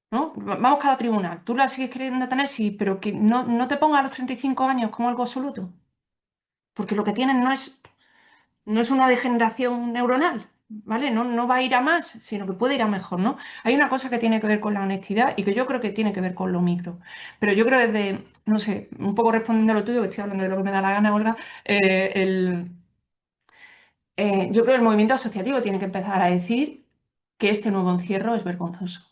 ¿no? Vamos cada tribunal, tú la sigues queriendo tener, sí, pero que no te ponga a los 35 años como algo absoluto, porque lo que tienes no es una degeneración neuronal, ¿vale? No va a ir a más, sino que puede ir a mejor, ¿no? Hay una cosa que tiene que ver con la honestidad y que yo creo que tiene que ver con lo micro. Pero yo creo desde, no sé, un poco respondiendo a lo tuyo, que estoy hablando de lo que me da la gana, Olga, yo creo que el movimiento asociativo tiene que empezar a decir que este nuevo encierro es vergonzoso.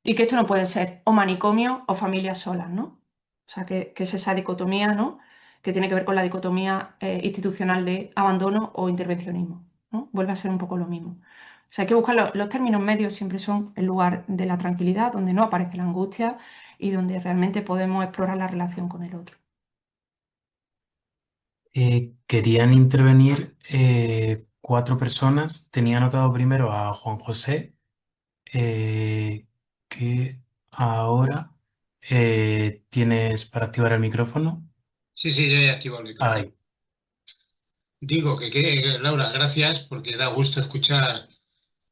Y que esto no puede ser o manicomio o familias solas, ¿no? O sea, que es esa dicotomía, ¿no? Que tiene que ver con la dicotomía institucional de abandono o intervencionismo, ¿no? Vuelve a ser un poco lo mismo. O sea, hay que buscar los términos medios, siempre son el lugar de la tranquilidad, donde no aparece la angustia y donde realmente podemos explorar la relación con el otro. Querían intervenir 4 personas. Tenía anotado primero a Juan José, eh, que ahora tienes para activar el micrófono. Sí, sí, ya he activado el micrófono. Ahí. Digo Laura, gracias, porque da gusto escuchar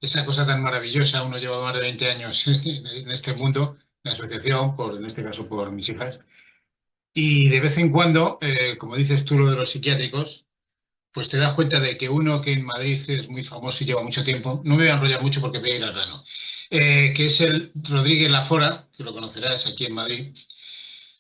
esa cosa tan maravillosa. Uno lleva más de 20 años en este mundo, en la asociación, en este caso por mis hijas. Y de vez en cuando, como dices tú, lo de los psiquiátricos, pues te das cuenta de que uno que en Madrid es muy famoso y lleva mucho tiempo, no me voy a enrollar mucho porque voy a ir al grano, que es el Rodríguez Lafora, que lo conocerás aquí en Madrid.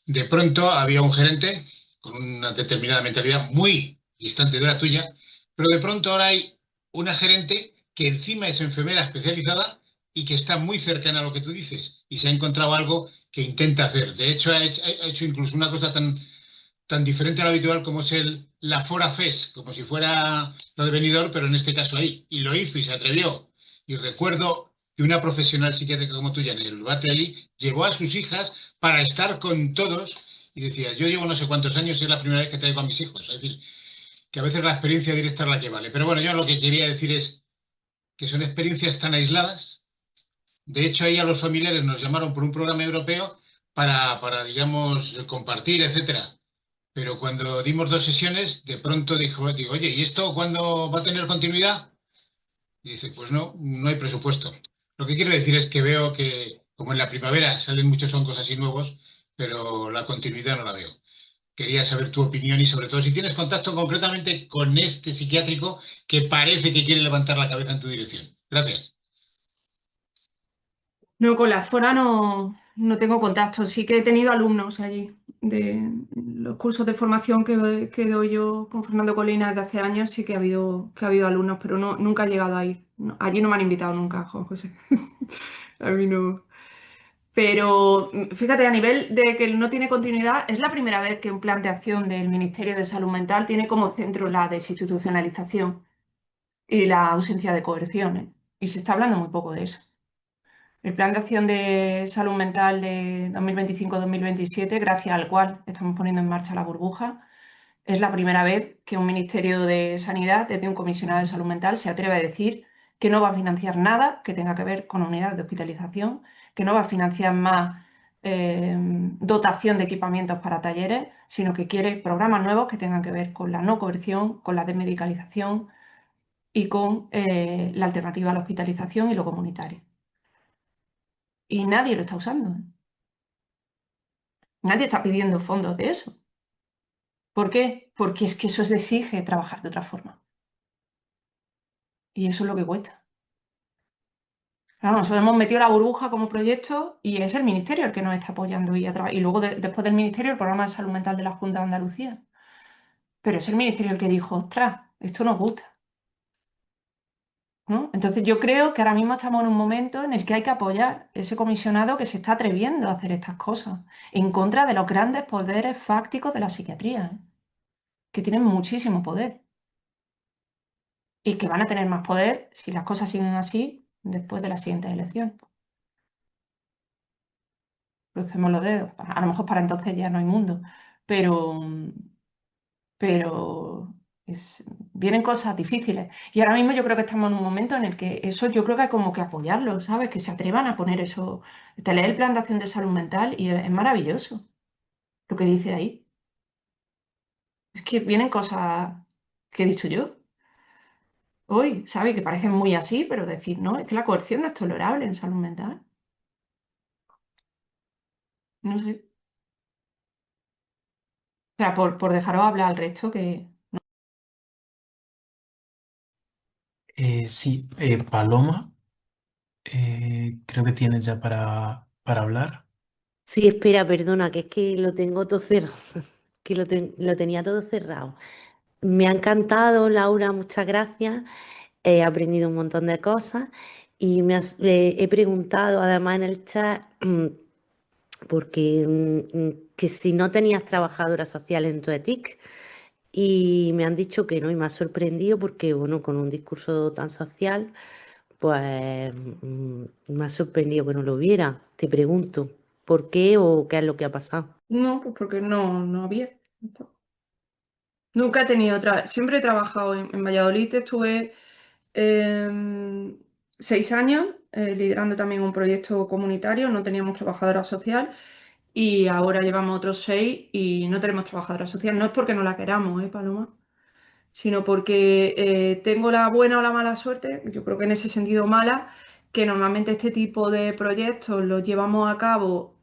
De pronto había un gerente con una determinada mentalidad muy distante de la tuya, pero de pronto ahora hay una gerente que encima es enfermera especializada y que está muy cercana a lo que tú dices y se ha encontrado algo que intenta hacer. De hecho, ha hecho incluso una cosa tan diferente a lo habitual como es la Fora Fest, como si fuera lo de Benidorm, pero en este caso ahí. Y lo hizo y se atrevió. Y recuerdo que una profesional psiquiátrica como tú, en el debate allí, llevó a sus hijas para estar con todos y decía, yo llevo no sé cuántos años y es la primera vez que traigo a mis hijos. Es decir, que a veces la experiencia directa es la que vale. Pero bueno, yo lo que quería decir es que son experiencias tan aisladas. De hecho, ahí a los familiares nos llamaron por un programa europeo digamos, compartir, etcétera. Pero cuando dimos 2 sesiones, de pronto digo, oye, ¿y esto cuándo va a tener continuidad? Y dice, pues no, no hay presupuesto. Lo que quiero decir es que veo que, como en la primavera salen muchos hongos así nuevos, pero la continuidad no la veo. Quería saber tu opinión y sobre todo si tienes contacto concretamente con este psiquiátrico que parece que quiere levantar la cabeza en tu dirección. Gracias. No, con la Fora no tengo contacto. Sí que he tenido alumnos allí de los cursos de formación que doy yo con Fernando Colina desde hace años. Sí que ha habido alumnos, pero nunca he llegado a ir. Allí no me han invitado nunca, Juan José. A mí no. Pero fíjate, a nivel de que no tiene continuidad, es la primera vez que un plan de acción del Ministerio de Salud Mental tiene como centro la desinstitucionalización y la ausencia de coerciones. Y se está hablando muy poco de eso. El Plan de Acción de Salud Mental de 2025-2027, gracias al cual estamos poniendo en marcha la burbuja, es la primera vez que un Ministerio de Sanidad, desde un comisionado de salud mental, se atreve a decir que no va a financiar nada que tenga que ver con unidades de hospitalización, que no va a financiar más dotación de equipamientos para talleres, sino que quiere programas nuevos que tengan que ver con la no coerción, con la desmedicalización y con la alternativa a la hospitalización y lo comunitario. Y nadie lo está usando. Nadie está pidiendo fondos de eso. ¿Por qué? Porque es que eso se exige trabajar de otra forma. Y eso es lo que cuesta. Claro, nosotros hemos metido la burbuja como proyecto y es el Ministerio el que nos está apoyando y luego después del Ministerio el Programa de Salud Mental de la Junta de Andalucía. Pero es el Ministerio el que dijo, ostras, esto nos gusta, ¿no? Entonces yo creo que ahora mismo estamos en un momento en el que hay que apoyar ese comisionado que se está atreviendo a hacer estas cosas en contra de los grandes poderes fácticos de la psiquiatría, ¿eh? Que tienen muchísimo poder y que van a tener más poder si las cosas siguen así después de las siguientes elecciones. Crucemos los dedos. A lo mejor para entonces ya no hay mundo, pero, pero vienen cosas difíciles. Y ahora mismo yo creo que estamos en un momento en el que eso yo creo que hay como que apoyarlo, ¿sabes? Que se atrevan a poner eso. Te lees el Plan de Acción de Salud Mental y es maravilloso lo que dice ahí. Es que vienen cosas que he dicho yo hoy, ¿sabes? Que parecen muy así, pero decir, no, es que la coerción no es tolerable en salud mental. No sé. O sea, por dejaros hablar al resto, que Sí, Paloma, creo que tienes ya para hablar. Sí, espera, perdona, que es que lo tengo todo cerrado, que lo tenía todo cerrado. Me ha encantado, Laura, muchas gracias. He aprendido un montón de cosas y he preguntado además en el chat porque que si no tenías trabajadora social en tu ETIC y me han dicho que no y me ha sorprendido porque, bueno, con un discurso tan social, pues me ha sorprendido que no lo hubiera. Te pregunto, ¿por qué o qué es lo que ha pasado? no, pues porque no había. Nunca he tenido otra. Siempre he trabajado en Valladolid. Estuve 6 años liderando también un proyecto comunitario. No teníamos trabajadora social y ahora llevamos otros 6 y no tenemos trabajadora social. No es porque no la queramos, Paloma, sino porque tengo la buena o la mala suerte, yo creo que en ese sentido mala, que normalmente este tipo de proyectos los llevamos a cabo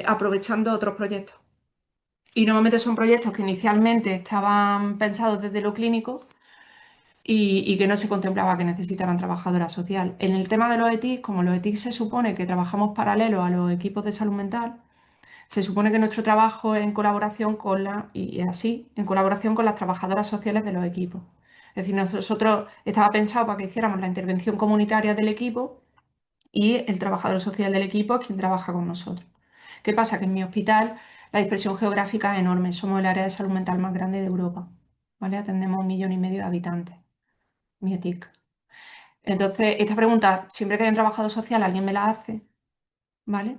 aprovechando otros proyectos. Y normalmente son proyectos que inicialmente estaban pensados desde lo clínico y que no se contemplaba que necesitaran trabajadora social. En el tema de los ETIC, como los ETIC se supone que trabajamos paralelo a los equipos de salud mental, se supone que nuestro trabajo es en colaboración con y es así, en colaboración con las trabajadoras sociales de los equipos. Es decir, nosotros estaba pensado para que hiciéramos la intervención comunitaria del equipo y el trabajador social del equipo es quien trabaja con nosotros. ¿Qué pasa? Que en mi hospital la dispersión geográfica es enorme. Somos el área de salud mental más grande de Europa. ¿Vale? Atendemos 1,5 millones de habitantes. Mi ETIC. Entonces, esta pregunta, siempre que hay un trabajador social, alguien me la hace, ¿vale?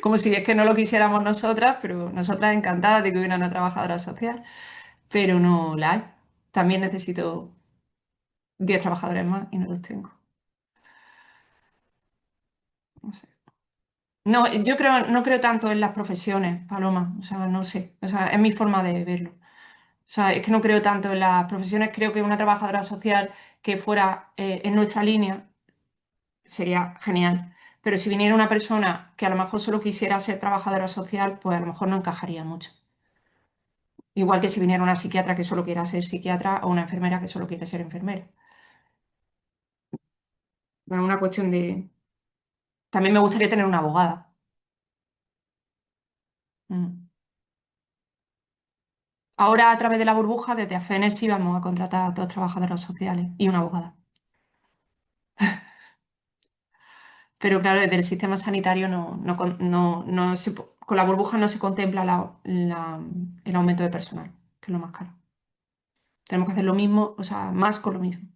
Como si es que no lo quisiéramos nosotras, pero nosotras encantadas de que hubiera una trabajadora social, pero no la hay. También necesito 10 trabajadores más y no los tengo. No sé. No, yo no creo tanto en las profesiones, Paloma. O sea, no sé. O sea, es mi forma de verlo. O sea, es que no creo tanto en las profesiones. Creo que una trabajadora social que fuera en nuestra línea sería genial. Pero si viniera una persona que a lo mejor solo quisiera ser trabajadora social, pues a lo mejor no encajaría mucho. Igual que si viniera una psiquiatra que solo quiera ser psiquiatra o una enfermera que solo quiere ser enfermera. Es una cuestión de... También me gustaría tener una abogada. Mm. Ahora, a través de la burbuja, desde AFENES sí vamos a contratar a 2 trabajadoras sociales y una abogada. Pero claro, desde el sistema sanitario con la burbuja no se contempla el aumento de personal, que es lo más caro. Tenemos que hacer lo mismo, o sea, más con lo mismo.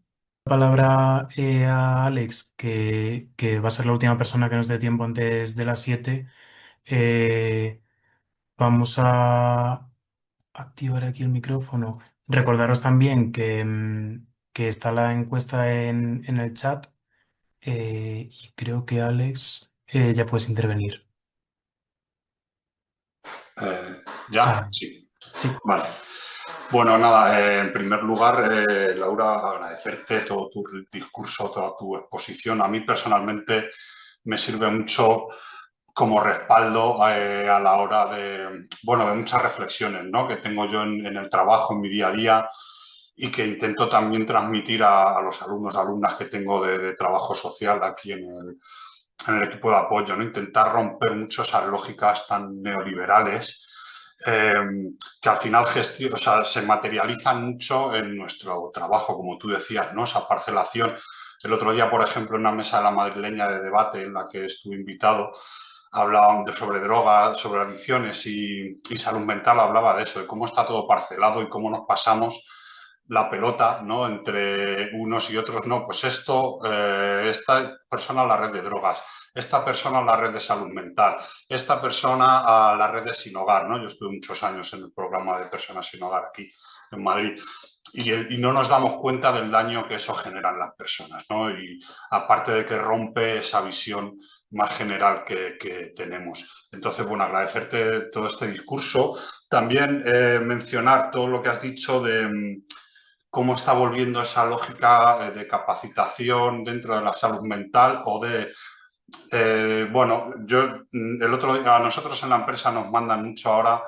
Palabra a Alex, que va a ser la última persona que nos dé tiempo antes de las 7. Vamos a activar aquí el micrófono. Recordaros también que está la encuesta en el chat y creo que Alex ya puedes intervenir. ¿Ya? Sí. Sí. Vale. Bueno, nada, en primer lugar, Laura, agradecerte todo tu discurso, toda tu exposición. A mí personalmente me sirve mucho como respaldo a la hora de, bueno, de muchas reflexiones, ¿no?, que tengo yo en el trabajo, en mi día a día, y que intento también transmitir a los alumnos, alumnas que tengo de trabajo social aquí en el equipo de apoyo, ¿no? Intentar romper mucho esas lógicas tan neoliberales que al final o sea, se materializan mucho en nuestro trabajo, como tú decías, ¿no? Esa parcelación. El otro día, por ejemplo, en una mesa de la madrileña de debate en la que estuve invitado, hablaban sobre drogas, sobre adicciones y salud mental, hablaba de eso, de cómo está todo parcelado y cómo nos pasamos la pelota, ¿no? Entre unos y otros, no, pues esto, esta persona a la red de drogas, esta persona a la red de salud mental, esta persona a la red de Sin Hogar, ¿no? Yo estuve muchos años en el programa de Personas Sin Hogar aquí en Madrid y no nos damos cuenta del daño que eso genera en las personas, ¿no? Y aparte de que rompe esa visión más general que tenemos. Entonces, bueno, agradecerte todo este discurso. También mencionar todo lo que has dicho de cómo está volviendo esa lógica de capacitación dentro de la salud mental o de bueno, el otro día a nosotros en la empresa nos mandan mucho ahora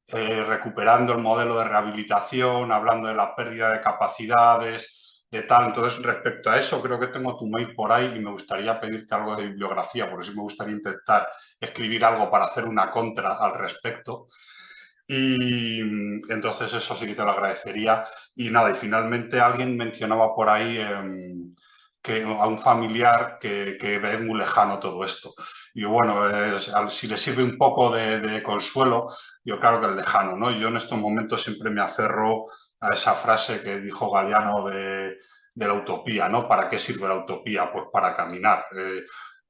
recuperando el modelo de rehabilitación, hablando de la pérdida de capacidades, de tal. Entonces, respecto a eso, creo que tengo tu mail por ahí y me gustaría pedirte algo de bibliografía, porque sí me gustaría intentar escribir algo para hacer una contra al respecto. Y entonces eso sí que te lo agradecería. Y nada, y finalmente alguien mencionaba por ahí que a un familiar que ve muy lejano todo esto. Y bueno, si le sirve un poco de consuelo, yo claro que es lejano, ¿no? Yo en estos momentos siempre me aferro a esa frase que dijo Galeano de la utopía, ¿no? ¿Para qué sirve la utopía? Pues para caminar.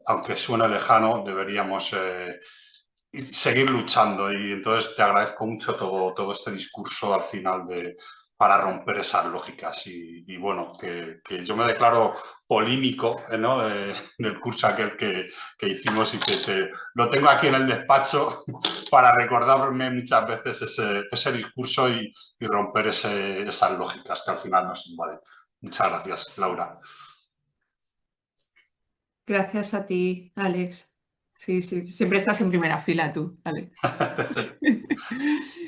Aunque suene lejano, deberíamos seguir luchando. Y entonces te agradezco mucho todo este discurso al final para romper esas lógicas. Y bueno, que yo me declaro polímico, ¿no? Del curso aquel que hicimos y que lo tengo aquí en el despacho para recordarme muchas veces ese discurso y romper esas lógicas que al final nos invaden. Muchas gracias, Laura. Gracias a ti, Alex. Sí, siempre estás en primera fila tú, Alex.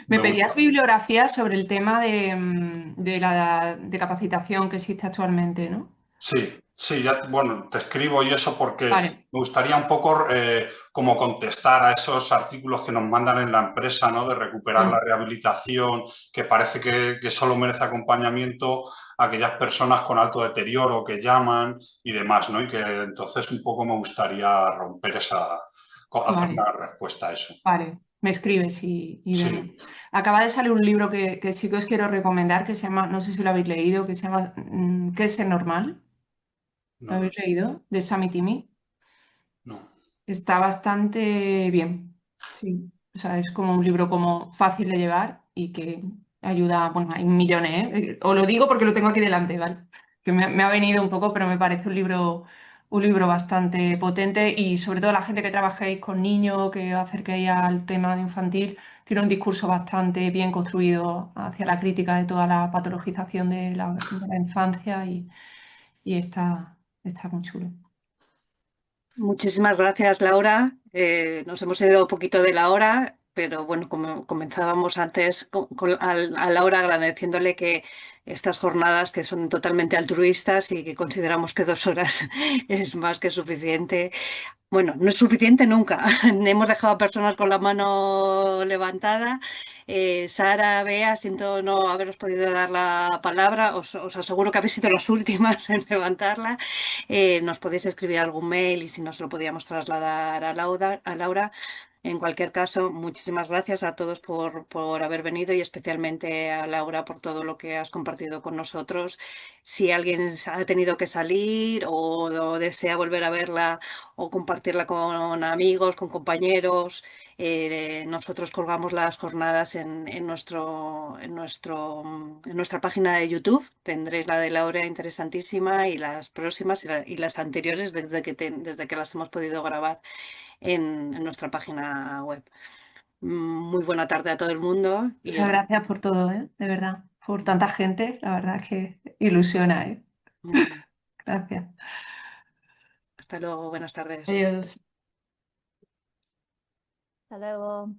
Me pedías bibliografía sobre el tema de capacitación que existe actualmente, ¿no? Sí, ya, bueno, te escribo y eso porque Vale. me gustaría un poco como contestar a esos artículos que nos mandan en la empresa, ¿no? De recuperar la rehabilitación, que parece que solo merece acompañamiento a aquellas personas con alto deterioro que llaman y demás, ¿no? Y que entonces un poco me gustaría romper hacer una respuesta a eso. Vale, me escribes y vemos. Sí. Acaba de salir un libro que sí que os quiero recomendar, que se llama, no sé si lo habéis leído, que se llama ¿Qué es ser normal? ¿Lo No, habéis leído? De Sami Timi. no. Está bastante bien. Sí. O sea, es como un libro como fácil de llevar y que ayuda, bueno, hay millones, ¿eh? Os lo digo porque lo tengo aquí delante, ¿vale? Que me ha venido un poco, pero me parece un libro bastante potente y sobre todo la gente que trabajéis con niños, que os acerquéis al tema de infantil, tiene un discurso bastante bien construido hacia la crítica de toda la patologización de la infancia y está muy chulo. Muchísimas gracias, Laura. Nos hemos ido un poquito de la hora, pero bueno, como comenzábamos antes a Laura agradeciéndole que estas jornadas que son totalmente altruistas y que consideramos que 2 horas es más que suficiente. Bueno, no es suficiente nunca. Hemos dejado a personas con la mano levantada. Sara, Bea, siento no haberos podido dar la palabra. Os aseguro que habéis sido las últimas en levantarla. Nos podéis escribir algún mail y si no se lo podíamos trasladar a Laura. En cualquier caso, muchísimas gracias a todos por haber venido y especialmente a Laura por todo lo que has compartido con nosotros. Si alguien ha tenido que salir o desea volver a verla o compartirla con amigos, con compañeros, nosotros colgamos las jornadas en nuestra página de YouTube. Tendréis la de Laura interesantísima y las próximas y las anteriores desde que las hemos podido grabar en nuestra página web. Muy buena tarde a todo el mundo. Muchas gracias por todo, ¿eh? De verdad, por tanta gente, la verdad es que ilusiona, ¿eh? Gracias. Hasta luego, buenas tardes. Adiós. Hasta luego.